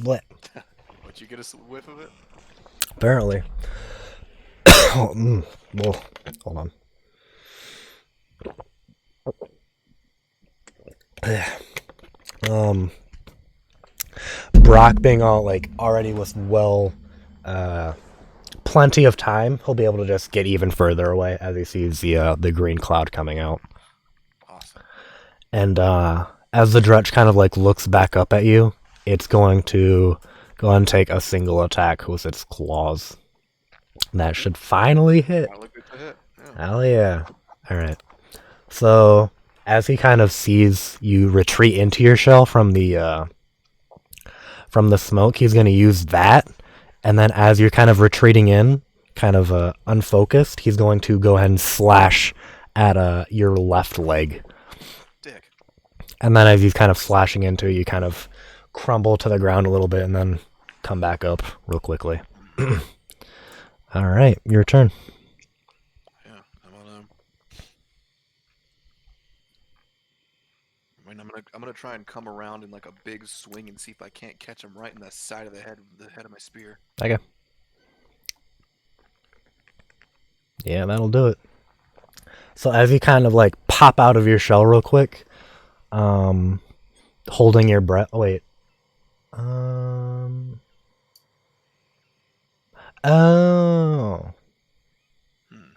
what? Would you get a whiff of it? Apparently. Whoa, hold on. Brock being all like already with plenty of time, he'll be able to just get even further away as he sees the green cloud coming out. Awesome. And as the Dretch kind of like looks back up at you, it's going to go and take a single attack with its claws. That should finally hit. Yeah. Hell yeah. Alright. So as he kind of sees you retreat into your shell from the smoke, he's going to use that. And then as you're kind of retreating in, kind of unfocused, he's going to go ahead and slash at your left leg. Dick. And then as he's kind of slashing into it, you kind of crumble to the ground a little bit and then come back up real quickly. All right, your turn. Yeah, I'm gonna try and come around in like a big swing and see if I can't catch him right in the side of the head of my spear. Okay. Yeah, that'll do it. So as you kind of like pop out of your shell real quick, holding your breath. Oh, wait. Oh.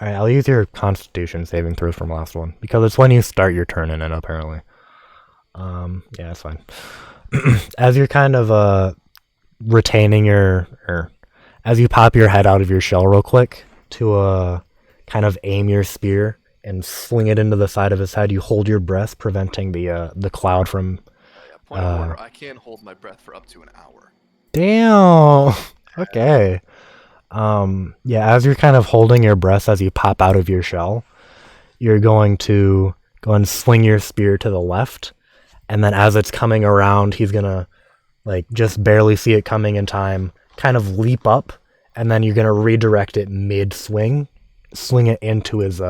Alright, I'll use your Constitution saving throw from last one, because it's when you start your turn in it, apparently. Yeah, that's fine. As you're kind of retaining as you pop your head out of your shell real quick to kind of aim your spear and sling it into the side of his head, you hold your breath, preventing the cloud from... Point of order, I can hold my breath for up to an hour. Damn! Okay. Yeah, as you're kind of holding your breath as you pop out of your shell, you're going to go and swing your spear to the left, and then as it's coming around, he's gonna like just barely see it coming in time, kind of leap up, and then you're gonna redirect it mid-swing, swing it into his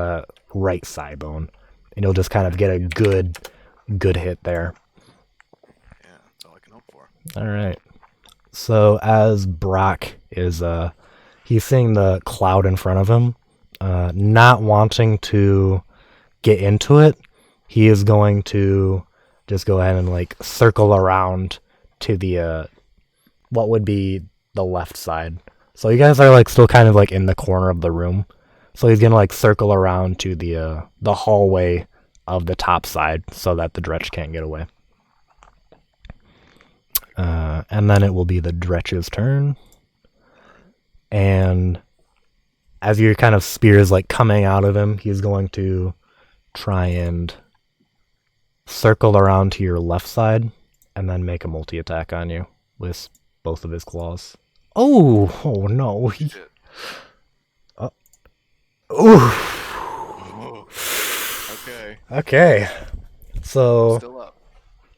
right thigh bone, and you'll just kind of get a good hit there. Yeah, that's all I can hope for. All right. So as Brock is he's seeing the cloud in front of him, not wanting to get into it, he is going to just go ahead and like circle around to the what would be the left side. So you guys are like still kind of like in the corner of the room. So he's gonna like circle around to the hallway of the top side so that the Dretch can't get away. And then it will be the Dretch's turn. And as your kind of spear is like coming out of him, he's going to try and circle around to your left side and then make a multi-attack on you with both of his claws. Oh no. Okay. So Still up.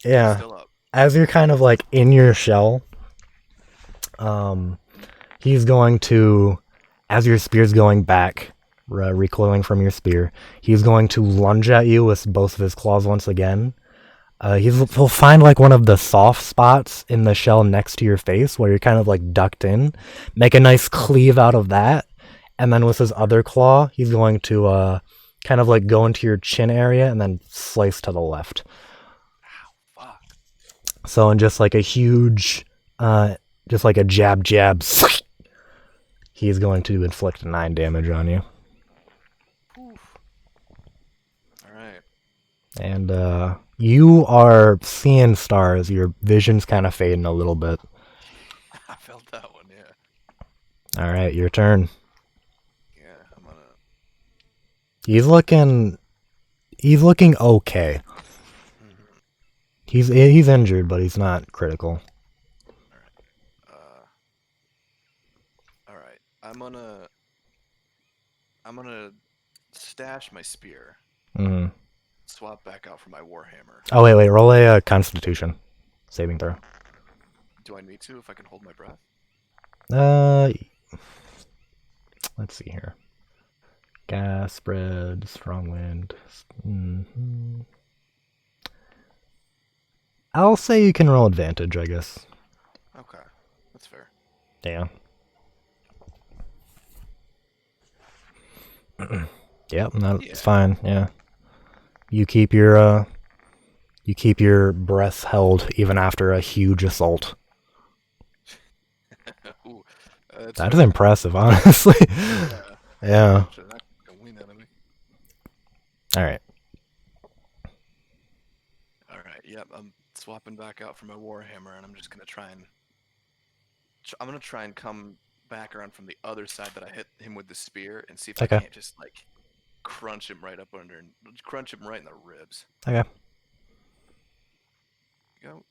yeah. Still up. As you're kind of like in your shell, he's going to, as your spear's going back, recoiling from your spear, he's going to lunge at you with both of his claws once again. He'll find like one of the soft spots in the shell next to your face where you're kind of like ducked in, make a nice cleave out of that, and then with his other claw, he's going to kind of like go into your chin area and then slice to the left. So in just like a huge, just like a jab, he's going to inflict 9 damage on you. Oof. All right. And you are seeing stars. Your vision's kind of fading a little bit. I felt that one, yeah. All right, your turn. Yeah, I'm gonna. He's looking okay. Mhm. He's injured, but he's not critical. All right. I'm gonna stash my spear. Mm. Swap back out for my warhammer. Oh wait, roll a Constitution saving throw. Do I need to if I can hold my breath? Uh, let's see here. Gas spread, strong wind. Mm-hmm. I'll say you can roll advantage, I guess. Okay, that's fair. Yeah. Yep, that's fine. Yeah. You keep your breath held even after a huge assault. Ooh, that's That is fair. impressive, honestly. Yeah. Yeah. Should not get a win out of me. All right. All right. Yep. I'm swapping back out for my warhammer, and I'm just gonna try and. I'm gonna try and come back around from the other side that I hit him with the spear, and see if I Okay. can't just like crunch him right up under and crunch him right in the ribs. Okay. Go.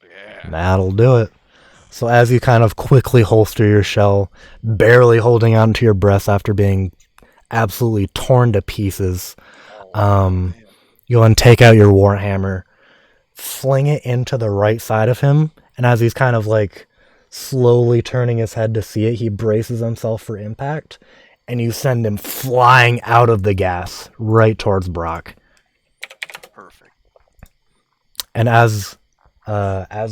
Yeah. That'll do it. So as you kind of quickly holster your shell, barely holding on to your breath after being absolutely torn to pieces, Oh man. you'll then take out your warhammer, fling it into the right side of him, and as he's kind of like slowly turning his head to see it, he braces himself for impact, and you send him flying out of the gas right towards Brock. Perfect. And as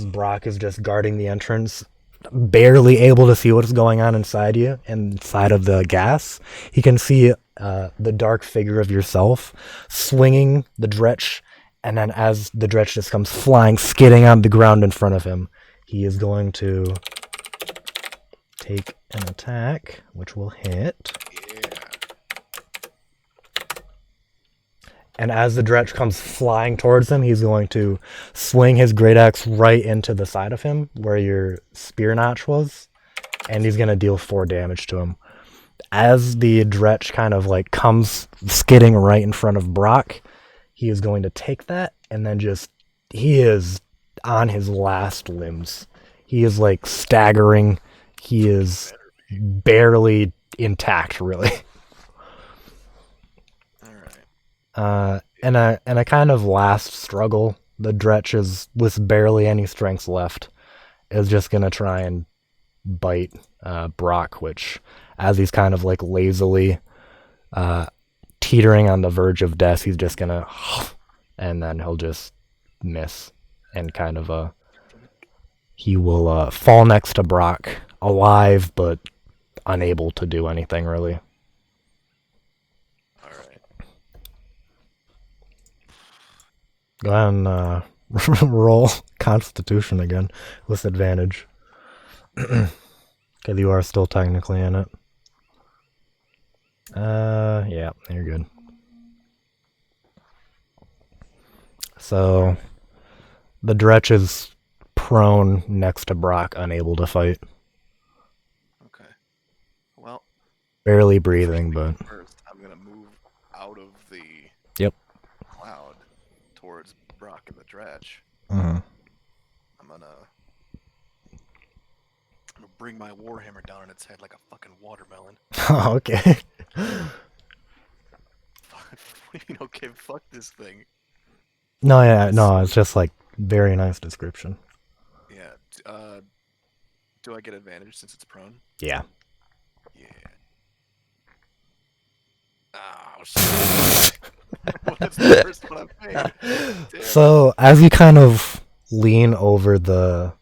Brock is just guarding the entrance, barely able to see what's going on inside you, inside of the gas, he can see the dark figure of yourself swinging the dretch, and then as the dretch just comes flying, skidding on the ground in front of him, he is going to take an attack, which will hit. Yeah. And as the dretch comes flying towards him, he's going to swing his great axe right into the side of him where your spear notch was, and he's going to deal 4 damage to him. As the dretch kind of like comes skidding right in front of Brock, he is going to take that and then he is on his last limbs. He is like staggering. He is barely intact, really. In a kind of last struggle, the dretch is, with barely any strength left, is just gonna try and bite Brock, which, as he's kind of like lazily teetering on the verge of death, he's just gonna, and then he'll just miss, and kind of he will fall next to Brock, alive but unable to do anything really. Go ahead and roll Constitution again with advantage. Because you are still technically in it. Yeah, you're good. So, the dretch is prone next to Brock, unable to fight. Okay. Well. Barely breathing, but. First, I'm gonna move out of the. Yep. Cloud towards Brock and the dretch. Mm-hmm. I'm gonna bring my warhammer down on its head like a fucking watermelon. Oh, okay. Okay, fuck this thing. No, it's just like very nice description. Yeah. Do I get advantage since it's prone? Yeah. Yeah. Oh shit. What's the first one I made? So as you kind of lean over the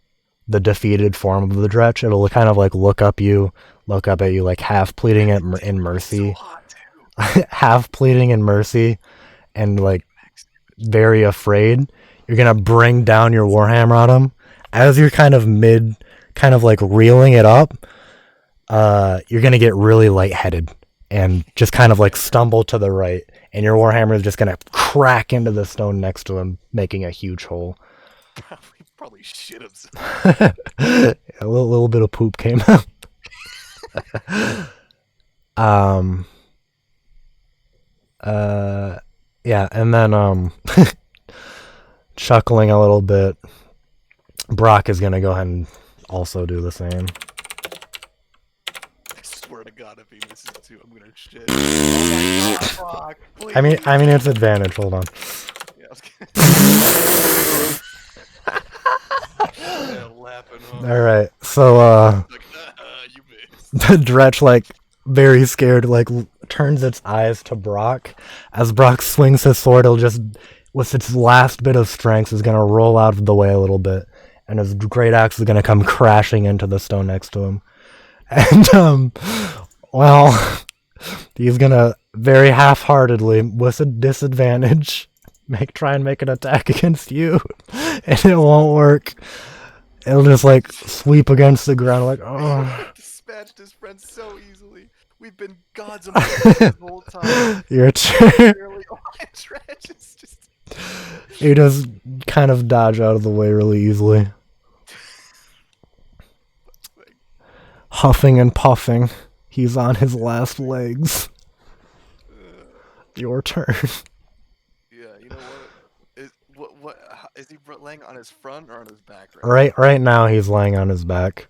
defeated form of the dretch, it'll kind of like look up at you, like half pleading in mercy, So half pleading in mercy, and like very afraid. You're gonna bring down your warhammer on him. As you're kind of like reeling it up, you're gonna get really lightheaded and just kind of like stumble to the right, and your warhammer is just gonna crack into the stone next to him, making a huge hole. Probably shit himself. A little bit of poop came out. Yeah, and then chuckling a little bit, Brock is gonna go ahead and also do the same. I swear to God, if he misses too, I'm gonna shit. Oh my God, Brock, please. I mean it's advantage. Hold on. Yeah, I was kidding. Laughing. All right, so You missed. Dretch, like, very scared, like, turns its eyes to Brock. As Brock swings his sword, it'll just, with its last bit of strength, is gonna roll out of the way a little bit, and his great axe is gonna come crashing into the stone next to him. And well, he's gonna very half-heartedly, with a disadvantage, try and make an attack against you, and it won't work. It'll just, like, sweep against the ground, like, oh. Dispatched his friends so easily. We've been gods among us this whole time. Your turn. You just kind of dodge out of the way really easily. Huffing and puffing. He's on his last legs. Your turn. Yeah, you know what? Is he laying on his front or on his back right now? Right now he's laying on his back.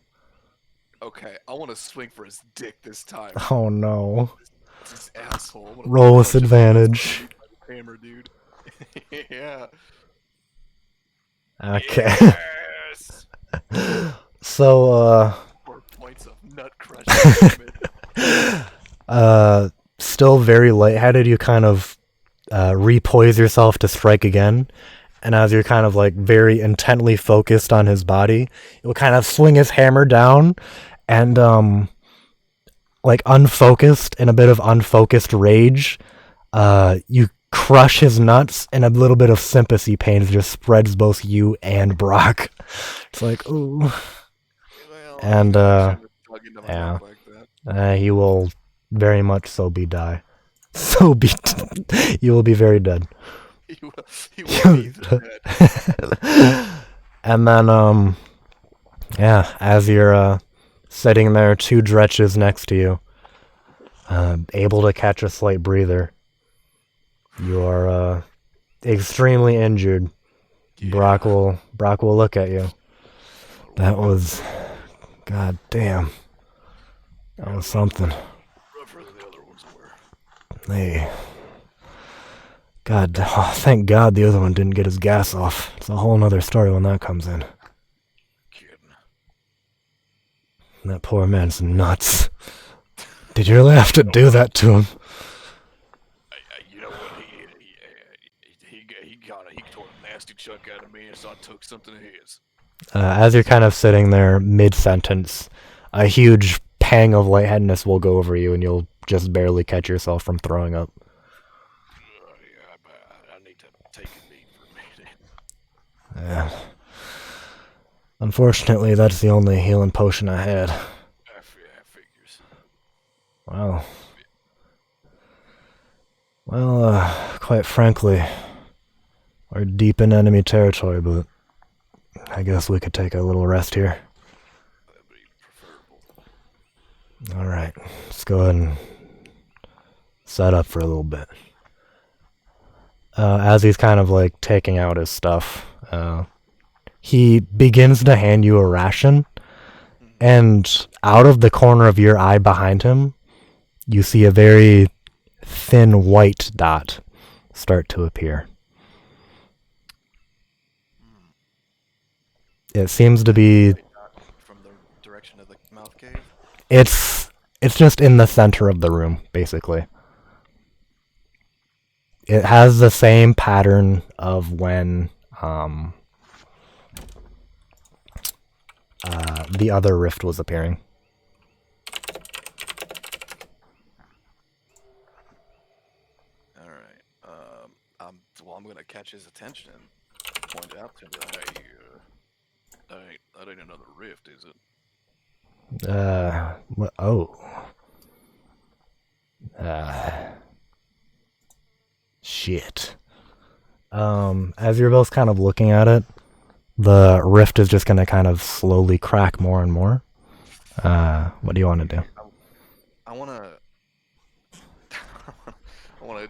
Okay, I want to swing for his dick this time. Oh no. This asshole. Roll with advantage. Hammer, dude. Yeah. Okay. Yes! So 4 points of nut crushing. Still very lightheaded, you kind of repoise yourself to strike again. And as you're kind of like very intently focused on his body, you'll kind of swing his hammer down and like unfocused, in a bit of unfocused rage, you crush his nuts, and a little bit of sympathy pain just spreads both you and Brock. It's like, ooh. Well, And yeah. He will very much so be die. So be you will be very dead. He will be dead. And then yeah, as you're sitting there, 2 Dretches next to you, able to catch a slight breather. You are extremely injured. Yeah. Brock will look at you. That was, god damn. That was something. Rougher than the other ones were. Hey. God, oh, thank God the other one didn't get his gas off. It's a whole nother story when that comes in. Kidding. That poor man's nuts. Did you really have to do that to him? You know what? He tore a nasty chunk out of me, and so I took something of his. As you're kind of sitting there mid-sentence, a huge pang of lightheadedness will go over you, and you'll just barely catch yourself from throwing up. Yeah, I need to take a beat for a minute. Yeah. Unfortunately, that's the only healing potion I had. Figures. Well, quite frankly, we're deep in enemy territory, but I guess we could take a little rest here. That'd be preferable. Alright, let's go ahead and set up for a little bit. As he's kind of like taking out his stuff, he begins to hand you a ration, and out of the corner of your eye behind him, you see a very thin white dot start to appear. It seems to be from the direction of the mouth cave. It's just in the center of the room, basically. It has the same pattern of when the other rift was appearing. All right. I'm gonna catch his attention and point out to him that that ain't another rift, is it? Shit. As you're both kind of looking at it, the rift is just going to kind of slowly crack more and more. What do you want to do? I wanna, I wanna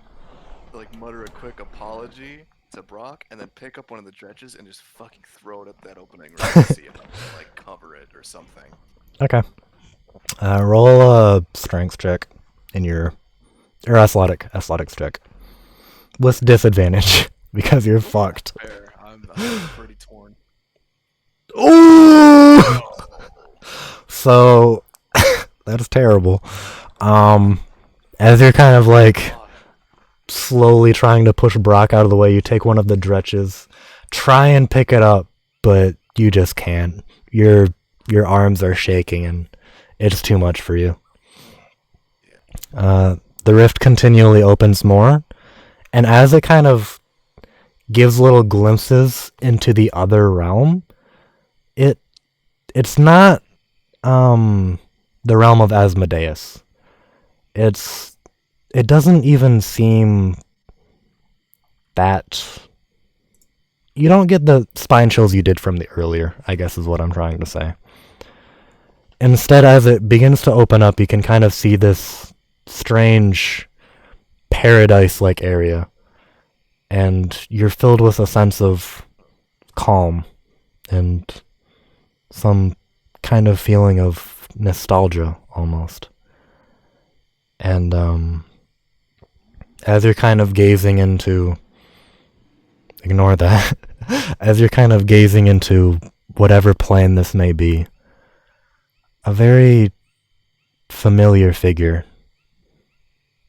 like mutter a quick apology to Brock, and then pick up one of the dredges and just fucking throw it at that opening right to see if I can like cover it or something. Okay. Roll a strength check in your or athletics check with disadvantage because you're fucked. Fair. I'm pretty torn. Ooh! Oh, So that's terrible. As you're kind of like fuck. slowly trying to push Brock out of the way, you take one of the dretches, try and pick it up, but you just can't. Your arms are shaking and it's too much for you. The rift continually opens more, and as it kind of gives little glimpses into the other realm, it's not the realm of Asmodeus. It doesn't even seem that you don't get the spine chills you did from the earlier, I guess is what I'm trying to say. Instead, as it begins to open up, you can kind of see this strange paradise-like area, and you're filled with a sense of calm and some kind of feeling of nostalgia almost. And as you're kind of gazing into ignore that. As you're kind of gazing into whatever plane this may be, a very familiar figure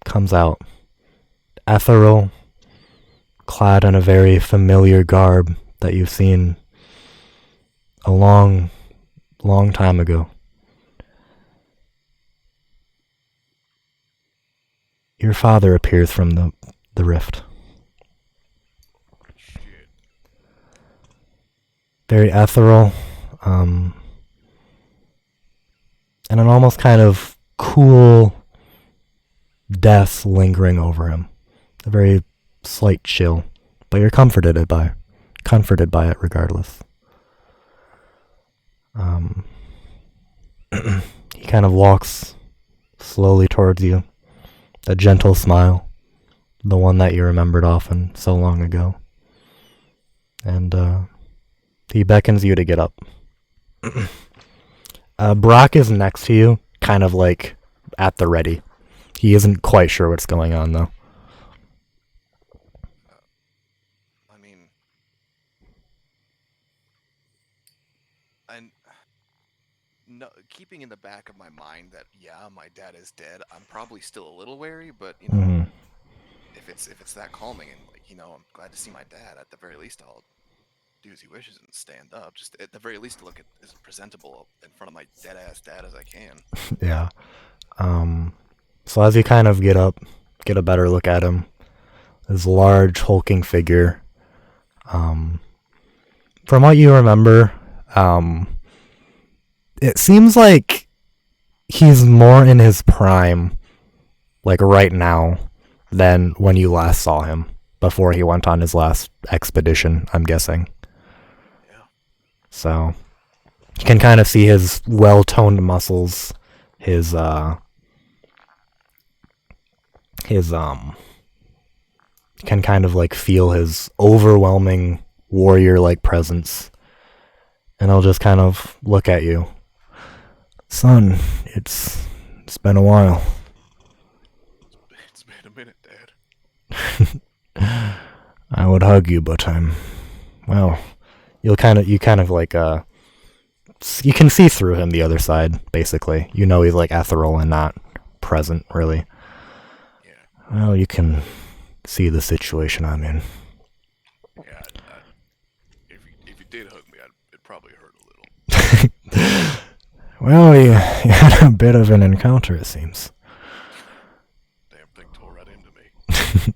comes out. Ethereal, clad in a very familiar garb that you've seen a long, long time ago. Your father appears from the rift. Shit. Very ethereal, and an almost kind of cool death lingering over him. A very slight chill, but you're comforted by it regardless. He kind of walks slowly towards you, a gentle smile, the one that you remembered often so long ago. And he beckons you to get up. Brock is next to you, kind of like at the ready. He isn't quite sure what's going on, though. I mean, I no, keeping in the back of my mind that yeah, my dad is dead. I'm probably still a little wary, but you know, Mm-hmm. if it's that calming and like you know, I'm glad to see my dad. At the very least, I'll do as he wishes and stand up. Just at the very least, look at as presentable in front of my dead ass dad as I can. Yeah. So as you kind of get up, get a better look at him, this large hulking figure. From what you remember, it seems like he's more in his prime, like right now, than when you last saw him before he went on his last expedition, I'm guessing. Yeah. So you can kind of see his well-toned muscles, his you can kind of like feel his overwhelming warrior-like presence. And I'll just kind of look at you. Son, it's been a while. It's been a minute, Dad. I would hug you, but well, you kind of like you can see through him the other side, basically. You know he's like ethereal and not present, really. Yeah. Well, you can see the situation I'm in. Yeah. If you did hug me, it'd probably hurt a little. Well, you had a bit of an encounter, it seems. Damn thing tore right into me.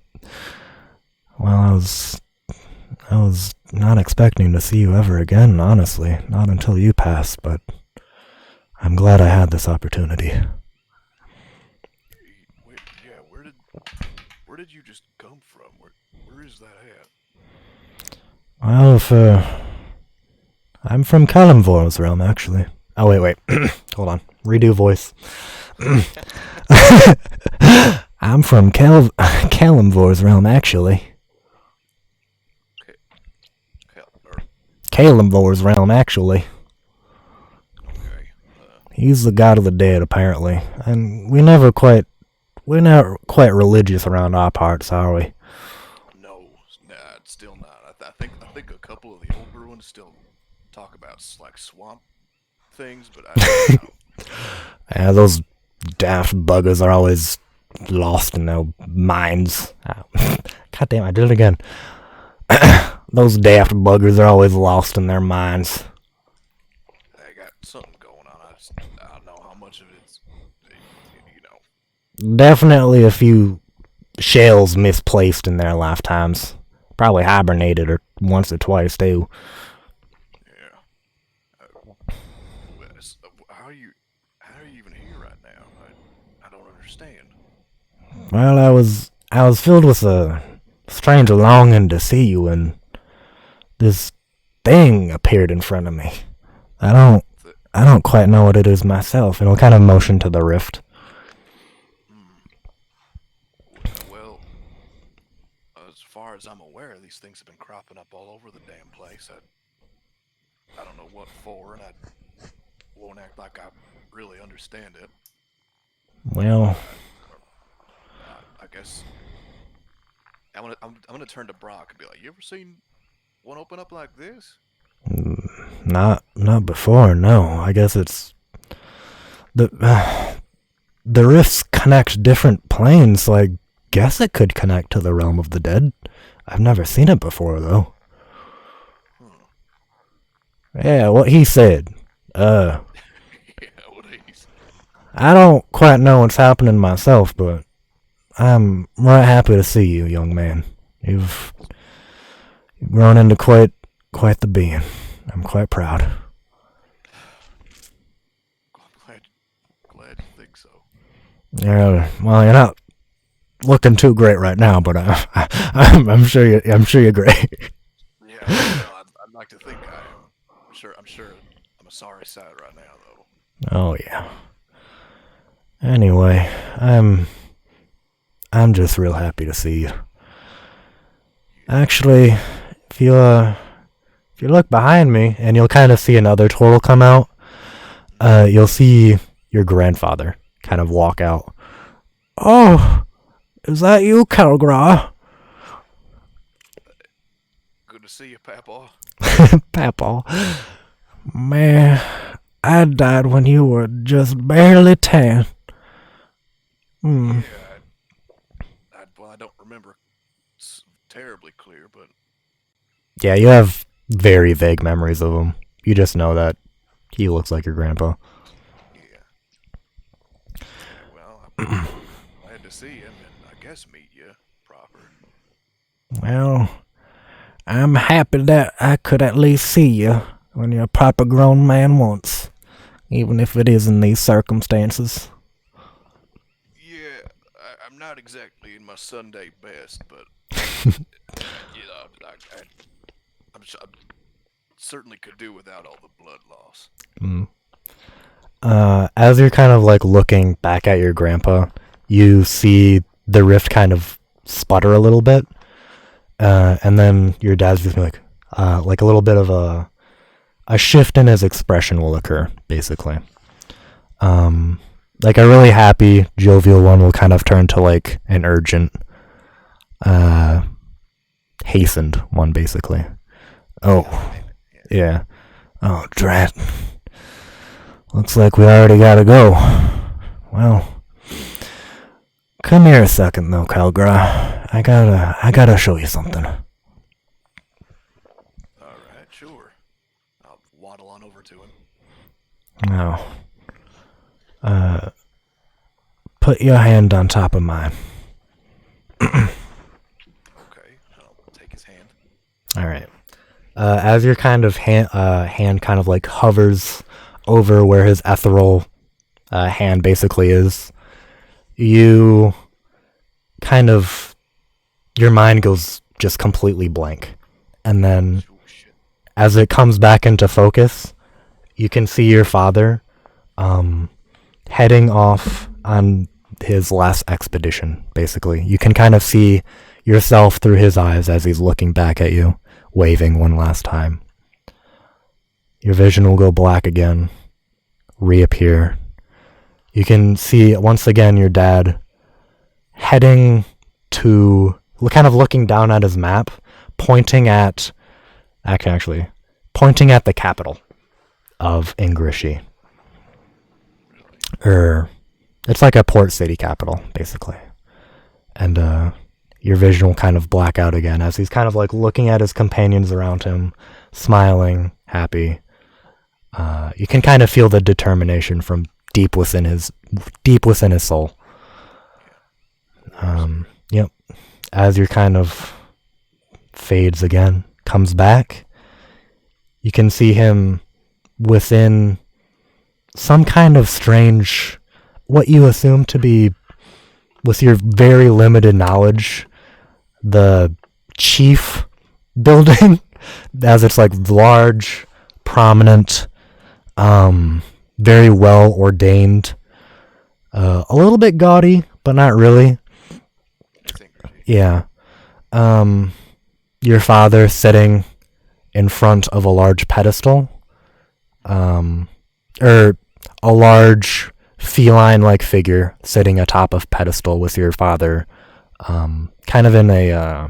Well, I was not expecting to see you ever again, honestly. Not until you passed, but I'm glad I had this opportunity. Wait, yeah. Where did you just come from? Where is that at? Well, I'm from Kal'gra's realm, actually. Oh, wait. Hold on. Redo voice. I'm from Kal'gra's realm, actually. Kal'gra's realm, actually. Okay. He's the god of the dead, apparently. And we're not quite religious around our parts, are we? No, nah, still not. I think a couple of the older ones still talk about like swamp things, but I don't know. Yeah, those daft buggers are always lost in their minds. God damn, I did it again. Those daft buggers are always lost in their minds. They got something going on. I don't know how much of it's, you Definitely a few shells misplaced in their lifetimes. Probably hibernated or once or twice too. yeah. How are you even here right now? I don't understand. Well, I was filled with a strange longing to see you, and this thing appeared in front of me. I don't quite know what it is myself, and I'll kind of motion to the rift. Well, as far as I'm aware, these things have been cropping up all over the damn place. I don't know what for, and I won't act like I really understand it. Well, I guess I'm gonna turn to Brock and be like, "You ever seen one open up like this?" not before. No, I guess it's the the rifts connect different planes, so I guess it could connect to the realm of the dead. I've never seen it before, though. Yeah, what he said. Yeah, what he's. I don't quite know what's happening myself, but I'm right happy to see you, young man. You've grown into quite the being. I'm quite proud. I'm glad you think so. Yeah, well, you're not looking too great right now, but I'm sure you're great. Yeah, well, I'd like to think I am. I'm sure. I'm a sorry sight right now, though. Oh yeah. Anyway, I'm just real happy to see you. Actually, if you look behind me and you'll kind of see another turtle come out, you'll see your grandfather kind of walk out. Oh, is that you, Kal'gra? Good to see you, Papa. Papa. Man, I died when you were just barely 10. Yeah, well, I don't remember terribly clear, but Yeah, you have very vague memories of him. You just know that he looks like your grandpa. yeah. Well, I'm glad to see him, and I guess meet you proper. Well, I'm happy that I could at least see you when you're a proper grown man once, even if it is in these circumstances. Yeah, I'm not exactly in my Sunday best, but I certainly could do without all the blood loss. Mm. As you're kind of like looking back at your grandpa, you see the rift kind of sputter a little bit, and then your dad's just like a little bit of a shift in his expression will occur, basically. Like a really happy, jovial one will kind of turn to like an urgent, hastened one, basically. Oh, yeah. Oh, drat. Looks like we already gotta go. Well, come here a second, though, Kal'gra. I gotta show you something. All right, sure. I'll waddle on over to him. Now, put your hand on top of mine. Okay, I'll take his hand. All right. As your kind of hand kind of like hovers over where his ethereal hand basically is, you kind of, your mind goes just completely blank. And then Oh shit. as it comes back into focus, you can see your father heading off on his last expedition, basically. You can kind of see yourself through his eyes as he's looking back at you, waving one last time. Your vision will go black again, reappear. You can see, once again, your dad heading to, kind of looking down at his map, pointing at the capital of Ingrishi. It's like a port city capital, basically. And your vision will kind of black out again as he's kind of like looking at his companions around him, smiling, happy. You can kind of feel the determination from deep within his soul. Yep. As your kind of fades again, comes back, you can see him within some kind of strange, what you assume to be, with your very limited knowledge, the chief building, as it's like large, prominent, very well ordained, a little bit gaudy, but not really. Yeah. Your father sitting in front of a large pedestal, or a large feline-like figure sitting atop of pedestal with your father, kind of in a,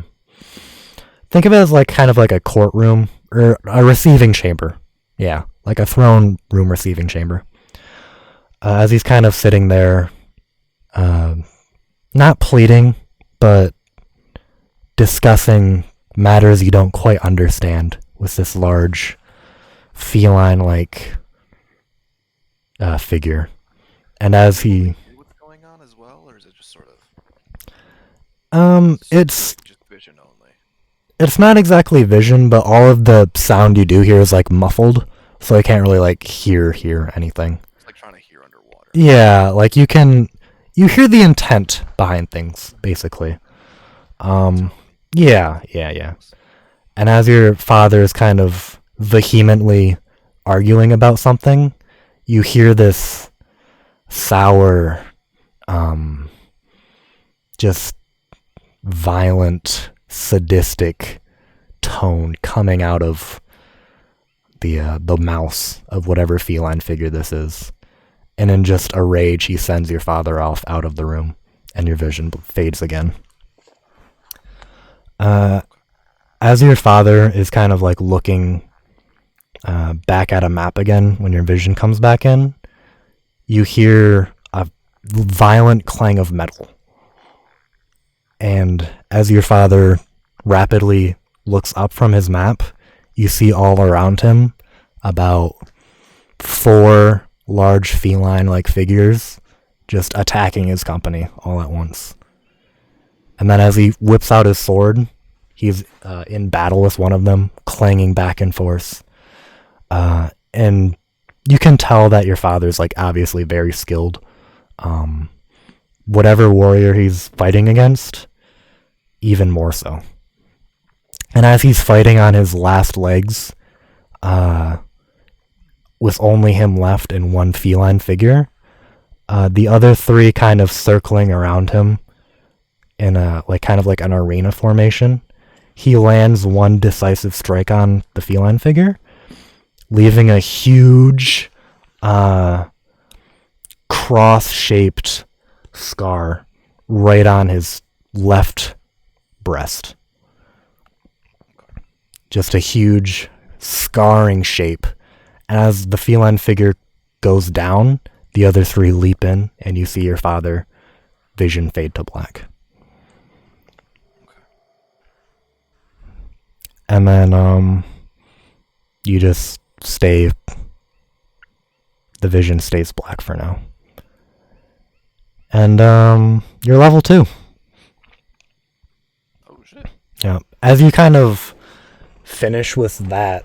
think of it as like kind of like a courtroom or a receiving chamber. Yeah, like a throne room receiving chamber. As he's kind of sitting there, not pleading, but discussing matters you don't quite understand with this large feline-like figure. And as he... What's going on as well, or is it just sort of... it's... just vision only? It's not exactly vision, but all of the sound you do hear is like muffled, so I can't really like hear anything. It's like trying to hear underwater. Yeah, like you hear the intent behind things, basically. Yeah. And as your father is kind of vehemently arguing about something, you hear this sour, just violent, sadistic tone coming out of the mouth of whatever feline figure this is. And in just a rage, he sends your father off out of the room, and your vision fades again. As your father is kind of like looking back at a map again, when your vision comes back in, you hear a violent clang of metal. And as your father rapidly looks up from his map, you see all around him about 4 large feline-like figures just attacking his company all at once. And then as he whips out his sword, he's in battle with one of them, clanging back and forth. And you can tell that your father's like obviously very skilled. Whatever warrior he's fighting against, even more so. And as he's fighting on his last legs, with only him left and one feline figure, the other 3 kind of circling around him in a like kind of like an arena formation, he lands one decisive strike on the feline figure, leaving a huge cross-shaped scar right on his left breast. Just a huge scarring shape. And as the feline figure goes down, the other 3 leap in, and you see your father, vision fade to black. And then you just stay, the vision stays black for now. And you're level 2. Oh shit. Yeah. As you kind of finish with that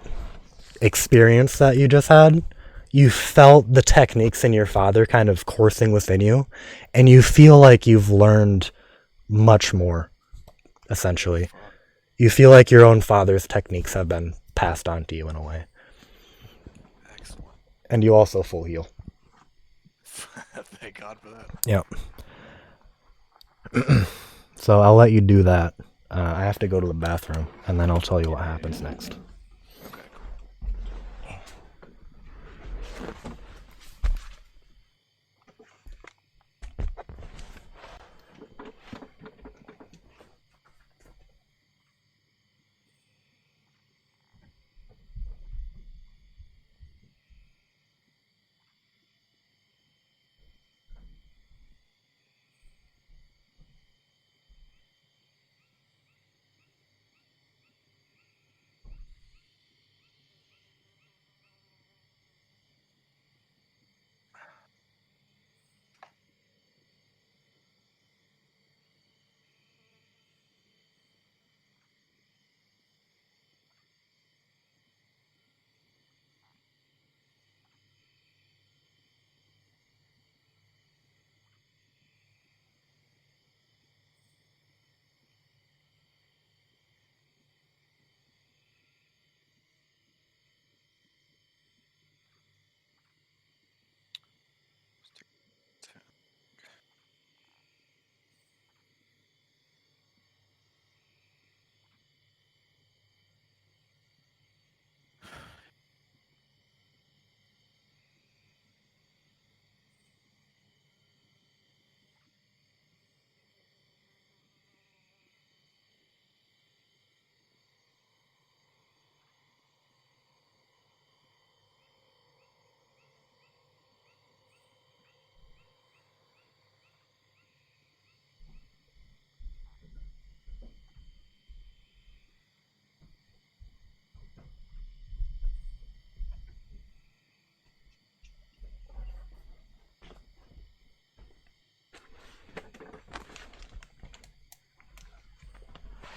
experience that you just had, you felt the techniques in your father kind of coursing within you, and you feel like you've learned much more, essentially. You feel like your own father's techniques have been passed on to you in a way. Excellent. And you also full heal. Thank God for that. Yep. So I'll let you do that. I have to go to the bathroom, and then I'll tell you what happens next. Okay, cool.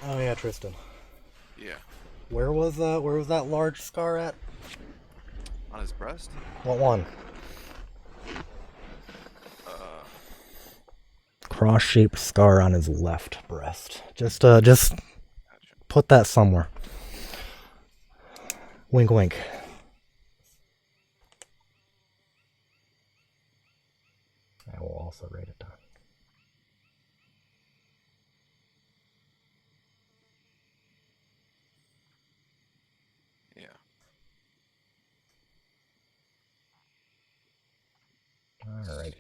Oh yeah, Tristan. Yeah. Where was that large scar at? On his breast? What one? Uh, Cross-shaped scar on his left breast. Just gotcha. put that somewhere. Wink, wink. I will also write it down. Yeah. Alrighty.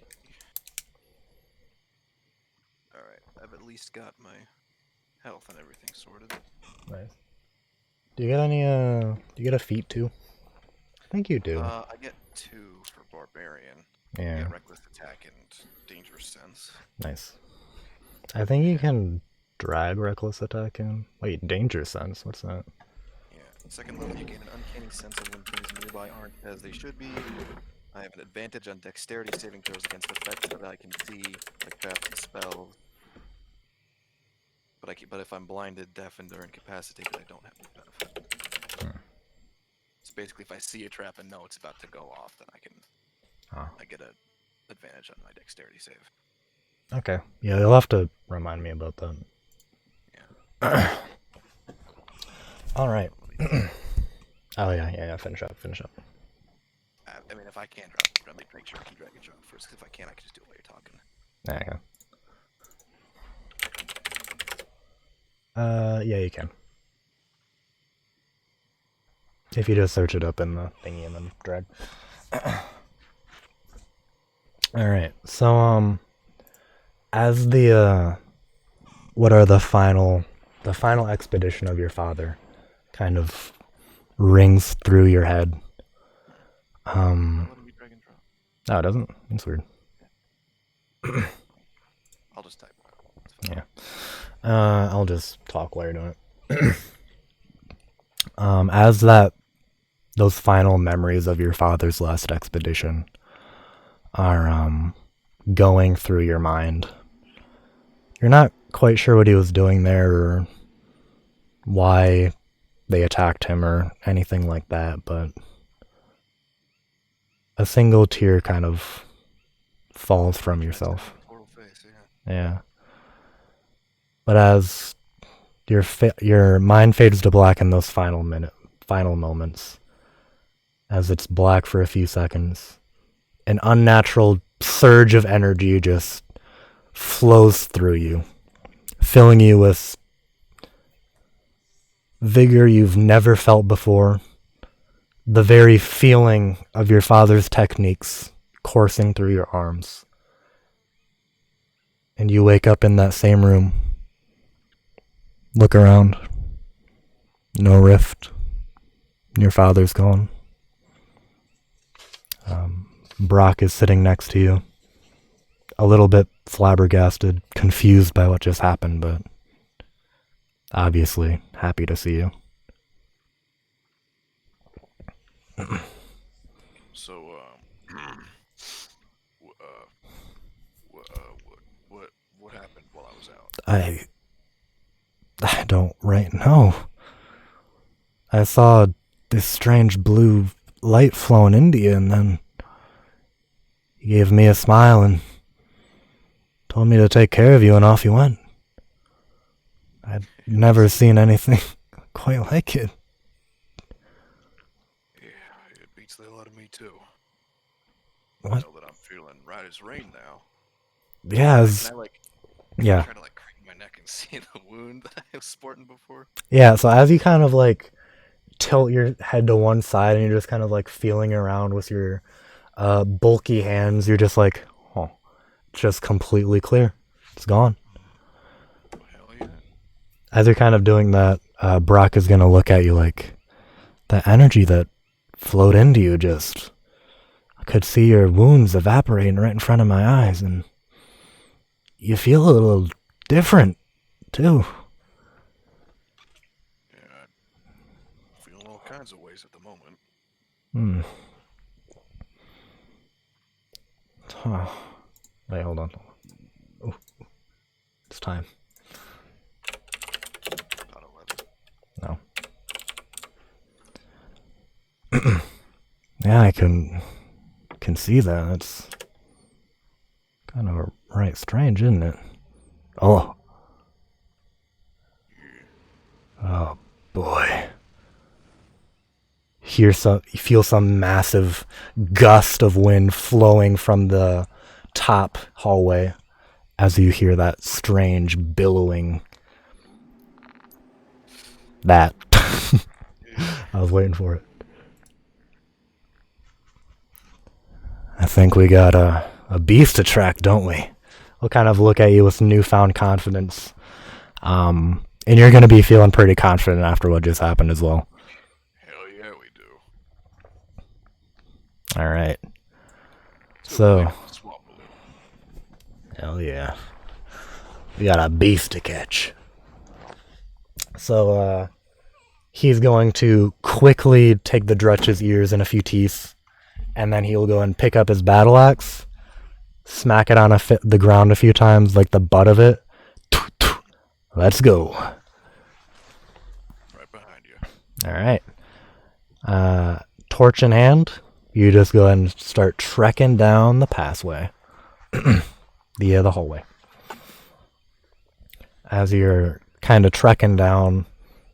Alright. I've at least got my health and everything sorted. Nice. Do you get any, do you get a feat too? I think you do. I get 2 for Barbarian. Yeah. I get Reckless Attack and Dangerous Sense. Nice. I think you can drag Reckless Attack in. Wait, Danger Sense? What's that? Yeah. Second level, you gain an uncanny sense of when things nearby aren't as they should be. I have an advantage on dexterity saving throws against effects that I can see, like traps and spells. But if I'm blinded, deafened, or incapacitated, I don't have any benefit. So basically, if I see a trap and know it's about to go off, then I get an advantage on my dexterity save. Okay. Yeah, you'll have to remind me about that. Yeah. Alright. Oh yeah, finish up. I mean, if I can't drop, let me make sure I can drag and drop first. Because if I can, I can just do it while you're talking. Okay. Yeah, you can. If you just search it up in the thingy and then drag. Alright, so, as what are the final expedition of your father kind of rings through your head. Let me drag and drop. Oh, it doesn't? That's weird. I'll just type. Yeah. I'll just talk while you're doing it. As those final memories of your father's last expedition are going through your mind, you're not quite sure what he was doing there or why they attacked him or anything like that, but a single tear kind of falls from yourself. Total face, Yeah. But as Your mind fades to black in those final moments, as it's black for a few seconds. An unnatural surge of energy just flows through you, filling you with vigor you've never felt before. The very feeling of your father's techniques coursing through your arms. And you wake up in that same room. Look around. No rift. Your father's gone. Brock is sitting next to you. A little bit flabbergasted, confused by what just happened, but obviously happy to see you. So, what happened while I was out? I don't right know. I saw this strange blue light flowing into you, and then he gave me a smile and told me to take care of you, and off you went. I'd never seen anything quite like it. Yeah, it beats the hell out of me too. What? I know that I'm feeling right as rain now. Yeah, Can I yeah. try to crank my neck and see the wound that I was sporting before? Yeah, so as you kind of tilt your head to one side and you're just kind of feeling around with your bulky hands, you're just oh, it's just completely clear. It's gone. Hell yeah. As you're kind of doing that, Brock is going to look at you the energy that flowed into you just... I could see your wounds evaporating right in front of my eyes, and you feel a little different, too. Yeah, I'm feeling all kinds of ways at the moment. Huh. Wait, hold on. Ooh. It's time. Not 11. No. Yeah, I can see that. It's kind of right strange, isn't it? Oh. Oh, boy. You feel some massive gust of wind flowing from the top hallway as you hear that strange billowing. That. I was waiting for it. I think we got a beast to track, don't we? We'll kind of look at you with newfound confidence. And you're going to be feeling pretty confident after what just happened as well. Hell yeah, we do. All right. So, Swamp balloon. hell yeah. We got a beast to catch. So, he's going to quickly take the Drutch's ears and a few teeth, and then he'll go and pick up his battle axe, smack it on the ground a few times, like the butt of it. Let's go. Right behind you. All right. Torch in hand, you just go ahead and start trekking down the passway. the hallway. As you're kind of trekking down,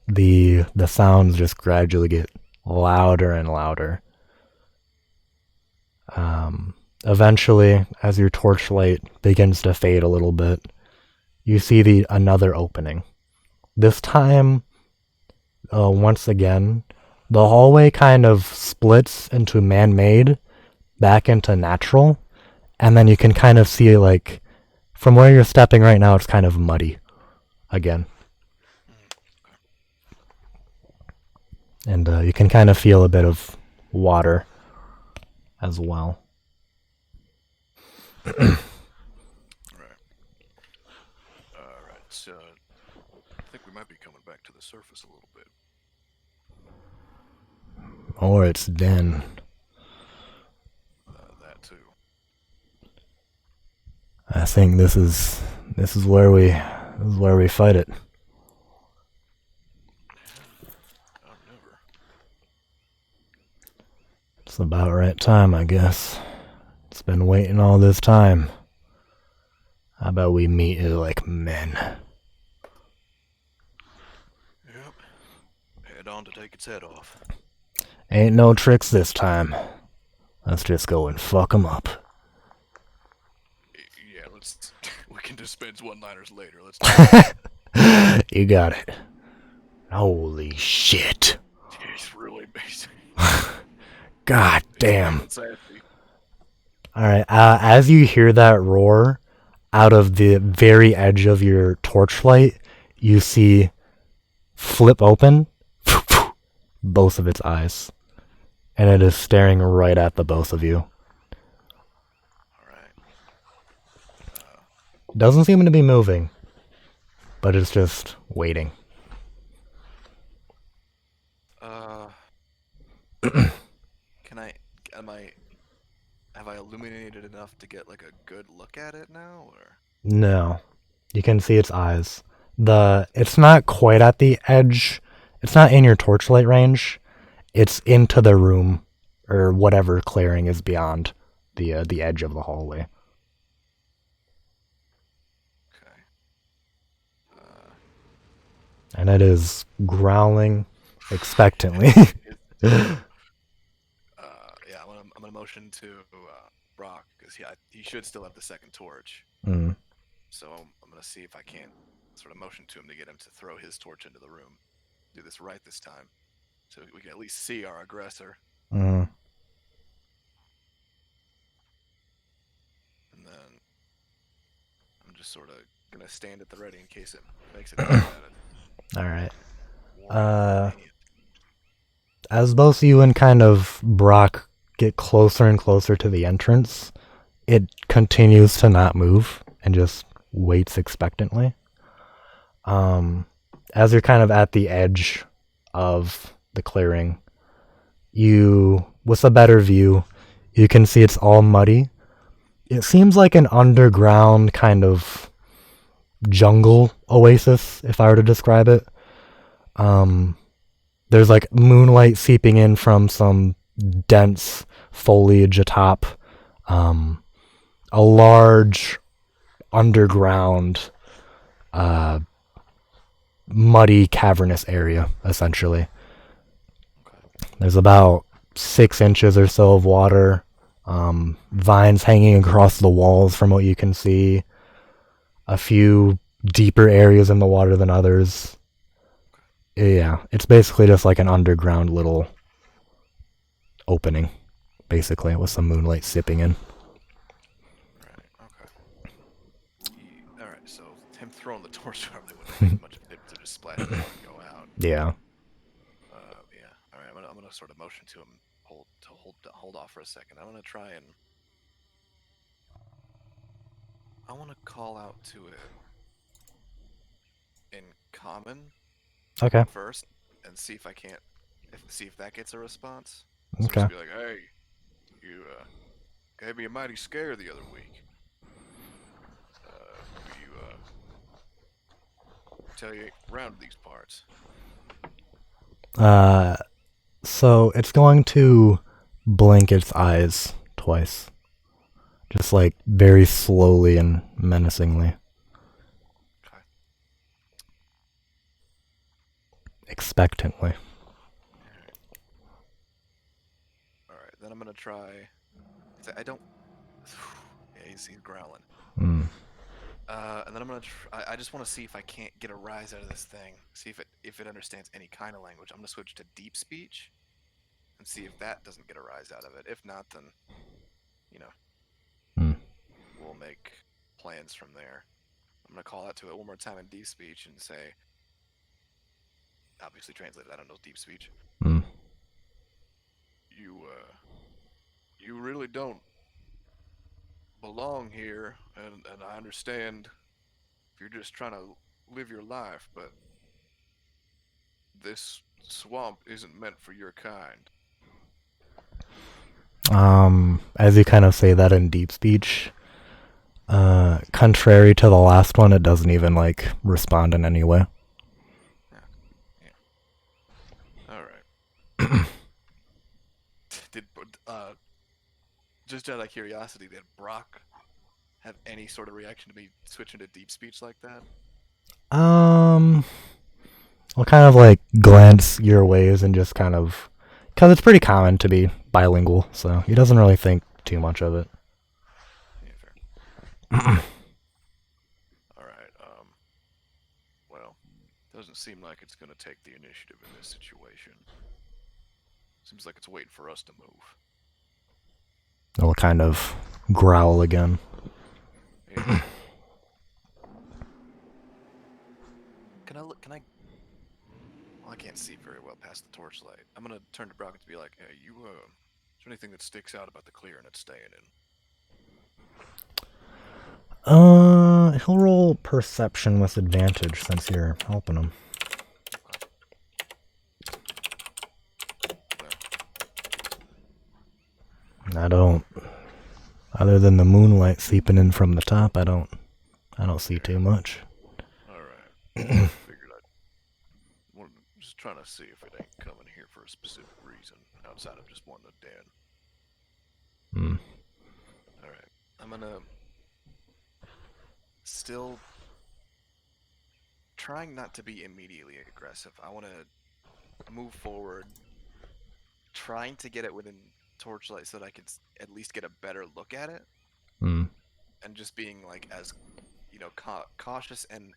the sounds just gradually get louder and louder. Eventually, as your torchlight begins to fade a little bit, you see another opening. This time, once again, the hallway kind of splits into man-made, back into natural, and then you can kind of see, from where you're stepping right now, it's kind of muddy again. And you can kind of feel a bit of water as well. Right. Alright, so I think we might be coming back to the surface a little bit. Or it's den. That too. I think this is where we fight it. Never. It's about right time, I guess. It's been waiting all this time. How about we meet like men? on to take its head off. Ain't no tricks this time. Let's just go and fuck 'em up. Yeah, let's. We can dispense one-liners later. Let's. You got it. Holy shit. It's really amazing. God damn. It's sassy. Alright, as you hear that roar, out of the very edge of your torchlight, you see flip open both of its eyes. And it is staring right at the both of you. Alright. Doesn't seem to be moving, but it's just waiting. Can I? Have I illuminated enough to get like a good look at it now, or? No. You can see its eyes. It's not quite at the edge. It's not in your torchlight range. It's into the room, or whatever clearing is beyond the edge of the hallway. Okay. And it is growling expectantly. Yeah, I'm gonna motion to Brock because he should still have the second torch. Mm. So I'm gonna see if I can't sort of motion to him to get him to throw his torch into the room. Do this right this time, so we can at least see our aggressor. Mm. And then I'm just sort of gonna stand at the ready in case it makes it at it. Alright. Warning. As both you and kind of Brock get closer and closer to the entrance, it continues to not move and just waits expectantly. As you're kind of at the edge of the clearing, with a better view, you can see it's all muddy. It seems like an underground kind of jungle oasis, if I were to describe it. There's like moonlight seeping in from some dense foliage atop a large underground muddy cavernous area, essentially. There's about 6 inches or so of water, vines hanging across the walls from what you can see, a few deeper areas in the water than others. Yeah, it's basically just like an underground little opening, basically, with some moonlight sipping in. Right. Okay. All right. So him throwing the torch probably wouldn't make much of a difference to just splash it and go out. Yeah. Yeah. All right. I'm gonna sort of motion to him hold off for a second. I want to try and I want to call out to it in common. Okay. First, and see if I can't, see if that gets a response. So Okay. just be like, hey, you gave me a mighty scare the other week. Tell you around these parts. So it's going to blink its eyes twice. Just like very slowly and menacingly. Okay. Expectantly. Alright, then I'm gonna try. I don't. Yeah, he's growling. Mm. And then I'm gonna. I just want to see if I can't get a rise out of this thing. See if it understands any kind of language. I'm gonna switch to deep speech, and see if that doesn't get a rise out of it. If not, then, we'll make plans from there. I'm gonna call out to it one more time in deep speech and say, obviously translated. I don't know deep speech. Mm. You really don't belong here, and I understand if you're just trying to live your life, but this swamp isn't meant for your kind. As you kind of say that in deep speech, contrary to the last one, it doesn't even like respond in any way. Yeah. All right. Did just out of curiosity, did Brock have any sort of reaction to me switching to deep speech like that? Well, I'll kind of like glance your ways and just kind of, because it's pretty common to be bilingual, so he doesn't really think too much of it. Yeah, fair. All right. Well, doesn't seem like it's gonna take the initiative in this situation. Seems like it's waiting for us to move. I'll kind of growl again. Yeah. Can I look? Can I? Well, I can't see very well past the torchlight. I'm gonna turn to Brock and be like, "Hey, is there anything that sticks out about the clearing it's staying in?" He'll roll perception with advantage since you're helping him. I don't. Other than the moonlight seeping in from the top, I don't see too much. All right. Figured just trying to see if it ain't coming here for a specific reason outside of just wanting a den. All right. I'm gonna still trying not to be immediately aggressive. I want to move forward, trying to get it within torchlight so that I could at least get a better look at it, and just being like as cautious and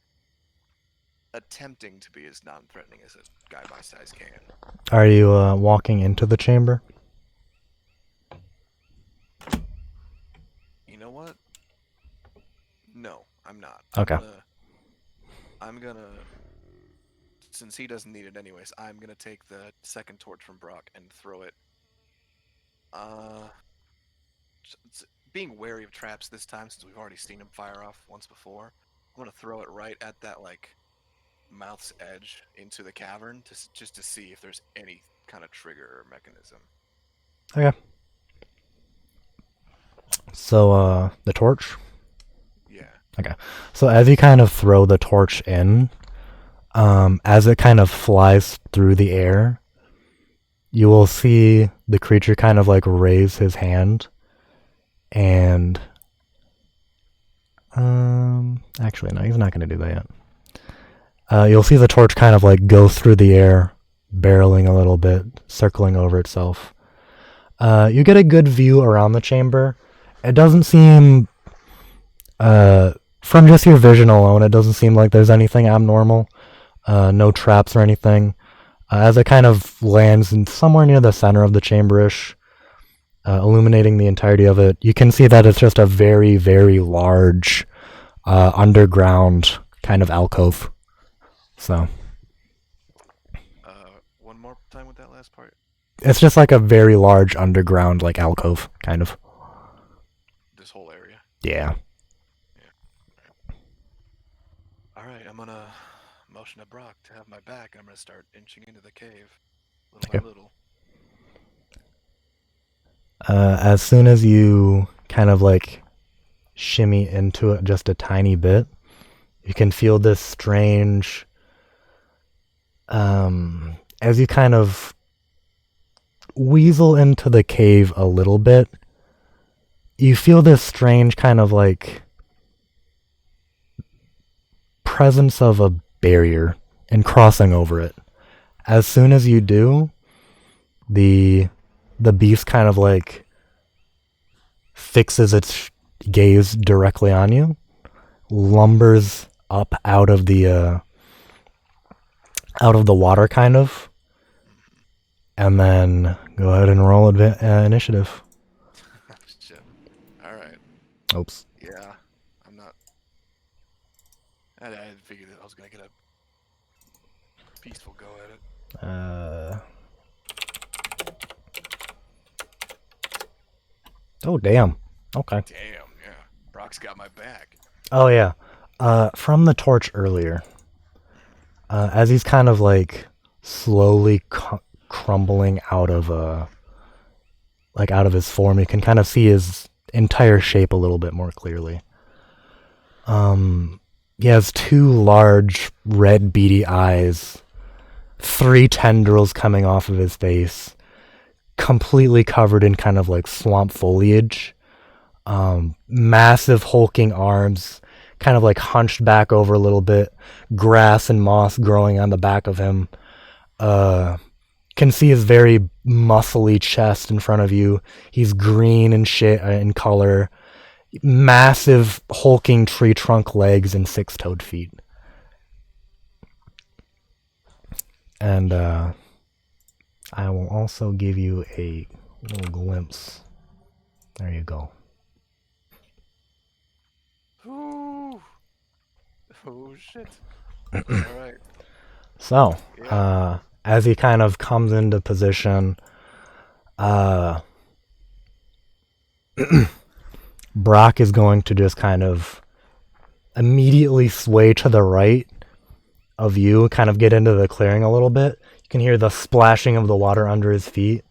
attempting to be as non-threatening as a guy my size can. Are you walking into the chamber? You know what? No, I'm not. Okay. I'm gonna since he doesn't need it anyways, I'm gonna take the second torch from Brock and throw it. Being wary of traps this time since we've already seen him fire off once before. I'm gonna throw it right at that like mouth's edge into the cavern just to see if there's any kind of trigger or mechanism. Okay. So, the torch? Yeah. Okay. So as you kind of throw the torch in, as it kind of flies through the air, you will see the creature kind of like raise his hand and actually no, he's not going to do that yet. You'll see the torch kind of like go through the air, barreling a little bit, circling over itself. You get a good view around the chamber. It doesn't seem, from just your vision alone, it doesn't seem like there's anything abnormal. No traps or anything. As it kind of lands in somewhere near the center of the chamber-ish, illuminating the entirety of it, you can see that it's just a very, very large underground kind of alcove. So. One more time with that last part. It's just like a very large underground like alcove, kind of. This whole area. Yeah. All right, I'm gonna motion to Brock to have my back, and I'm gonna start inching into the cave, little by little. As soon as you kind of like shimmy into it just a tiny bit, you can feel this strange, as you kind of weasel into the cave a little bit, you feel this strange kind of like presence of a barrier and crossing over it. As soon as you do, the beast kind of like fixes its gaze directly on you, lumbers up out of the water kind of, and then go ahead and roll initiative. Shit. All right. Oops. Yeah, I'm not. I figured that I was gonna get a peaceful go at it. Oh, damn. Okay. Damn, yeah. Brock's got my back. Oh, yeah. From the torch earlier, as he's kind of like slowly crumbling out of his form, you can kind of see his entire shape a little bit more clearly. He has two large red beady eyes, 3 tendrils coming off of his face, completely covered in kind of like swamp foliage, massive hulking arms, kind of like hunched back over a little bit, grass and moss growing on the back of him. Can see his very muscly chest in front of you. He's green and shit in color. Massive hulking tree trunk legs and six-toed feet. And I will also give you a little glimpse. There you go. Ooh. Oh shit. Alright. So, Yeah. as he kind of comes into position, Brock is going to just kind of immediately sway to the right of you, kind of get into the clearing a little bit. You can hear the splashing of the water under his feet,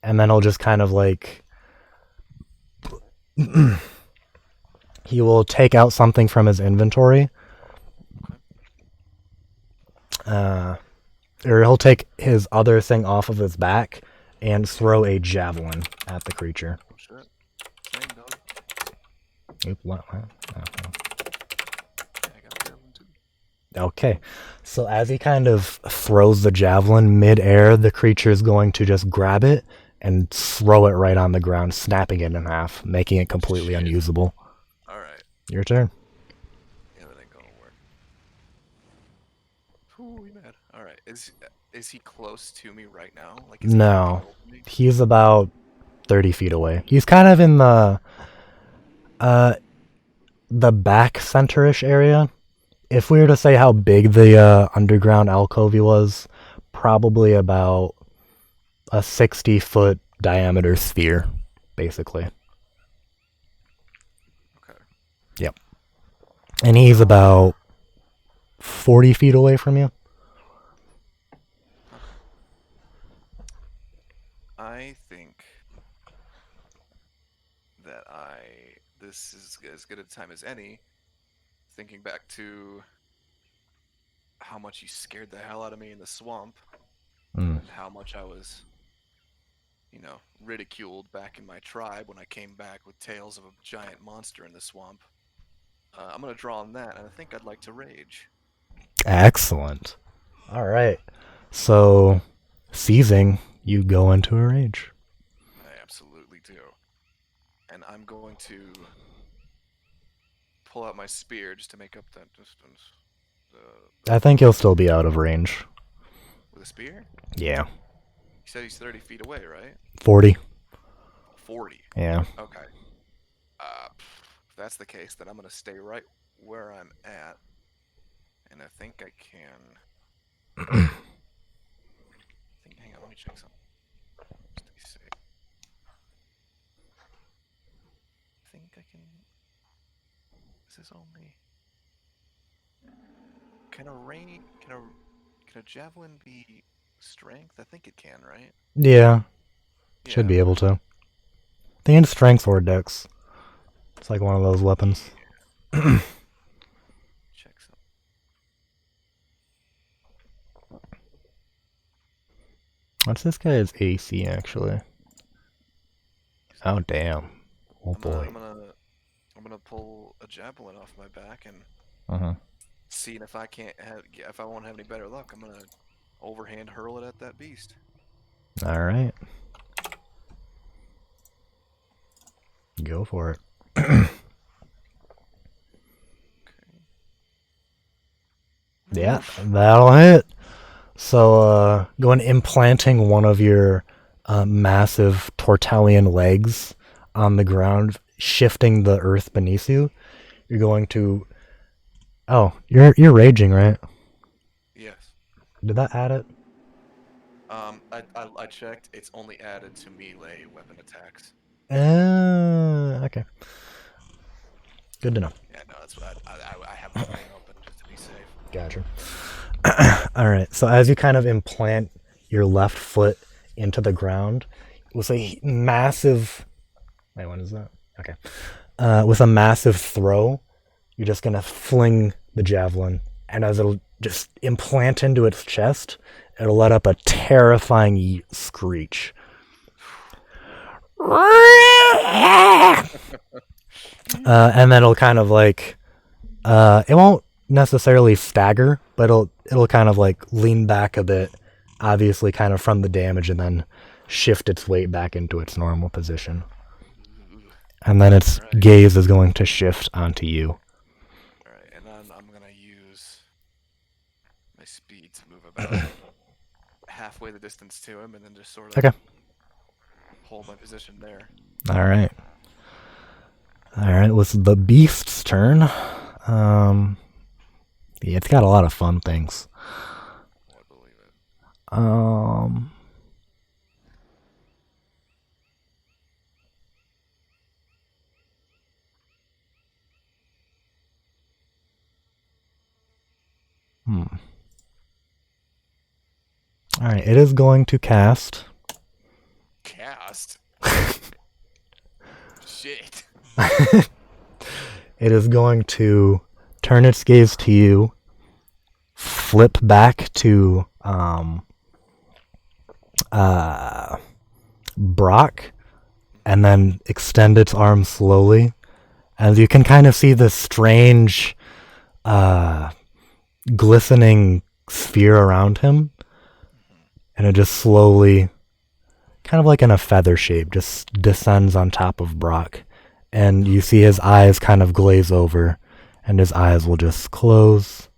and then he'll just kind of like he will take out something from his inventory, or he'll take his other thing off of his back and throw a javelin at the creature. Oh shit. Same dog. Oop, what? Yeah, I got a javelin too. Okay, so as he kind of throws the javelin mid-air, the creature is going to just grab it and throw it right on the ground, snapping it in half, making it completely Shit. unusable. Alright. Your turn. Yeah, that ain't gonna work. Ooh, you mad. Alright. Is he close to me right now? Like, is he No, looking over me? he's about 30 feet away. He's kind of in the back center-ish area. If we were to say how big the underground alcove was, probably about a 60-foot diameter sphere, basically. Okay. Yep. And he's about 40 feet away from you. I think that this is as good a time as any, thinking back to how much you scared the hell out of me in the swamp, and how much I was, ridiculed back in my tribe when I came back with tales of a giant monster in the swamp. I'm gonna draw on that, and I think I'd like to rage. Excellent. All right. So, seizing, you go into a rage. I absolutely do. And I'm going to pull out my spear just to make up that distance. I think he'll still be out of range. With a spear? Yeah. You said he's 30 feet away, right? 40. 40. Yeah. Okay. If that's the case, then I'm going to stay right where I'm at. And I think I can... hang on, let me check something. Just to be safe. I think I can... This is only... Can a javelin be strength? I think it can, right? Yeah. Should be Yeah. able to. I think it's strength or dex. It's like one of those weapons. Check some. What's this guy's AC actually? Oh damn. Oh boy. I'm gonna pull a javelin off my back and Uh-huh. seeing if I won't have any better luck. I'm gonna overhand hurl it at that beast. All right. Go for it. Yeah, that'll hit. So, going implanting one of your massive Tortellian legs on the ground, shifting the earth beneath you. You're going to. Oh, you're raging, right? Yes. Did that add it? I checked. It's only added to melee weapon attacks. Okay. Good to know. Yeah, no, that's what I have the thing open just to be safe. Gotcha. All right. So as you kind of implant your left foot into the ground, with a massive. Wait, what is that? Okay. With a massive throw, you're just gonna fling the javelin, and as it'll just implant into its chest, it'll let up a terrifying screech. And then it'll kind of like It won't necessarily stagger, but it'll kind of like lean back a bit, obviously kind of from the damage, and then shift its weight back into its normal position. Ooh. And then its All right. gaze is going to shift onto you. All right. And then I'm gonna use my speed to move about halfway the distance to him, and then just sort of Okay. hold my position there. All right. All right. It's the beast's turn. Yeah, it's got a lot of fun things. Oh, I believe it. Um. Hmm. All right. It is going to cast. Cast. Shit. It is going to turn its gaze to you, flip back to Brock, and then extend its arm slowly. As you can kind of see this strange, glistening sphere around him, and it just slowly, kind of like in a feather shape, just descends on top of Brock. And you see his eyes kind of glaze over, and his eyes will just close,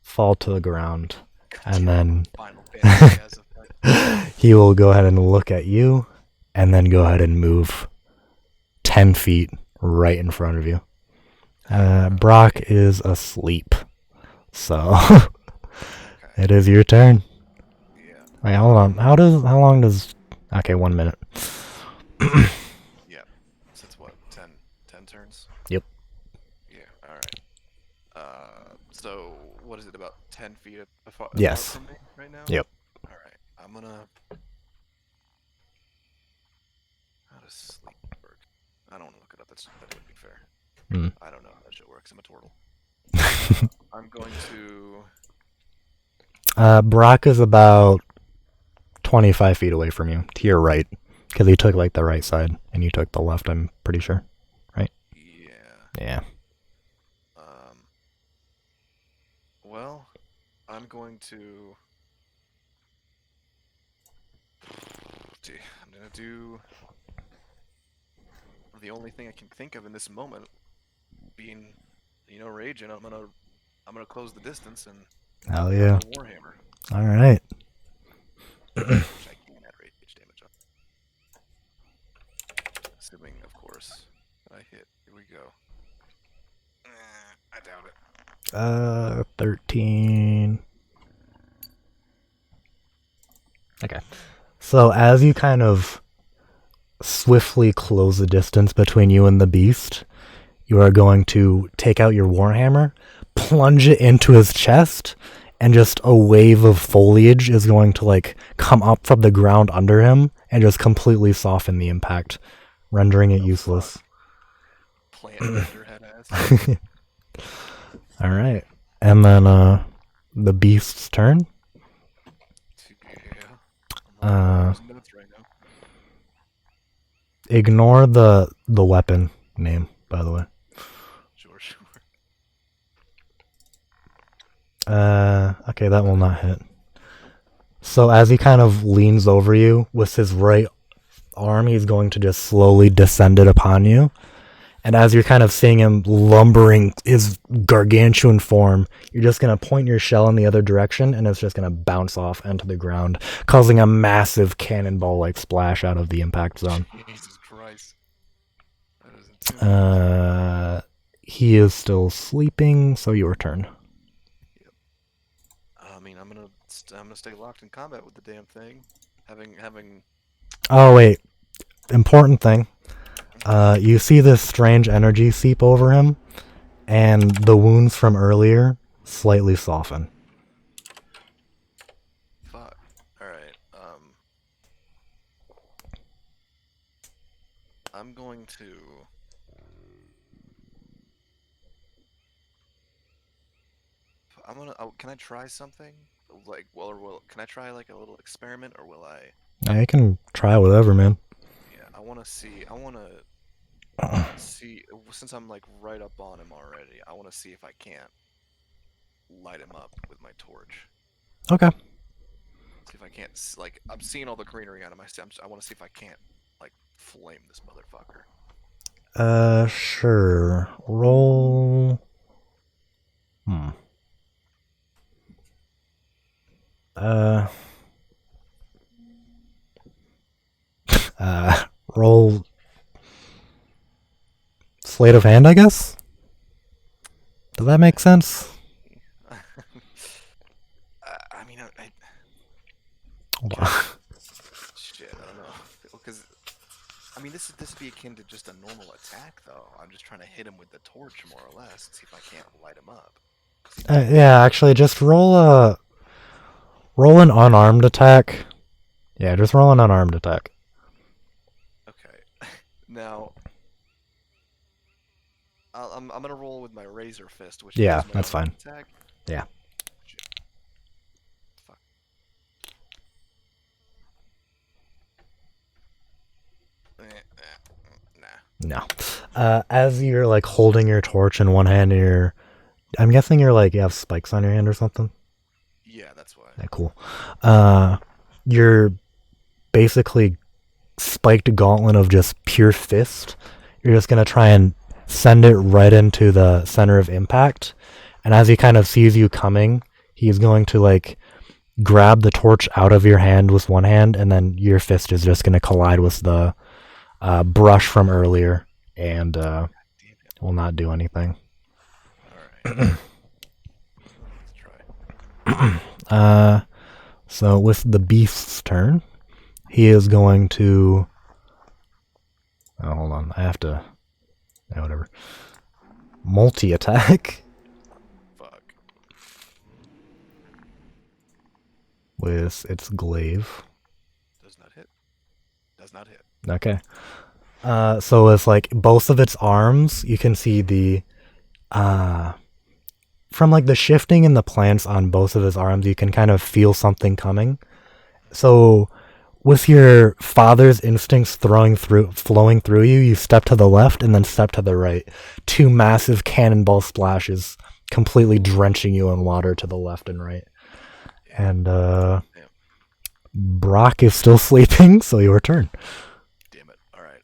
fall to the ground, and then Final Fantasy has effect. he will go ahead and look at you, and then go ahead and move 10 feet right in front of you. Brock is asleep, so Okay. it is your turn. Yeah. Wait, hold on. How long does? Okay, 1 minute. Yeah. Since what? 10 turns? Yep. Yeah. All right. So what is it? About 10 feet apart Yes. from me right now? Yep. All right. I'm gonna. How does sleep work? I don't want to look it up. That wouldn't be fair. Hmm. I don't know how that shit works. I'm a turtle. I'm going to. Brock is about 25 feet away from you, to your right, because he took like the right side, and you took the left. I'm pretty sure. Yeah. Yeah. Well, I'm going to. I'm gonna do the only thing I can think of in this moment, being, raging. I'm gonna close the distance and Hell have yeah. my warhammer, All right. which I can add rage damage on. Assuming, of course, that I hit. Here we go. I doubt it. 13. Okay. So as you kind of swiftly close the distance between you and the beast, you are going to take out your warhammer, plunge it into his chest, and just a wave of foliage is going to like come up from the ground under him and just completely soften the impact, rendering it useless. Plant bender head ass. All right. And then the beast's turn. Yeah. I'm looking at his notes right now. Ignore the weapon name, by the way. Sure, sure. Okay, that will not hit. So as he kind of leans over you with his right arm, he's going to just slowly descend it upon you. And as you're kind of seeing him lumbering his gargantuan form, you're just going to point your shell in the other direction, and it's just going to bounce off into the ground, causing a massive cannonball-like splash out of the impact zone. Jesus Christ. That isn't too much. He is still sleeping, so your turn. Yep. I mean, I'm gonna stay locked in combat with the damn thing. Having. Oh, wait. Important thing. You see this strange energy seep over him, and the wounds from earlier slightly soften. Fuck. All right. I'm going to. I'm gonna. Oh, can I try something? Like, well, or will? Can I try like a little experiment, or will I? I can try whatever, man. Yeah. I want to see. I want to see, since I'm like right up on him already, I want to see if I can't light him up with my torch. Okay. See if I can't like I'm seeing all the greenery on him. I want to see if I can't like flame this motherfucker. Sure. Roll. Hmm. Uh, roll sleight of hand, I guess? Does that make sense? I mean, Hold on. God, shit, I don't know. Because I mean, this would be akin to just a normal attack, though. I'm just trying to hit him with the torch, more or less, and see if I can't light him up. Yeah, actually, just roll an unarmed attack. Yeah, just roll an unarmed attack. Okay. Now, I'm gonna roll with my razor fist, which Yeah, is my that's fine. attack. Yeah. Shit. Fuck. Nah. No. As you're like holding your torch in one hand, and I'm guessing you're like you have spikes on your hand or something. Yeah, that's why. Yeah, cool. You're basically spiked gauntlet of just pure fist. You're just gonna try and send it right into the center of impact. And as he kind of sees you coming, he's going to like grab the torch out of your hand with one hand, and then your fist is just gonna collide with the brush from earlier, and will not do anything. All right. Let's try. So with the beast's turn, he is going to. Oh, hold on. I have to. Yeah, whatever. Multi attack Fuck. with its glaive. Does not hit. Does not hit. Okay. So with like both of its arms, you can see the from like the shifting in the plants on both of his arms, you can kind of feel something coming. So with your father's instincts flowing through you, you step to the left and then step to the right. Two massive cannonball splashes, completely drenching you in water to the left and right. And Brock is still sleeping, so your turn. Damn it. All right.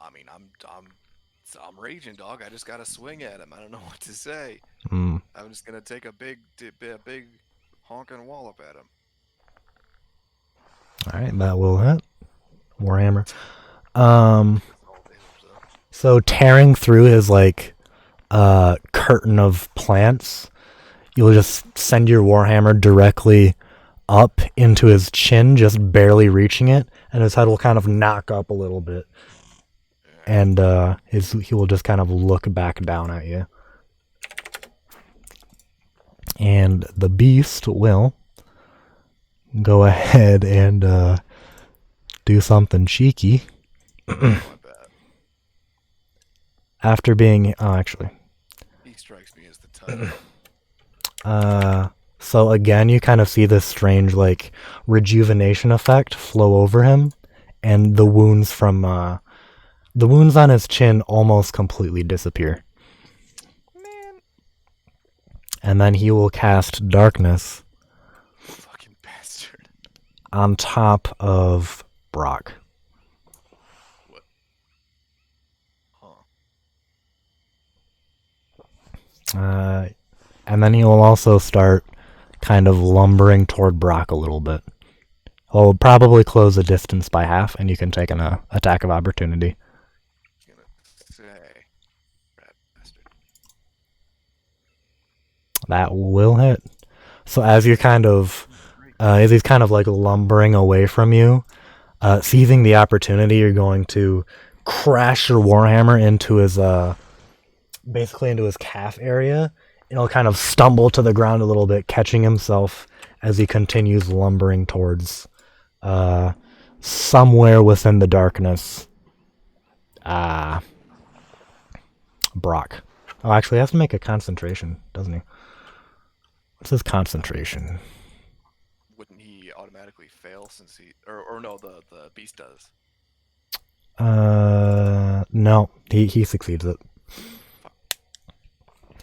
I mean, I'm raging, dog. I just gotta swing at him. I don't know what to say. Mm. I'm just gonna take a big honking wallop at him. All right, that will hit. Warhammer. All damage, though. So tearing through his like curtain of plants, you'll just send your warhammer directly up into his chin, just barely reaching it, and his head will kind of knock up a little bit, and he will just kind of look back down at you. And the beast will go ahead and do something cheeky. My bad. After being, actually, He strikes me as the type. so again, you kind of see this strange like rejuvenation effect flow over him, and the wounds on his chin almost completely disappear. Man. And then he will cast darkness Fucking bastard. on top of Brock. What? Huh. And then he will also start kind of lumbering toward Brock a little bit. He'll probably close the distance by half, and you can take an attack of opportunity. Gonna say. Rat bastard. That will hit. So as you're as he's kind of like lumbering away from you, seizing the opportunity, you're going to crash your warhammer into his basically into his calf area. He'll kind of stumble to the ground a little bit, catching himself as he continues lumbering towards somewhere within the darkness. Brock. Oh, actually, he has to make a concentration, doesn't he? What's his concentration? Wouldn't he automatically fail since he or no, the beast does. No, he succeeds it. Fuck.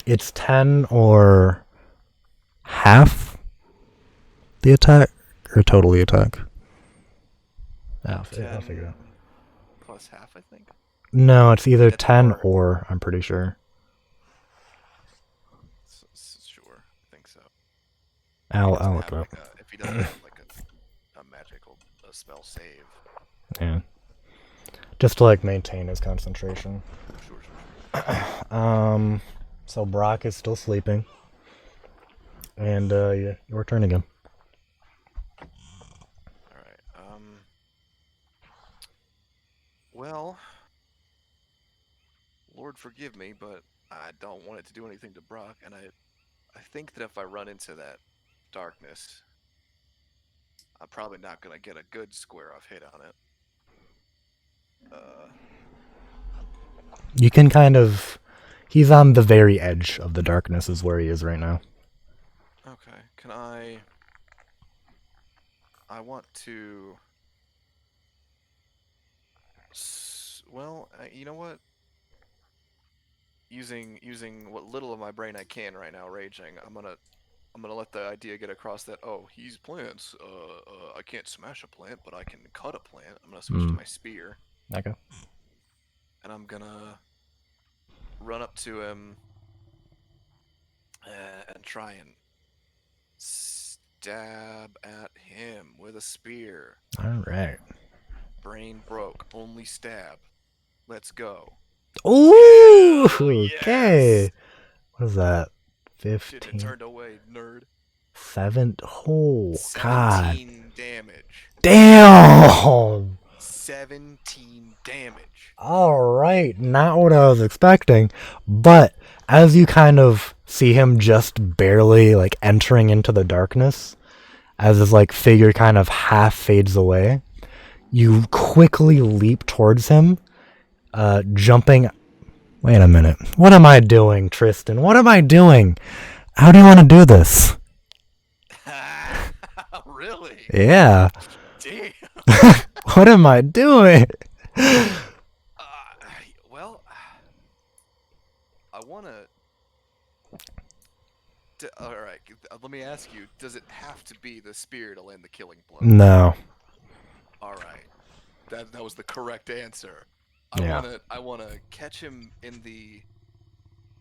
It's 10 or half the attack, or totally attack. I'll figure it out. 10 plus half, I think. No, it's either It's 10 or. or, I'm pretty sure. Sure, I think so. He I'll doesn't look have it up. like a. If he doesn't have like a magical spell save. Yeah. Just to like maintain his concentration. Sure. So Brock is still sleeping. And your turn again. All right. Well, Lord forgive me, but I don't want it to do anything to Brock, and I think that if I run into that darkness, I'm probably not gonna get a good square off hit on it. Uh, You can kind of. He's on the very edge of the darkness, is where he is right now. okay. Can I? I want to. Well, you know what? Using what little of my brain I can right now, raging. I'm gonna let the idea get across that he's plants. I can't smash a plant, but I can cut a plant. I'm gonna switch to Hmm. my spear, Okay. and I'm gonna run up to him and try and stab at him with a spear. All right. Brain broke. Only stab. Let's go. Ooh. Yes. Okay. What is that? Shouldn't have 15. turned away, nerd. 7. Oh God. 17 damage. Damn. 17 damage. All right. Not what I was expecting, but as you kind of see him just barely like entering into the darkness, as his like figure kind of half fades away, you quickly leap towards him, jumping. Wait a minute. What am I doing, Tristan? What am I doing? How do you want to do this? Really? Yeah. Damn. What am I doing? Well, I want to. All right, let me ask you: does it have to be the spear to land the killing blow? No. All right, that was the correct answer. Yeah. I wanna catch him in the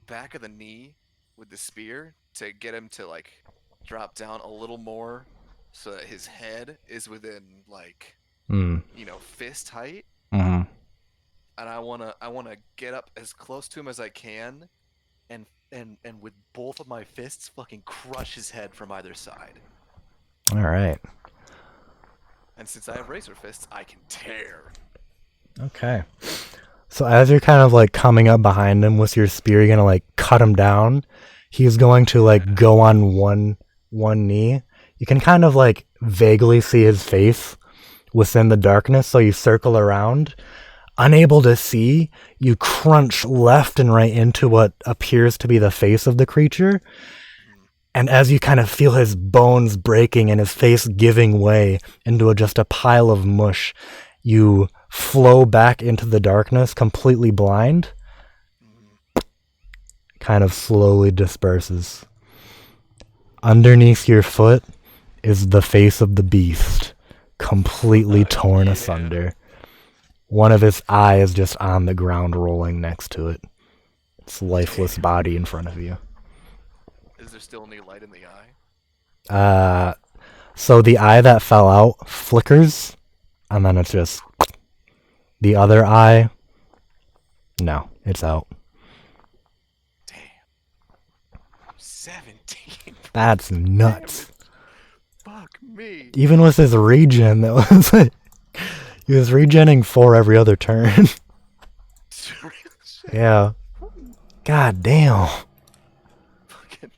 back of the knee with the spear to get him to like drop down a little more, so that his head is within like Mm. fist height, Mm-hmm. and I wanna get up as close to him as I can, and with both of my fists fucking crush his head from either side. All right. And since I have razor fists, I can tear. Okay. So as you're kind of like coming up behind him with your spear, you're gonna like cut him down. He's going to like go on one knee. You can kind of like vaguely see his face within the darkness, so you circle around. Unable to see, you crunch left and right into what appears to be the face of the creature. And as you kind of feel his bones breaking and his face giving way into just a pile of mush, you flow back into the darkness, completely blind. Kind of slowly disperses. Underneath your foot is the face of the beast, completely torn asunder. One of his eyes just on the ground rolling next to it. Its lifeless body in front of you. Is there still any light in the eye? So the eye that fell out flickers, and then it's just the other eye. No, it's out. Damn. 17. That's nuts. Fuck me. Even with his regen, that was like, he was regenning 4 every other turn. Yeah. God damn. Fucking.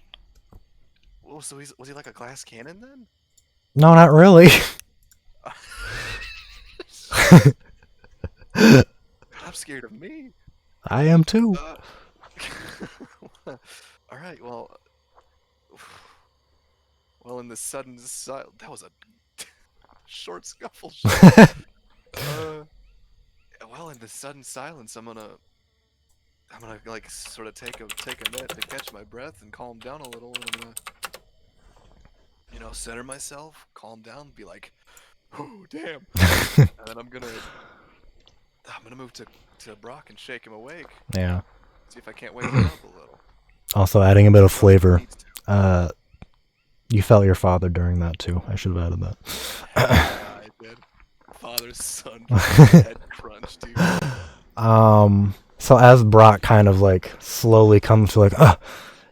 Oh, so was he like a glass cannon then? No, not really. I'm scared of me. I am too. All right. Well, in the sudden silence, that was a short scuffle. Well, well, in the sudden silence, I'm gonna like sort of take a minute to catch my breath and calm down a little, and I'm gonna, center myself, calm down, be like, oh damn, and then I'm gonna move to Brock and shake him awake, Yeah. see if I can't wake him up a little. Also, adding a bit of Trust me, he flavor. needs to. You felt your father during that too. I should have added that. Hell yeah, I did. Father's son head crunch, dude. So as Brock kind of like slowly comes to like,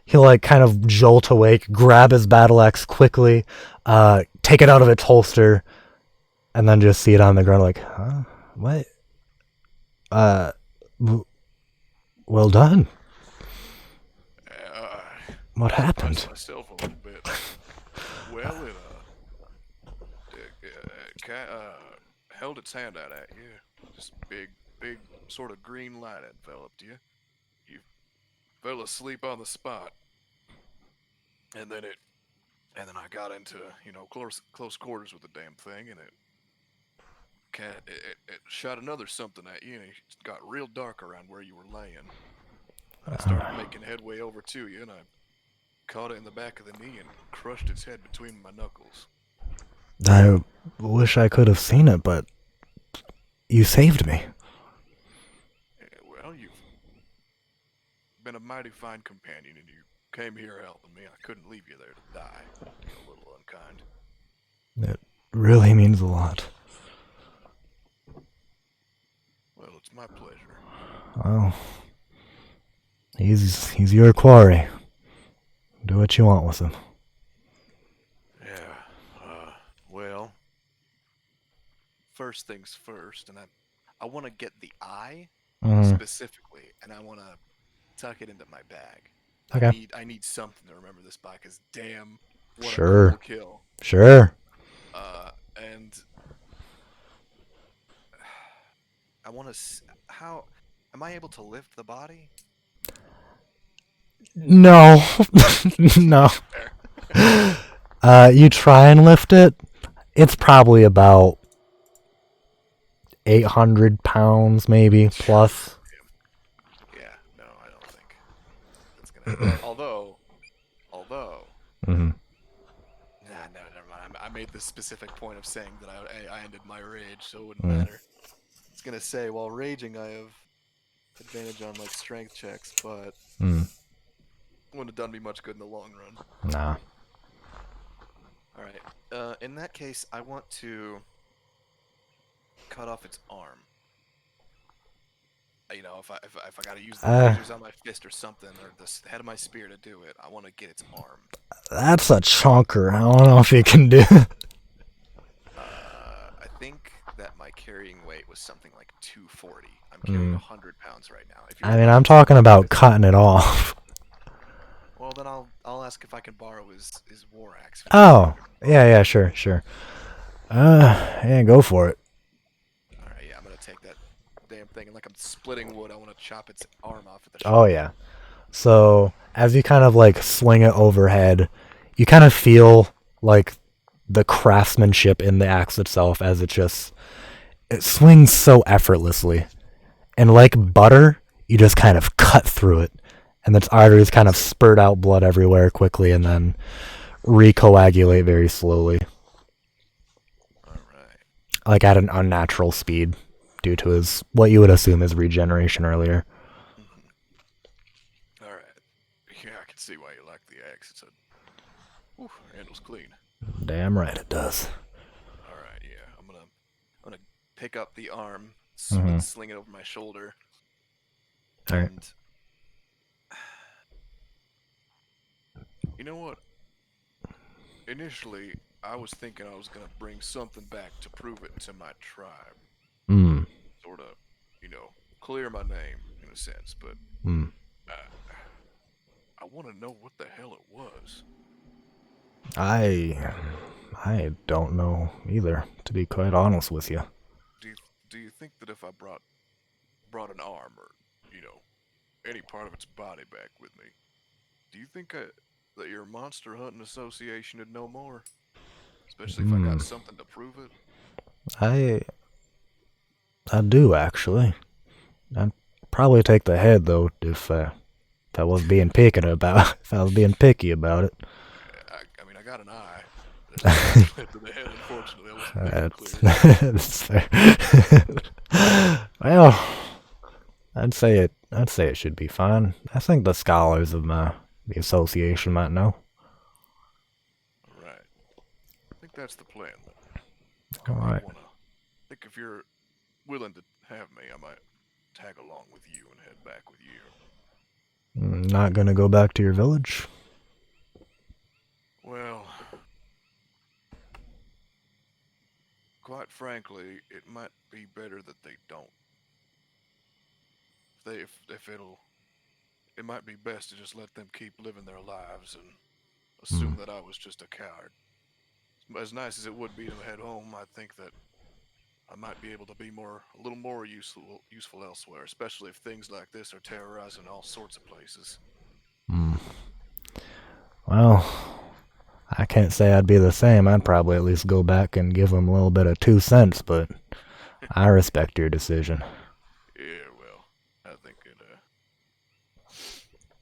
he'll like kind of jolt awake, grab his battle axe quickly, take it out of its holster, and then just see it on the ground like, huh? What? Well done. What happened? I myself a little bit. Well, held its hand out at you. This big sort of green light enveloped you. You fell asleep on the spot, and then I got into close quarters with the damn thing, and it shot another something at you, and it got real dark around where you were laying. And I started making headway over to you, and I caught it in the back of the knee and crushed its head between my knuckles. I wish I could have seen it, but you saved me. Well, you've been a mighty fine companion, and you came here helping me. I couldn't leave you there to die. A little unkind. It really means a lot. Well, it's my pleasure. Well, he's your quarry. Do what you want with him. Yeah. Well, first things first, and I want to get the eye specifically, and I want to tuck it into my bag. Okay. I need something to remember this by, because damn, what Sure. a cool kill. Sure. And I want to. How am I able to lift the body? No. No. You try and lift it. It's probably about 800 pounds, maybe, plus. Yeah, no, I don't think that's gonna happen. Although, Mm-hmm. nah, no, never mind. I made this specific point of saying that I ended my rage, so it wouldn't matter. It's gonna say, while raging, I have advantage on like strength checks, but wouldn't have done me much good in the long run. Nah. All right. In that case, I want to cut off its arm. If I gotta use the razors on my fist or something, or the head of my spear to do it, I want to get its arm. That's a chunker. I don't know if you can do. I think that my carrying weight was something like 240. I'm carrying 100 pounds right now. I mean, I'm talking about cutting it off. Well, then I'll ask if I can borrow his war axe. Oh, yeah, sure. Yeah, go for it. All right, yeah, I'm gonna take that damn thing, and like I'm splitting wood, I want to chop its arm off at the shoulder. Oh, yeah. So, as you kind of like swing it overhead, you kind of feel like the craftsmanship in the axe itself, as it swings so effortlessly. And like butter, you just kind of cut through it. And its arteries kind of spurt out blood everywhere quickly and then recoagulate very slowly. Alright. Like at an unnatural speed due to what you would assume is regeneration earlier. Alright. Yeah, I can see why you like the axe. It's handle's clean. Damn right it does. Alright, yeah. I'm gonna pick up the arm, sling it over my shoulder. Alright. And you know what? Initially, I was thinking I was gonna bring something back to prove it to my tribe. Sort of, clear my name in a sense, but I want to know what the hell it was. I don't know either, to be quite honest with you. Do you think that if I brought an arm or any part of its body back with me, do you think that your monster hunting association would know more? Especially if I got something to prove it. I do, actually. I'd probably take the head though if I was being picky about if I was being picky about it. I mean, I got an eye. There's no transplant to the head, unfortunately. I wasn't thinking That's, clear. that's fair. Well, I'd say it should be fine. I think the scholars of the association might know. Right. I think that's the plan. All I right. think if you're willing to have me, I might tag along with you and head back with you. Not gonna go back to your village. Well, quite frankly, it might be better that they don't. It might be best to just let them keep living their lives and assume that I was just a coward. As nice as it would be to head home, I think that I might be able to be a little more useful elsewhere, especially if things like this are terrorizing all sorts of places. Well, I can't say I'd be the same. I'd probably at least go back and give them a little bit of 2 cents, but I respect your decision. Yeah, well, I think it,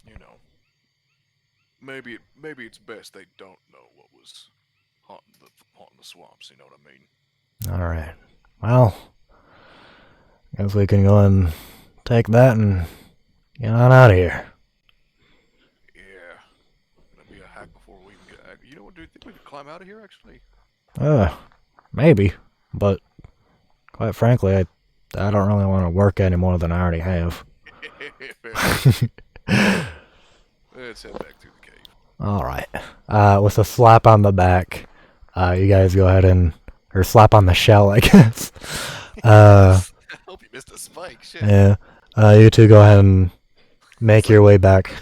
you know, maybe it's best they don't know what was haunting the swamps. You know what I mean? All right. Well, guess we can go and take that and get on out of here. Yeah, gonna be a hack before we even get. You know what? Do you think we could climb out of here? Actually, Maybe, but quite frankly, I don't really want to work any more than I already have. let's head back through the cave. All right. With a slap on the back, you guys go ahead or slap on the shell, I guess. I hope you missed a spike. Shit. Yeah. You two go ahead and make your way back.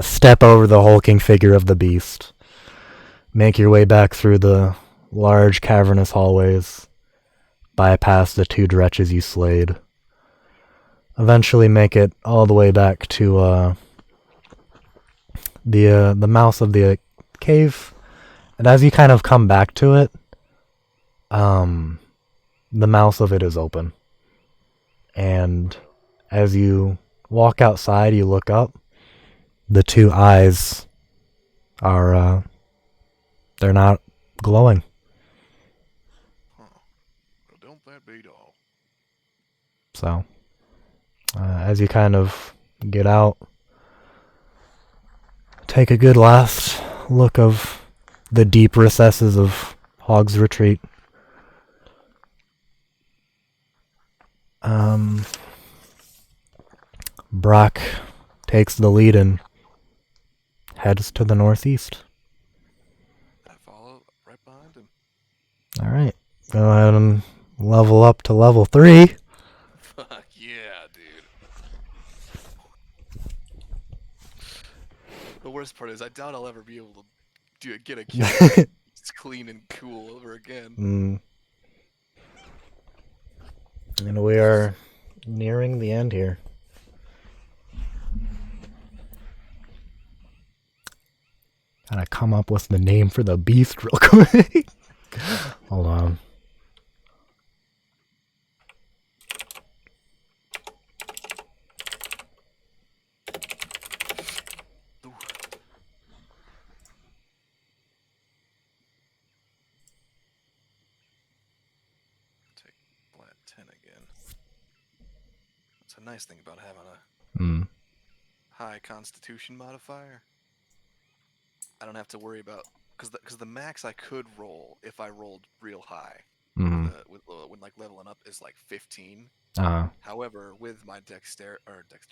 Step over the hulking figure of the beast. Make your way back through the large cavernous hallways. Bypass the 2 dretches you slayed. Eventually make it all the way back to the mouth of the cave. And as you kind of come back to it, the mouth of it is open. And as you walk outside, you look up. The 2 eyes are, they're not glowing. Huh. Well, don't that beat all? So, as you kind of get out, take a good last look of the deep recesses of Hog's Retreat. Brock takes the lead and heads to the northeast. I follow right behind him. All right, go ahead and level up to level 3. Fuck yeah, dude. The worst part is I doubt I'll ever be able to get a kill. It's clean and cool over again. And we are nearing the end here. Gotta come up with the name for the beast real quick. Hold on. Take flat 10 again. That's a nice thing about having a high constitution modifier. I don't have to worry about because the max I could roll if I rolled real high when like leveling up is like 15. However, with my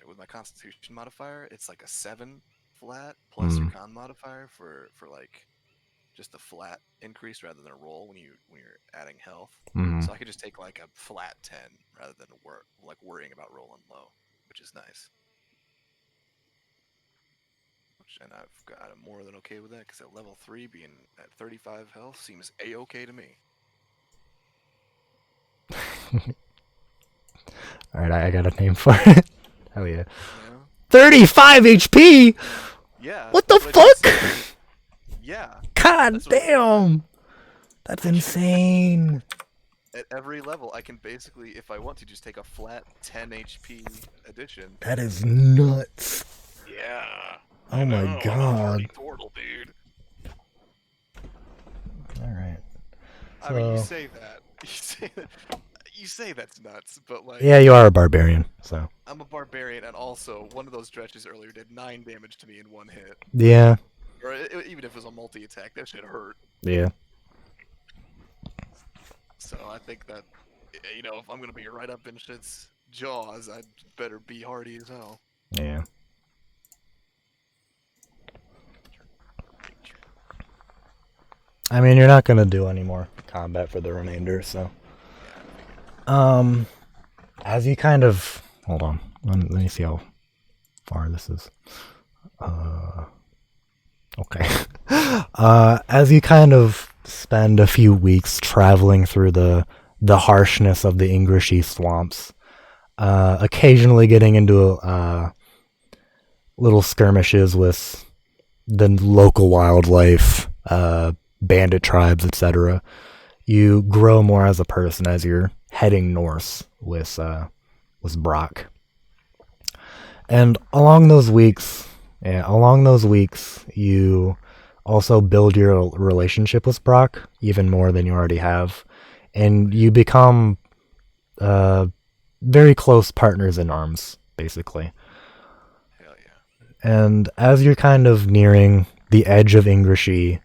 with my constitution modifier, it's like a 7 flat plus your con modifier for like just the flat increase rather than a roll when you're adding health. So I could just take like a flat 10 rather than worrying about rolling low, which is nice. And I'm more than okay with that because at level 3 being at 35 health seems a-okay to me. Alright, I got a name for it. Hell yeah. 35 HP? Yeah. What the fuck? Yeah. God damn. That's insane. at every level, I can basically, if I want to, just take a flat 10 HP addition. That is nuts. Yeah. Oh I my know, I'm a hardy god. turtle, dude. Alright. I mean, you So, say that. You say that's nuts, but like, yeah, you are a barbarian, so. I'm a barbarian, and also one of those dredges earlier did 9 damage to me in one hit. Yeah, Or even if it was a multi-attack, that shit hurt. yeah. So I think that, if I'm gonna be right up in shit's jaws, I'd better be hardy as hell. Yeah. I mean, you're not gonna do any more combat for the remainder, so. Yeah, I figured. As you kind of hold on, let me see how far this is. Okay. As you kind of spend a few weeks traveling through the harshness of the Ingrishy swamps, occasionally getting into little skirmishes with the local wildlife, bandit tribes, etc. You grow more as a person as you're heading north with Brock. And along those weeks, you also build your relationship with Brock even more than you already have, and you become very close partners in arms, basically. Hell yeah. And as you're kind of nearing the edge of Ingrishy,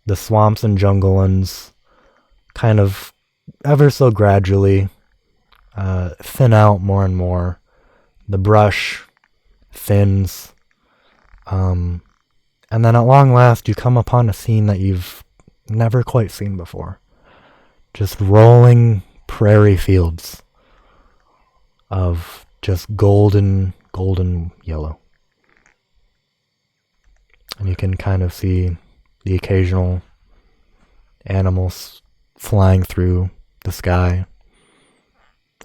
the swamps and junglelands kind of ever so gradually thin out more and more. The brush thins. And then at long last, you come upon a scene that you've never quite seen before. Just rolling prairie fields of just golden yellow. And you can kind of see the occasional animals flying through the sky.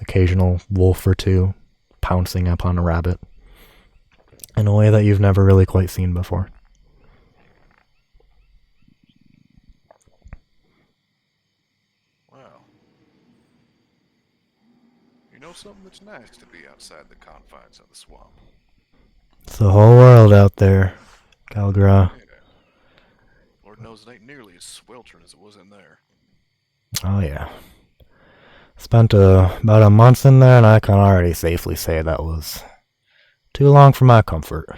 Occasional wolf or two pouncing upon a rabbit in a way that you've never really quite seen before. Wow. You know something that's nice to be outside the confines of the swamp. It's the whole world out there, Kal'gra. Yeah. Lord knows it ain't nearly as sweltering as it was in there. Oh yeah. Spent about a month in there, and I can already safely say that was too long for my comfort.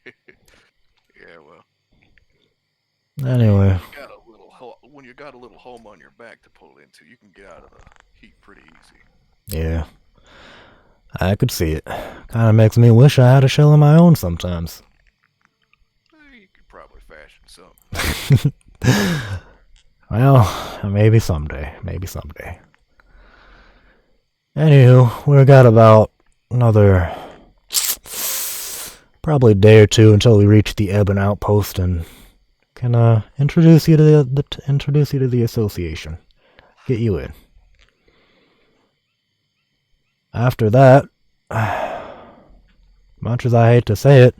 Yeah, well. Anyway. When you got a little home on your back to pull into, you can get out of the heat pretty easy. Yeah. I could see it. Kind of makes me wish I had a shell of my own sometimes. You could probably fashion some. Well, maybe someday. Anywho, we got about another probably day or two until we reach the Ebon Outpost and can introduce you to the association. Get you in. After that, much as I hate to say it,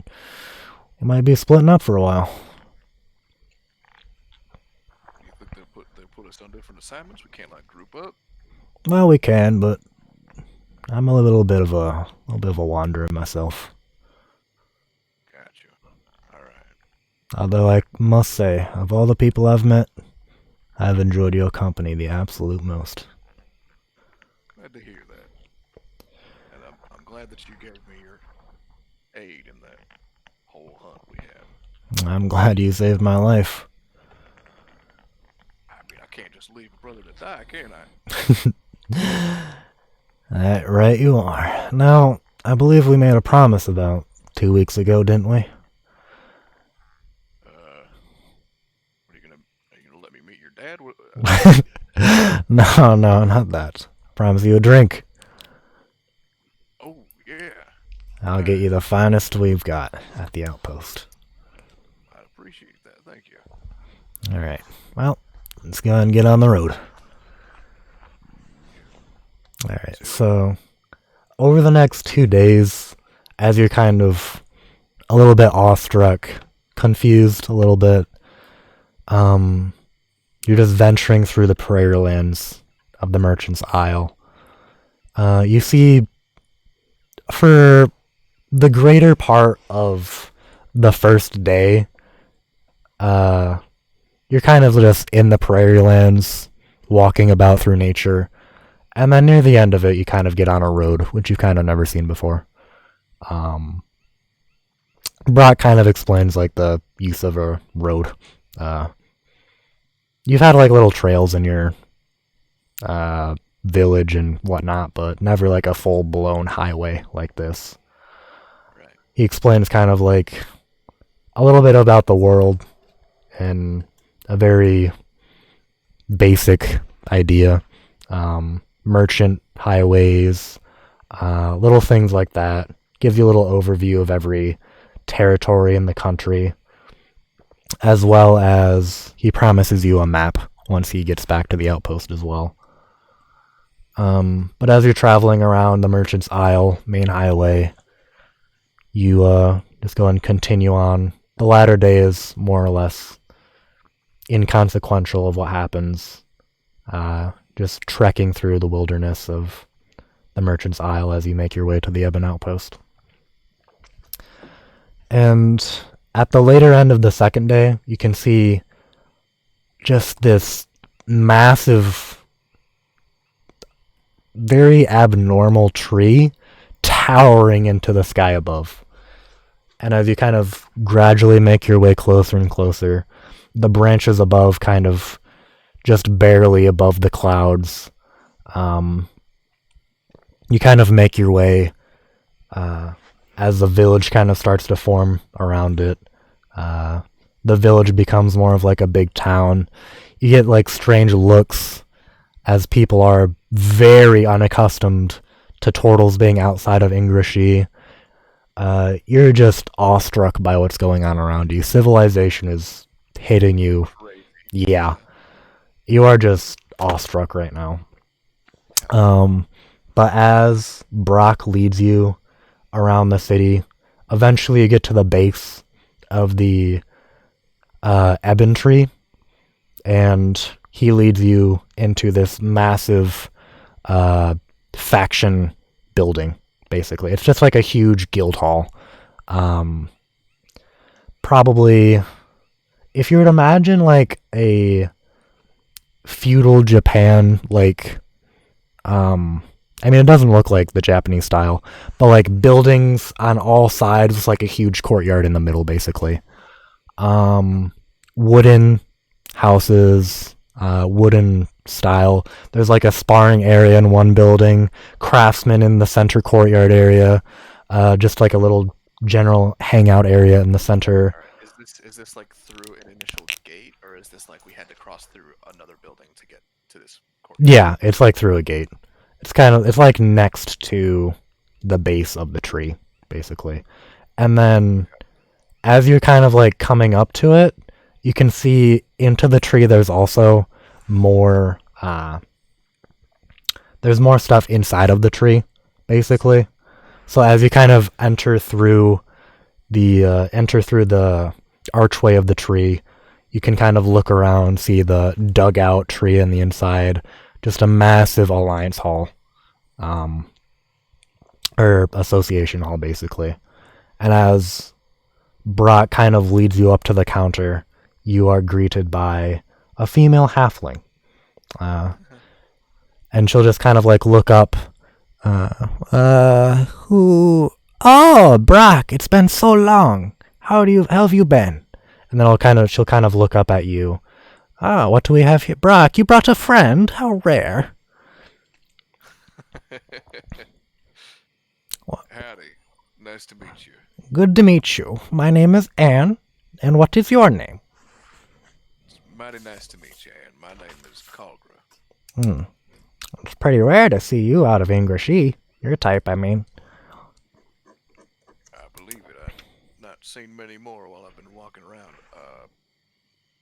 we might be splitting up for a while. You think they put us on different assignments? We can't like group up. Well, we can, but I'm a little bit of a wanderer myself. Gotcha. All right. Although I must say, of all the people I've met, I've enjoyed your company the absolute most. Glad to hear that. And I'm glad that you gave me your aid in that whole hunt we had. I'm glad you saved my life. I mean, I can't just leave a brother to die, can I? That right you are. Now, I believe we made a promise about 2 weeks ago, didn't we? Are you gonna let me meet your dad? No, not that. Promise you a drink. Oh yeah. I'll get you the finest we've got at the outpost. I appreciate that. Thank you. Alright. Well, let's go ahead and get on the road. Alright, so over the next 2 days, as you're kind of a little bit awestruck, confused a little bit, you're just venturing through the prairie lands, of the Merchant's Isle. You see, for the greater part of the first day, you're kind of just in the prairie lands, walking about through nature. And then near the end of it, you kind of get on a road, which you've kind of never seen before. Brock kind of explains like the use of a road. You've had like little trails in your village and whatnot, but never like a full blown highway like this. Right. He explains kind of like a little bit about the world and a very basic idea. Merchant highways, little things like that. Gives you a little overview of every territory in the country, as well as he promises you a map once he gets back to the outpost as well. But as you're traveling around the Merchant's Isle main highway, you just go and continue on. The latter day is more or less inconsequential of what happens. Just trekking through the wilderness of the Merchant's Isle as you make your way to the Ebon Outpost. And at the later end of the second day, you can see just this massive, very abnormal tree towering into the sky above. And as you kind of gradually make your way closer and closer, the branches above kind of just barely above the clouds. You kind of make your way as the village kind of starts to form around it. The village becomes more of like a big town. You get like strange looks as people are very unaccustomed to turtles being outside of Ingrishi. You're just awestruck by what's going on around you. Civilization is hitting you. Crazy. Yeah. You are just awestruck right now. But as Brock leads you around the city, eventually you get to the base of the ebon tree, and he leads you into this massive faction building, basically. It's just like a huge guild hall. Probably, if you were to imagine like a feudal Japan, like, I mean, it doesn't look like the Japanese style, but like buildings on all sides, it's like a huge courtyard in the middle, basically. Wooden houses, wooden style. There's like a sparring area in one building, craftsmen in the center courtyard area, just like a little general hangout area in the center. Is this like through an initial gate, or is this like we had to cross through another building to get to this courtyard? Yeah, it's like through a gate. It's like next to the base of the tree, basically. And then as you're kind of like coming up to it, you can see into the tree there's also more there's more stuff inside of the tree, basically. So as you kind of enter through the archway of the tree, you can kind of look around, see the dugout tree on the inside, just a massive alliance hall, or association hall, basically. And as Brock kind of leads you up to the counter, you are greeted by a female halfling. And she'll just kind of like look up, who? Oh, Brock, it's been so long. How have you been? And then she'll kind of look up at you. Ah, what do we have here? Brock, you brought a friend? How rare. Howdy. Nice to meet you. Good to meet you. My name is Anne. And what is your name? It's mighty nice to meet you, Anne. My name is Kal'gra. It's pretty rare to see you out of Ingrishi. Your type, I mean. I believe it. I've not seen many more while I've been walking around.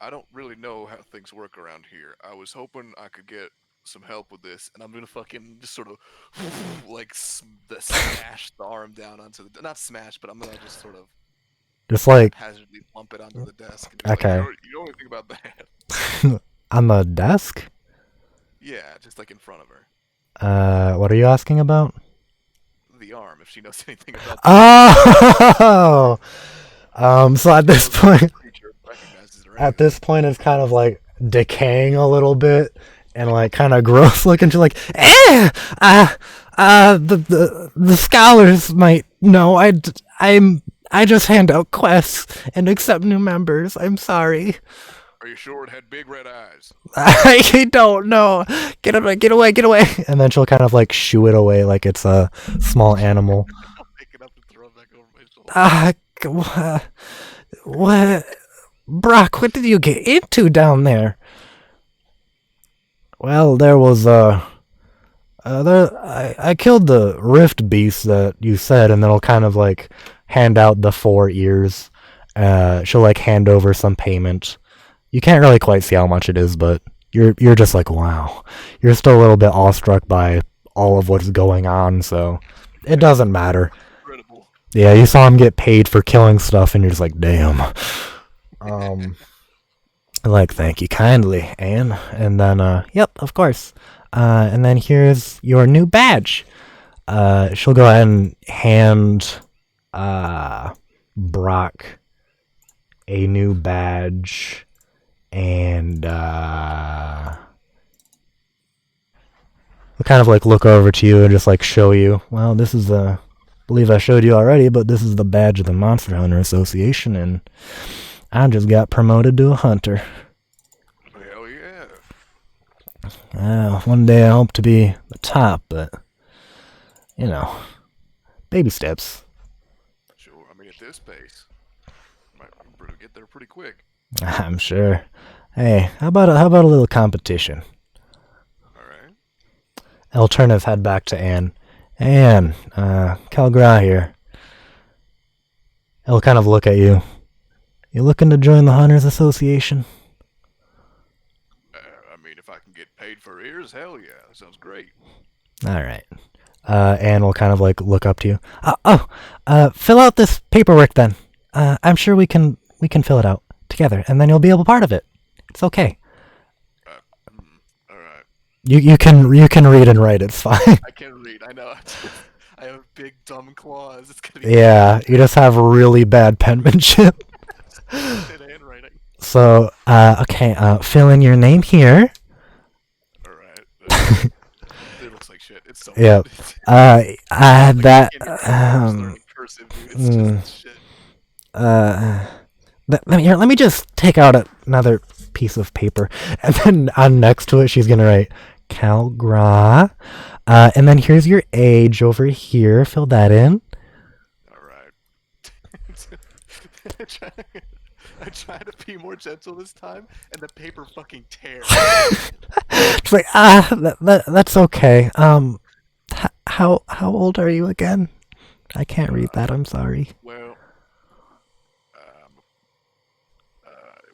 I don't really know how things work around here. I was hoping I could get some help with this, and I'm gonna fucking just sort of like smash the arm down onto the not smash, but I'm gonna just sort of Just like, haphazardly lump it onto the desk. And be okay. Like, you know anything about that? On the desk? Yeah, just like in front of her. What are you asking about? The arm, if she knows anything about the arm. Oh! So at She this knows that this point, creature recognizes her at anything. this point, it's kind of like decaying a little bit and like kind of gross looking. She's like, the scholars might know. I just hand out quests and accept new members. I'm sorry. Are you sure it had big red eyes? I don't know. Get away, get away, get away. And then she'll kind of like shoo it away like it's a small animal. I'll pick it up and throw it back over my shoulder. What? Brock, what did you get into down there? Well, there was I killed the rift beast that you said, and then I'll kind of like hand out the 4 ears. She'll like hand over some payment. You can't really quite see how much it is, but you're just like, wow. You're still a little bit awestruck by all of what's going on, so it doesn't matter. Incredible. Yeah, you saw him get paid for killing stuff, and you're just like, damn. Like, thank you kindly, Anne. And then, yep, of course. And then here's your new badge. She'll go ahead and hand Brock a new badge, and we'll kind of like look over to you and just like show you. Well, this is I believe I showed you already, but this is the badge of the Monster Hunter Association, and I just got promoted to a hunter. Hell yeah. One day I hope to be the top, but you know, baby steps. Sure. I mean, at this pace, might get there pretty quick. I'm sure. Hey, how about a little competition? All right. I'll turn his head back to Anne. Anne, Kal'gra here. He'll kind of look at you. You looking to join the Hunters Association? I mean, if I can get paid for ears, hell yeah, that sounds great. All right. Anne will kind of like look up to you. Fill out this paperwork then. I'm sure we can fill it out together, and then you'll be able part of it. It's okay. All right. You can read and write. It's fine. I can read. I know. I have big dumb claws. It's gonna be Yeah, you just have really bad penmanship. handwriting. So, okay, fill in your name here. All right. It looks like shit. It's so. Yep. Bad. That. Learning cursive, dude. It's just shit. Let me just take out another piece of paper, and then on next to it, she's gonna write Kal'gra, and then here's your age over here. Fill that in. All right. I try to be more gentle this time, and the paper fucking tears. It's like that's okay. How old are you again? I can't read that. I'm sorry.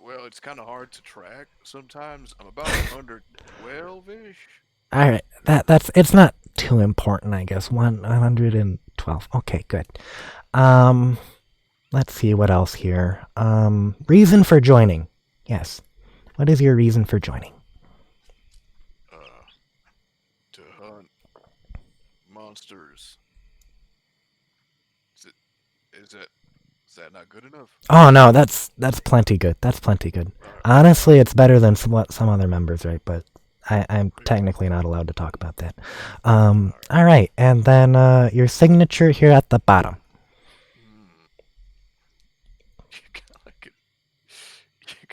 Well, it's kind of hard to track sometimes. I'm about under 12-ish. All right, it's not too important, I guess. 112. Okay, good. Let's see what else here. Reason for joining. Yes. What is your reason for joining? To hunt monsters. Is that not good enough? Oh no, that's plenty good. That's plenty good. Honestly, it's better than some other members, right? But I'm technically not allowed to talk about that. All right, and then your signature here at the bottom. You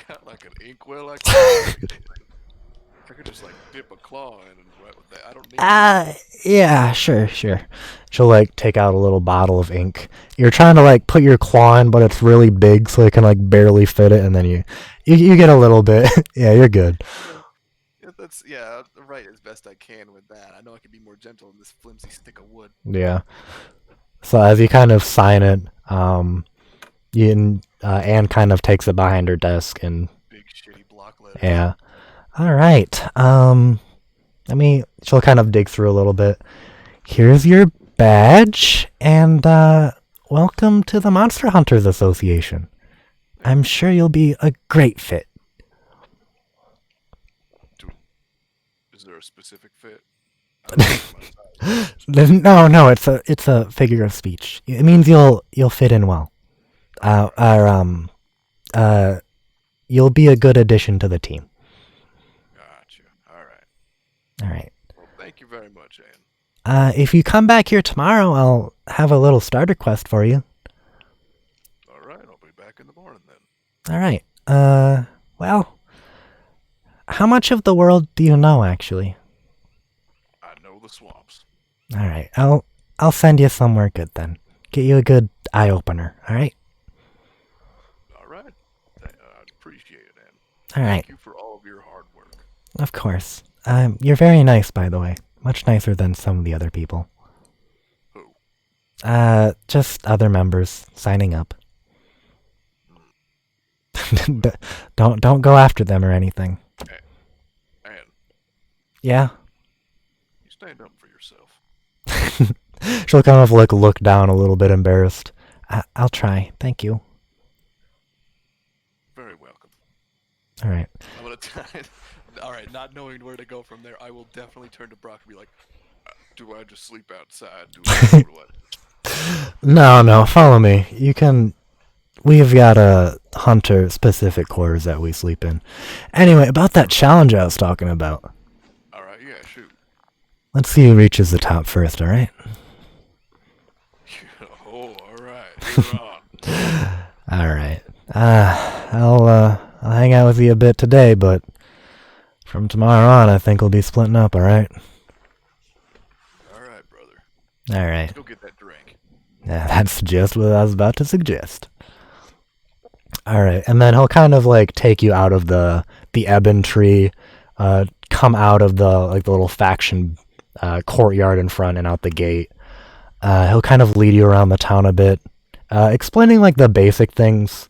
got like an inkwell like that? I could just like dip a claw in and write with that. I don't need Yeah, sure. She'll like take out a little bottle of ink. You're trying to like put your claw in, but it's really big, so it can like barely fit it, and then you get a little bit. Yeah, you're good. Yeah, I'll write as best I can with that. I know I can be more gentle than this flimsy stick of wood. Yeah. So as you kind of sign it, Anne kind of takes it behind her desk and Big shitty block letters. yeah. All right. She'll kind of dig through a little bit. Here's your badge, and welcome to the Monster Hunters Association. I'm sure you'll be a great fit. Is there a specific fit? I don't know my size. No, it's a figure of speech. It means you'll fit in well. Or you'll be a good addition to the team. Gotcha. All right. Well, thank you very much, Ann. If you come back here tomorrow, I'll have a little starter quest for you. All right, I'll be back in the morning then. All right. Well, how much of the world do you know, actually? I know the swamps. All right. I'll send you somewhere good then. Get you a good eye opener. All right. All right. I appreciate it, Ann. All right. Thank you for all of your hard work. Of course. You're very nice, by the way. Much nicer than some of the other people. Who? Just other members signing up. Don't go after them or anything. Hey, Ann, Yeah. you stand up for yourself. She'll kind of look down a little bit embarrassed. I'll try. Thank you. Very welcome. All right. I'm gonna all right, not knowing where to go from there, I will definitely turn to Brock and be like, "Do I just sleep outside? Do I?" No, follow me. You can. We've got a hunter-specific quarters that we sleep in. Anyway, about that challenge I was talking about. All right, yeah, shoot. Let's see who reaches the top first. All right. Oh, all right. You're on. All right. I'll hang out with you a bit today, but from tomorrow on, I think we'll be splitting up. All right. All right, brother. All right. Let's go get that drink. Yeah, that's just what I was about to suggest. All right, and then he'll kind of take you out of the ebon tree, come out of the little faction courtyard in front and out the gate. He'll kind of lead you around the town a bit, explaining the basic things,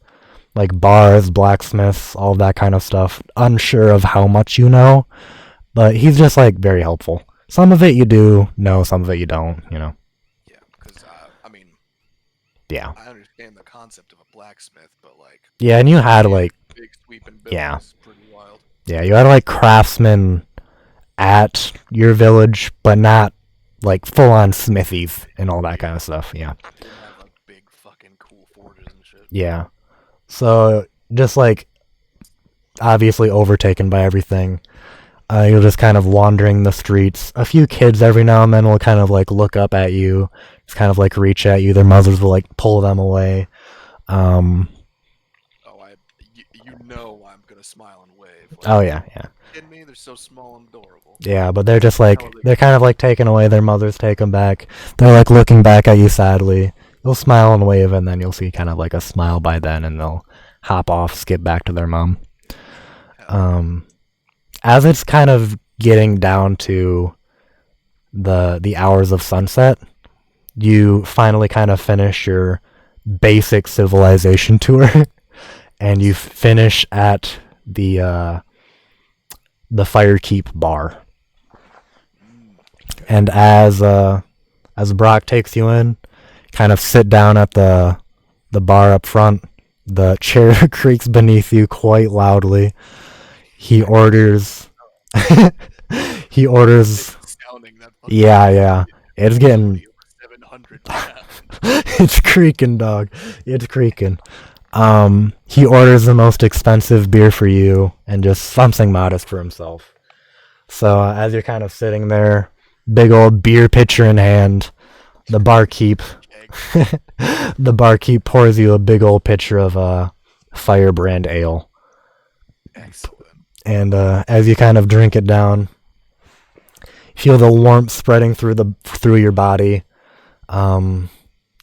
like bars, blacksmiths, all that kind of stuff. Unsure of how much you know, but he's just very helpful. Some of it you do know, some of it you don't. Yeah, because I mean, Yeah. I understand the concept of a blacksmith, but Yeah, and you had big sweeping buildings yeah. is pretty wild. Yeah, you had craftsmen at your village, but not full on smithies and all that kind of stuff. Yeah. They have big fucking cool forges and shit. Yeah. So just obviously overtaken by everything. You're just kind of wandering the streets. A few kids every now and then will kind of look up at you, just kind of reach at you. Their mothers will pull them away. You know I'm gonna smile and wave. Oh yeah. Kidding me? They're so small and adorable. Yeah, but they're just they're kind of taken away. Their mothers take them back. They're looking back at you sadly. You'll smile and wave, and then you'll see kind of a smile by then, and they'll hop off, skip back to their mom. As it's kind of getting down to the hours of sunset, you finally kind of finish your basic civilization tour, and you finish at the Firekeep bar. And as Brock takes you in, kind of sit down at the bar up front. The chair creaks beneath you quite loudly. He orders. He orders. Yeah. It's getting. 700. It's creaking, dog. It's creaking. He orders the most expensive beer for you and just something modest for himself. So as you're kind of sitting there, big old beer pitcher in hand, the barkeep pours you a big old pitcher of Firebrand ale. Excellent. And as you kind of drink it down, you feel the warmth spreading through your body.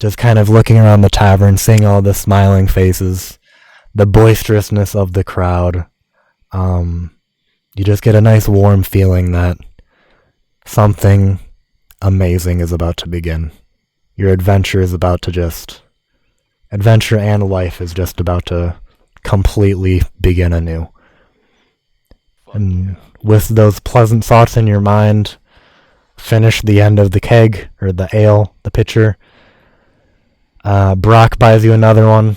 Just kind of looking around the tavern, seeing all the smiling faces, the boisterousness of the crowd. You just get a nice warm feeling that something amazing is about to begin. Your adventure and life is just about to completely begin anew. And with those pleasant thoughts in your mind, finish the end of the keg, or the ale, the pitcher. Brock buys you another one.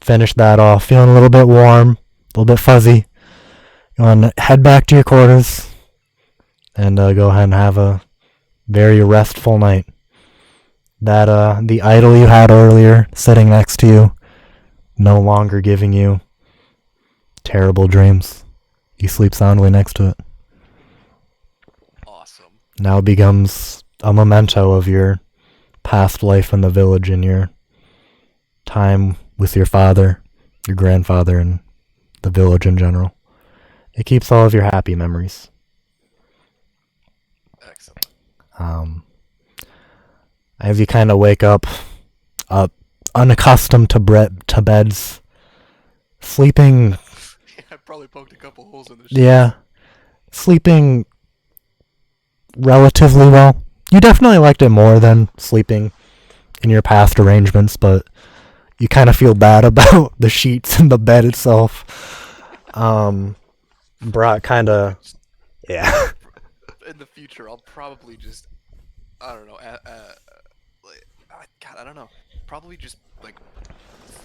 Finish that off. Feeling a little bit warm, a little bit fuzzy. You want to head back to your quarters, and go ahead and have a very restful night. That the idol you had earlier sitting next to you, no longer giving you terrible dreams. You sleep soundly next to it. Awesome. Now it becomes a memento of your past life in the village and your time with your father, your grandfather, and the village in general. It keeps all of your happy memories. Excellent. As you kind of wake up, unaccustomed to beds, sleeping. I probably poked a couple holes in the sheets. Yeah, sleeping relatively well. You definitely liked it more than sleeping in your past arrangements, but you kind of feel bad about the sheets and the bed itself. Brock kind of, yeah. In the future, I'll probably just, I don't know, God, I don't know, probably just like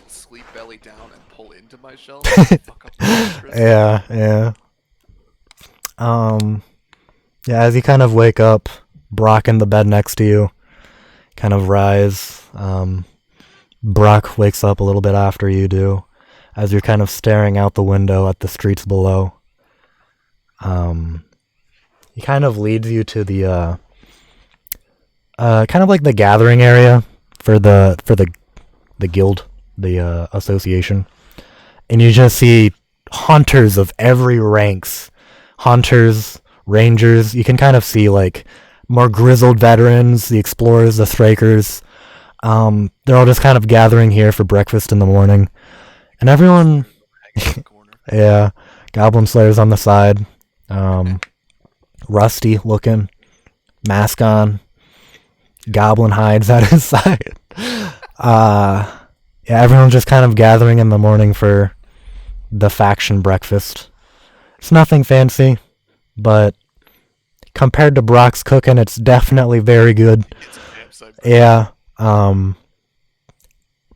sleep belly down and pull into my shelf. Fuck up the mattress. Yeah. Yeah, as you kind of wake up, Brock in the bed next to you, kind of rise. Brock wakes up a little bit after you do, as you're kind of staring out the window at the streets below. He kind of leads you to the kind of like the gathering area for the guild, the association, and you just see hunters of every ranks, hunters, rangers. You can kind of see like more grizzled veterans, the explorers, the strikers. They're all just kind of gathering here for breakfast in the morning, and everyone, yeah, Goblin Slayer's on the side, rusty looking, mask on, goblin hides at his side. Yeah, everyone's just kind of gathering in the morning for the faction breakfast. It's nothing fancy, but compared to Brock's cooking, it's definitely very good. Yeah,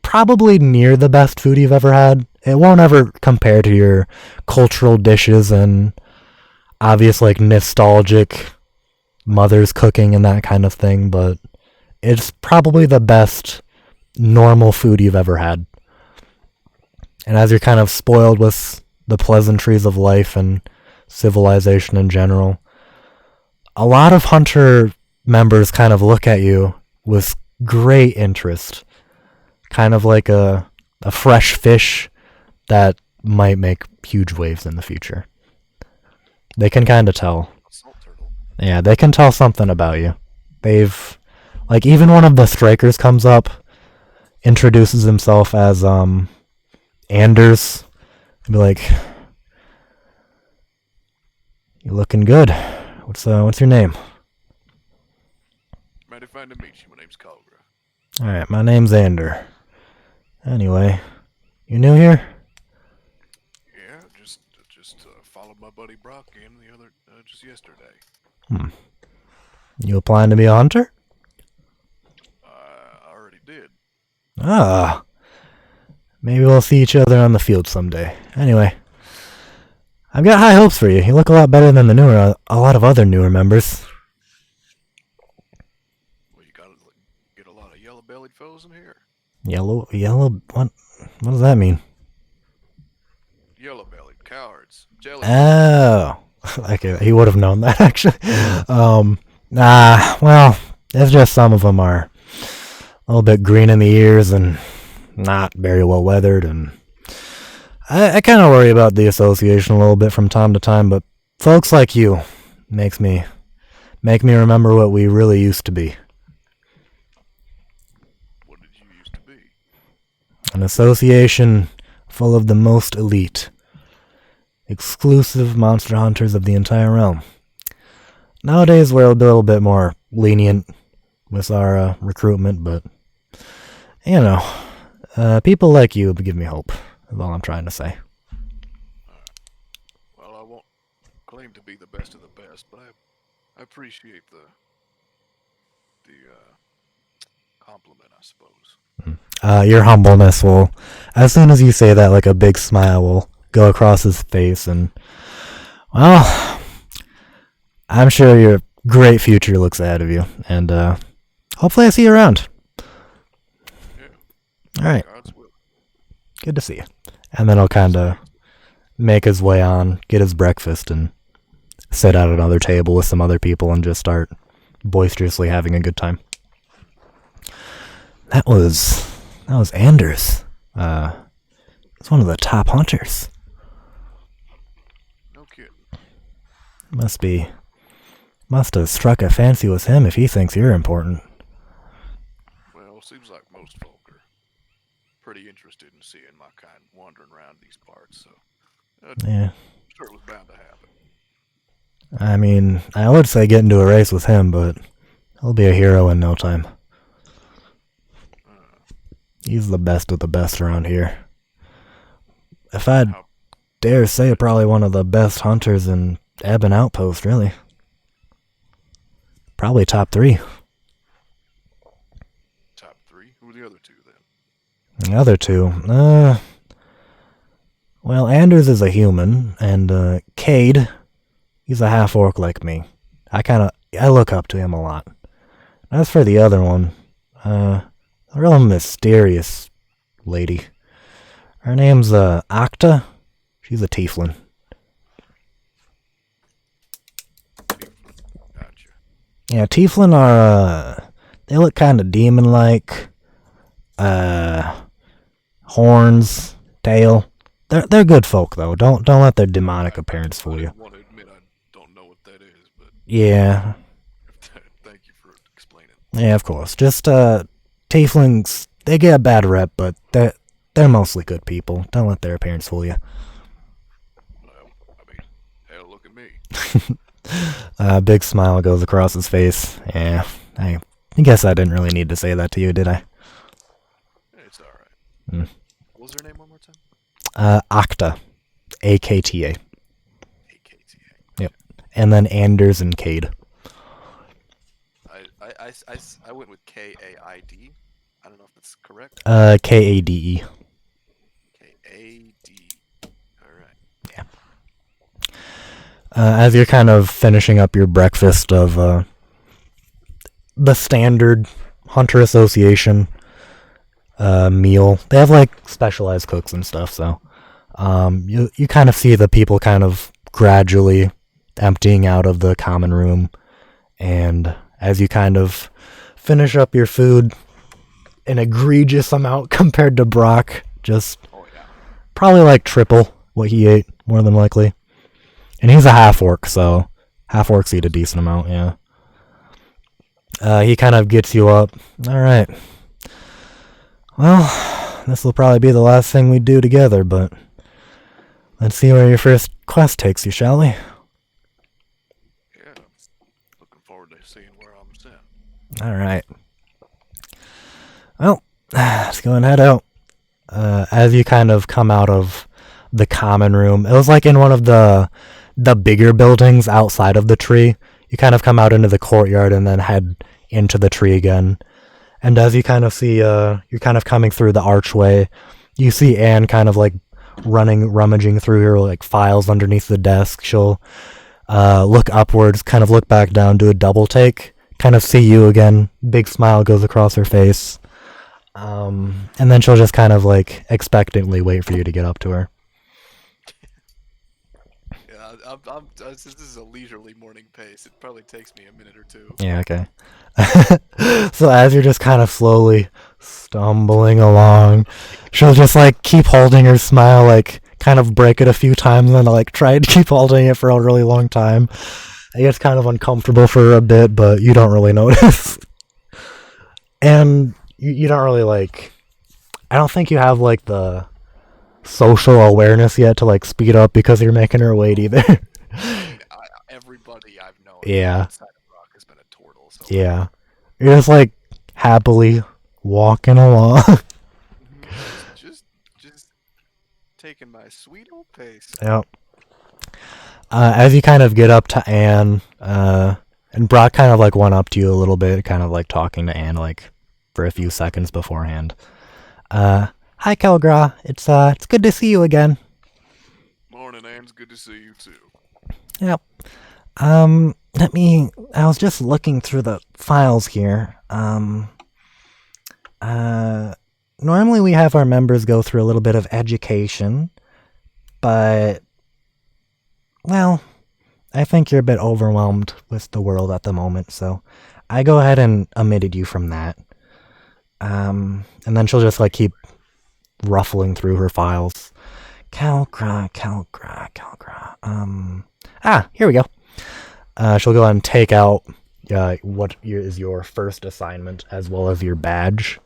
probably near the best food you've ever had. It won't ever compare to your cultural dishes and obvious like nostalgic mother's cooking and that kind of thing, but it's probably the best normal food you've ever had. And as you're kind of spoiled with the pleasantries of life and civilization in general, a lot of hunter members kind of look at you with great interest, kind of like a fresh fish that might make huge waves in the future. They can kind of tell. Yeah, they can tell something about you. They've, like, even one of the strikers comes up, introduces himself as Anders, and be like, "You looking good? What's your name?" Mighty fine to meet you. My name's Kal'gra. All right, my name's Ander. Anyway, you new here? Yeah, just followed my buddy Brock in the other just yesterday. You applying to be a hunter? I already did. Ah, maybe we'll see each other on the field someday. Anyway, I've got high hopes for you. You look a lot better than a lot of other newer members. Well, you gotta get a lot of yellow-bellied foes in here. Yellow, what does that mean? Yellow-bellied cowards. Jelly. Oh, okay, he would have known that actually. Well, it's just some of them are a little bit green in the ears and not very well weathered, and I kind of worry about the association a little bit from time to time. But folks like you make me remember what we really used to be. What did you used to be? An association full of the most elite, exclusive monster hunters of the entire realm. Nowadays, we're a little bit more lenient with our recruitment, but, you know, people like you give me hope, is all I'm trying to say. Well, I won't claim to be the best of the best, but I appreciate the compliment, I suppose. Your humbleness will, as soon as you say that, like a big smile will go across his face, and, well, I'm sure your great future looks ahead of you, and hopefully I see you around. Yeah. All right, God's will. good to see you. And then he'll kind of make his way on, get his breakfast, and sit at another table with some other people and just start boisterously having a good time. That was Anders. He's one of the top hunters. No kidding. Must have struck a fancy with him if he thinks you're important. Well, seems like most folk are pretty interested in seeing my kind wandering around these parts, so Yeah. I'm sure it was bound to happen. I mean, I would say get into a race with him, but he'll be a hero in no time. He's the best of the best around here. If I'd How, dare say, probably one of the best hunters in Ebon Outpost, really. Probably top 3. top 3? Who are the other 2 then? The other 2, well, Anders is a human, and Cade, he's a half-orc like me. I look up to him a lot. As for the other one, a real mysterious lady. Her name's Octa. She's a tieflin. Gotcha. Yeah, tieflin are they look kind of demon-like. Horns, tail. They're good folk though. Don't let their demonic appearance fool you. I want to admit I don't know what that is, but Yeah, thank you for explaining. yeah, of course. Just tieflings, they get a bad rep, but they're mostly good people. Don't let their appearance fool you. Well, I mean, hell, look at me. A big smile goes across his face. Yeah, I guess I didn't really need to say that to you, did I? It's all right. Mm. What was her name one more time? Octa, AKTA. AKTA. Yep. And then Anders and Cade. I went with KAID. I don't know if that's correct. KADE. KAD. All right. Yeah. As you're kind of finishing up your breakfast of the standard Hunter Association meal, they have like specialized cooks and stuff, so you kind of see the people kind of gradually emptying out of the common room, and as you kind of finish up your food, an egregious amount compared to Brock, just probably like triple what he ate, more than likely. And he's a half-orc, so half-orcs eat a decent amount, yeah. He kind of gets you up. Alright. Well, this will probably be the last thing we do together, but let's see where your first quest takes you, shall we? Yeah. Looking forward to seeing where I'm sent. Alright. Well, let's go and head out. As you kind of come out of the common room, it was like in one of the bigger buildings outside of the tree. You kind of come out into the courtyard and then head into the tree again. And as you kind of see, you're kind of coming through the archway, you see Anne kind of like rummaging through her like files underneath the desk. She'll look upwards, kind of look back down, do a double take, kind of see you again. Big smile goes across her face. And then she'll just kind of like expectantly wait for you to get up to her. Yeah, this is a leisurely morning pace. It probably takes me a minute or two. Yeah, okay. So as you're just kind of slowly stumbling along, she'll just like keep holding her smile, like kind of break it a few times and then like try to keep holding it for a really long time. It gets kind of uncomfortable for a bit, but you don't really notice. And you don't really like, I don't think you have like the social awareness yet to like speed up because you're making her wait either. Everybody I've known Yeah. outside of Rock has been a turtle. So Yeah. You're just like happily walking along. just taking my sweet old pace. Yep. As you kind of get up to Anne, and Brock kind of like went up to you a little bit, kind of like talking to Anne like for a few seconds beforehand. Hi Kal'gra, it's good to see you again. Morning, Anne. It's good to see you too. Yep. I was just looking through the files here. Normally we have our members go through a little bit of education, but, well, I think you're a bit overwhelmed with the world at the moment, so I go ahead and omitted you from that. And then she'll just, like, keep ruffling through her files. Kal'gra. Here we go. She'll go ahead and take out what is your first assignment as well as your badge.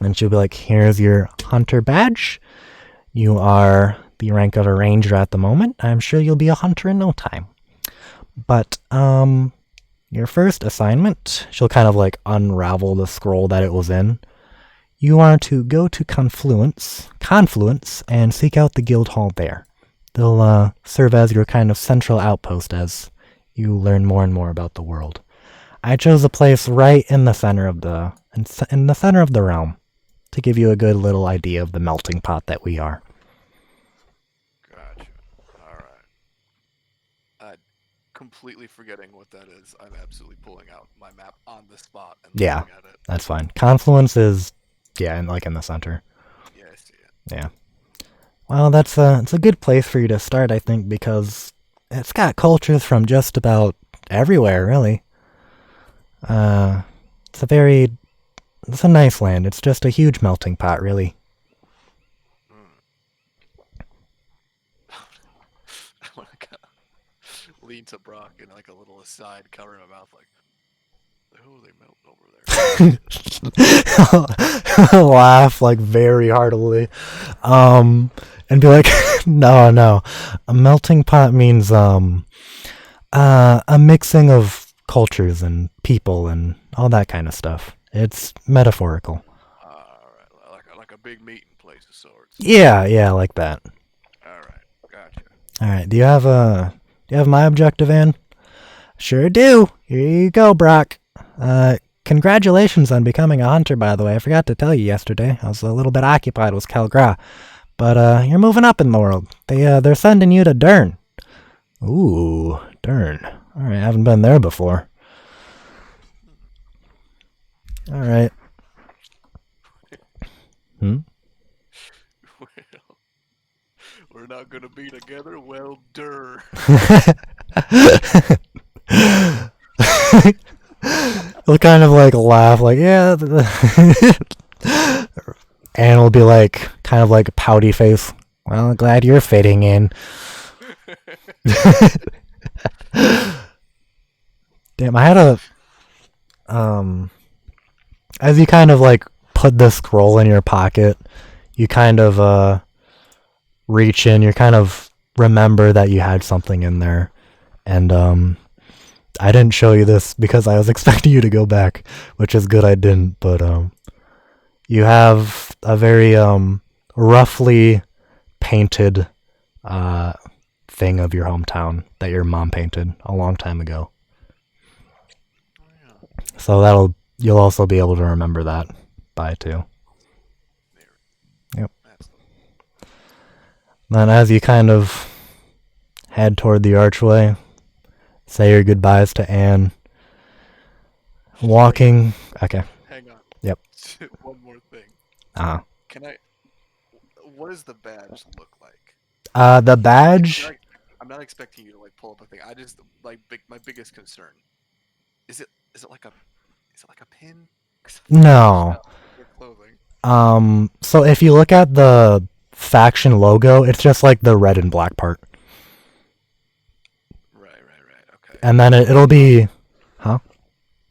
And she'll be like, here's your hunter badge. You are the rank of a ranger at the moment. I'm sure you'll be a hunter in no time. But, your first assignment, she'll kind of like unravel the scroll that it was in. You are to go to Confluence, and seek out the guild hall there. They'll serve as your kind of central outpost as you learn more and more about the world. I chose a place right in the center of the realm to give you a good little idea of the melting pot that we are. Gotcha. All right. Completely forgetting what that is. I'm absolutely pulling out my map on the spot and looking at it. That's fine. Confluence is, in the center. Yeah, I see it. Yeah. Well, it's a good place for you to start, I think, because it's got cultures from just about everywhere, really. It's a nice land. It's just a huge melting pot, really. I want to kind of lean to Brock and like a little aside, covering my mouth, like, oh, they melt over there. Laugh like very heartily, and be like, no. A melting pot means a mixing of cultures and people and all that kind of stuff. It's metaphorical. Alright, like a big meeting place of sorts. Yeah, like that. Alright, gotcha. Alright, do you have my objective, Ann? Sure do. Here you go, Brock. Congratulations on becoming a hunter, by the way. I forgot to tell you yesterday. I was a little bit occupied with Kal'gra. But, you're moving up in the world. They're sending you to Dern. Ooh, Dern. Alright, I haven't been there before. Alright. Well, we're not gonna be together? Well, Dern. He'll kind of like laugh, like, yeah. And will be like, kind of like a pouty face. Well, glad you're fitting in. Damn, I had as you kind of like put the scroll in your pocket, you kind of reach in, you kind of remember that you had something in there. And I didn't show you this because I was expecting you to go back, which is good I didn't, but you have a very roughly painted thing of your hometown that your mom painted a long time ago. So you'll also be able to remember that by too. Yep. Then as you kind of head toward the archway, say your goodbyes to Anne. Walking. Okay. Hang on. Yep. One more thing. Uh-huh. What does the badge look like? The badge. I'm not expecting you to like pull up a thing. I just like my biggest concern. Is it like a pin? No. So if you look at the faction logo, it's just like the red and black part. Right. Okay. And then it'll be, huh?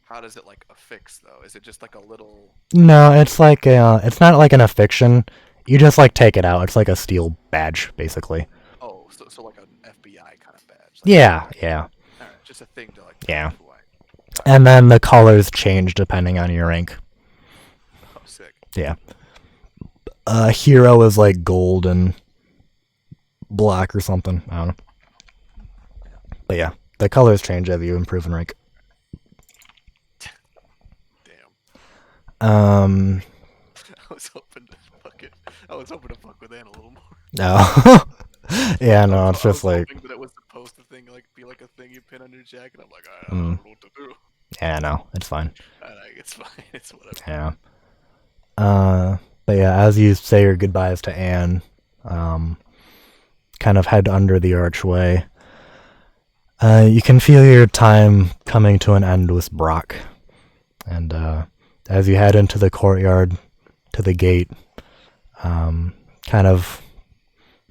How does it like affix though? Is it just like a little? No, it's like it's not like an affixtion. You just like take it out. It's like a steel badge, basically. Oh, so like an FBI kind of badge. Like Yeah. Alright, just a thing to like. Yeah. And then the colors change depending on your rank. Oh, sick. Yeah. Hero is like gold and black or something. I don't know. But yeah, the colors change as you improve in rank. Damn. I was hoping to fuck with Anne a little more. No. Yeah, no, it's just like. That it was supposed to be like a thing you pin on your jacket. I'm like, I Mm. don't know what to do. Yeah, no, it's fine. It's fine. It's whatever. Yeah. But yeah, as you say your goodbyes to Anne, kind of head under the archway. You can feel your time coming to an end with Brock. And as you head into the courtyard to the gate, kind of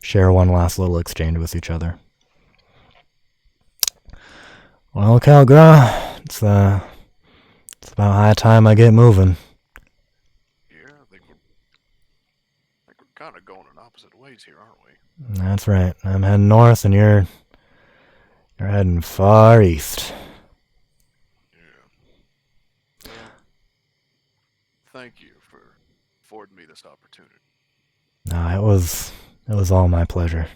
share one last little exchange with each other. Well, Kal'gra, it's about high time I get moving. Yeah, I think we're kind of going in opposite ways here, aren't we? That's right. I'm heading north, and you're heading far east. Yeah. Well, thank you for affording me this opportunity. No, it was all my pleasure.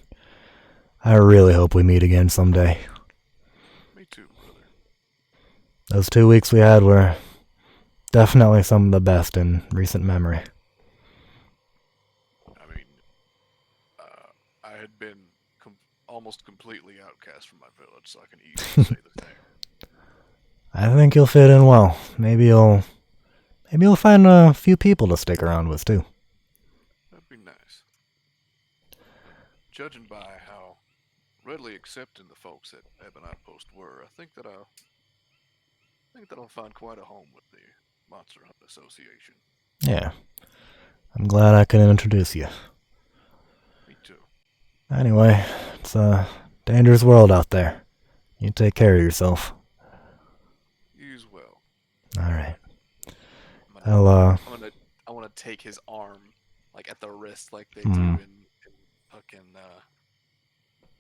I really hope we meet again someday. Me too, brother. Those 2 weeks we had were definitely some of the best in recent memory. I mean, I had been almost completely outcast from my village, so I can easily say the same. I think you'll fit in well. Maybe you'll find a few people to stick around with too. That'd be nice. Judging by how readily accepting the folks at Ebon Outpost were, I think that I'll find quite a home with the Monster Hunt Association. Yeah. I'm glad I could introduce you. Me too. Anyway, it's a dangerous world out there. You take care of yourself. You as well. Alright. I want to take his arm, like at the wrist, like they do in fucking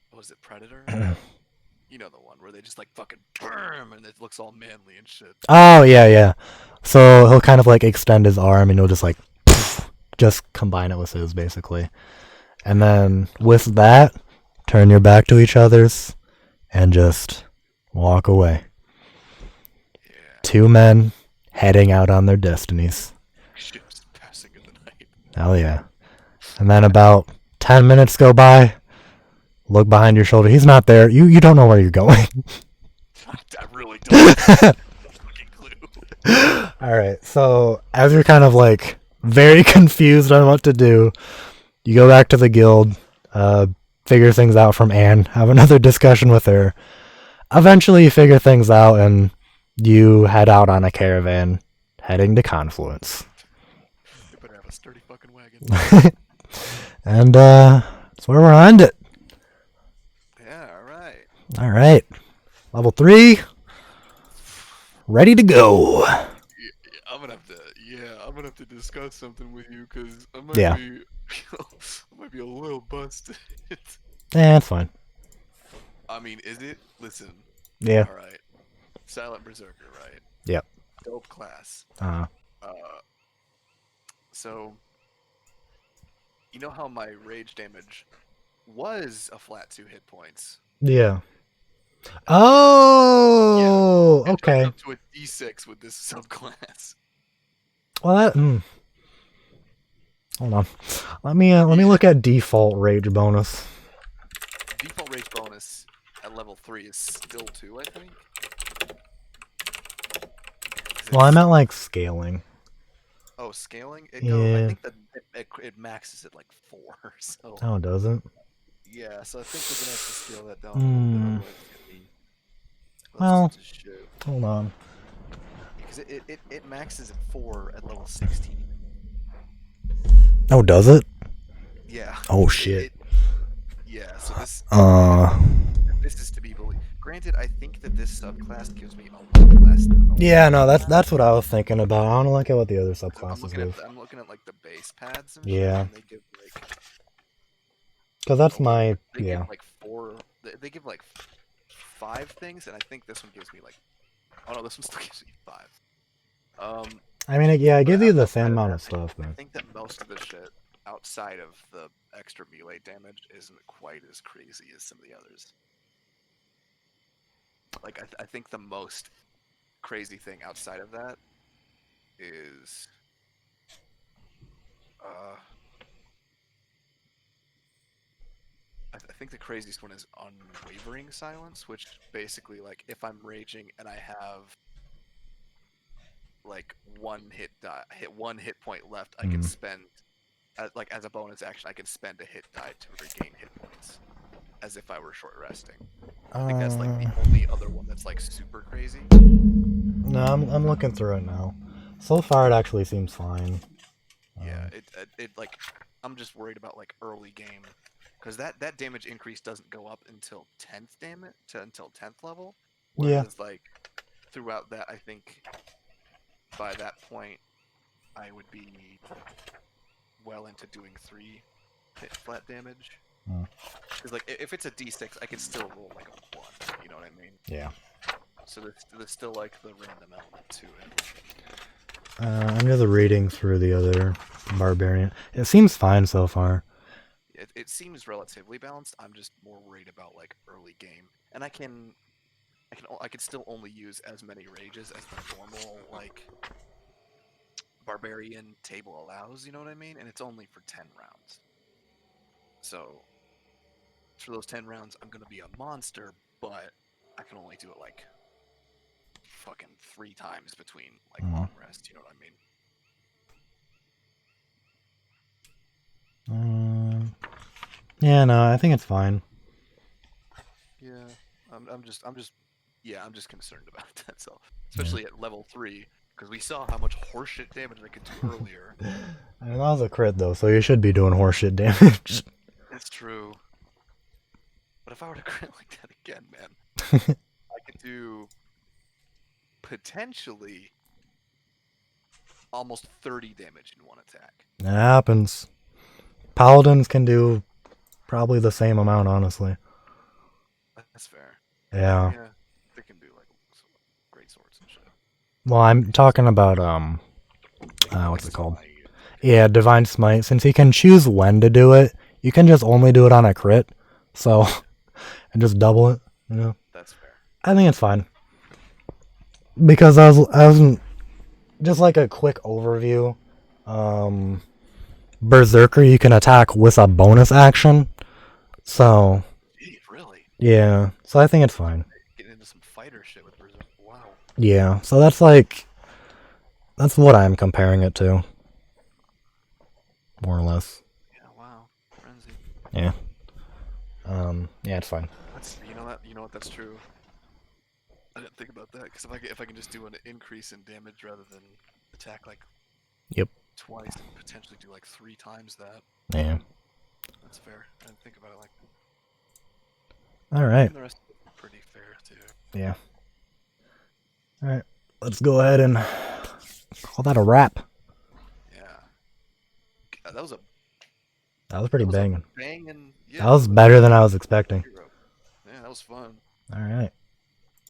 what was it, Predator? You know the one where they just like fucking BAM and it looks all manly and shit. Oh, yeah. So he'll kind of like extend his arm and he'll just like just combine it with his, basically. And then with that, turn your back to each other's and just walk away. Yeah. 2 men heading out on their destinies. Ships passing in the night. Hell yeah. And then about 10 minutes go by. Look behind your shoulder. He's not there. You don't know where you're going. I really don't have a fucking clue. Alright, so as you're kind of like very confused on what to do, you go back to the guild, figure things out from Anne, have another discussion with her. Eventually you figure things out and you head out on a caravan heading to Confluence. You better have a sturdy fucking wagon. And that's where we'll end it. Yeah, alright. Alright. Level 3. Ready to go. I'm gonna have to discuss something with you because I might be a little busted. Yeah, that's fine. I mean, is it? Listen. Yeah. All right. Silent Berserker, right? Yep. Dope class. Uh-huh. So you know how my rage damage was a flat 2 hit points. Yeah. Oh, yeah. okay. Up to a D6 with this subclass. Well, that. Hold on. Let me look at default rage bonus. Default rage bonus at level 3 is still 2, I think. Well, I meant like scaling. Oh, scaling? I Yeah. think that it maxes at like 4. So. Oh, does it? Yeah, so I think we're gonna have to scale that down a little bit. Otherwise it's gonna be Well, to shit. Hold on. Because it maxes at 4 at level 16. Oh, does it? Yeah. Oh shit. Yeah. So this. Uh. This is to be believed. Granted, I think that this subclass gives me a lot less. Yeah, no, that's what I was thinking about. I don't look at what the other subclasses give. I'm looking at like the base pads and Yeah. shit, and they give like. Because that's my They yeah. give like 4. They give like 5 things, and I think this one gives me like. Oh no, this one still gives me 5. I mean, yeah, it gives you the same amount of stuff, I man. think that most of the shit outside of the extra melee damage isn't quite as crazy as some of the others. Like, I think the most crazy thing outside of that is... I think the craziest one is unwavering silence, which basically like if I'm raging and I have like one hit point left, I can Mm. spend like as a bonus action, I can spend a hit die to regain hit points, as if I were short resting. I think that's like the only other one that's like super crazy. No, I'm looking through it now. So far, it actually seems fine. Yeah, it like I'm just worried about like early game, because that damage increase doesn't go up until 10th damage to until 10th level, Yeah. whereas like throughout that, I think by that point I would be well into doing 3 hit flat damage. Mm. Because like if it's a d6, I can still roll like a 1. You know what I mean? Yeah. So there's still like the random element to it. I'm just reading through the other barbarian. It seems fine so far. It seems relatively balanced. I'm just more worried about like early game, and I can still only use as many rages as the normal like barbarian table allows. You know what I mean? And it's only for 10 rounds. So for those 10 rounds, I'm gonna be a monster, but I can only do it like fucking 3 times between like Mm. long rest. You know what I mean? Yeah, no, I think it's fine. Yeah, I'm just concerned about that. So Yeah. especially at level 3, because we saw how much horseshit damage I could do earlier. I mean, that was a crit though, so you should be doing horseshit damage. That's true. But if I were to crit like that again, man, I could do potentially almost 30 damage in one attack. It happens. Paladins can do probably the same amount, honestly. That's fair. Yeah. Yeah, they can do like great swords and shit. Well, I'm talking about Like what's it called? smite. Yeah, Divine Smite. Since he can choose when to do it, you can just only do it on a crit. So, and just double it. You know, That's fair. I think it's fine. Because I was just like a quick overview. Berserker, you can attack with a bonus action. So, Gee, really? yeah. So I think it's fine. Getting into some fighter shit with Berserk. Wow. Yeah. So that's what I'm comparing it to, more or less. Yeah. Wow. Frenzy. Yeah. Yeah, it's fine. That's you know what that's true. I didn't think about that, because if I can just do an increase in damage rather than attack like Yep. twice and potentially do like 3 times that, Yeah. that's fair. I didn't think about it like All that. right. And the rest is pretty fair too. Yeah. All right. Let's go ahead and call that a wrap. Yeah. That was a That was pretty banging. banging. Yeah. That was better than I was expecting. Yeah, that was fun. All right.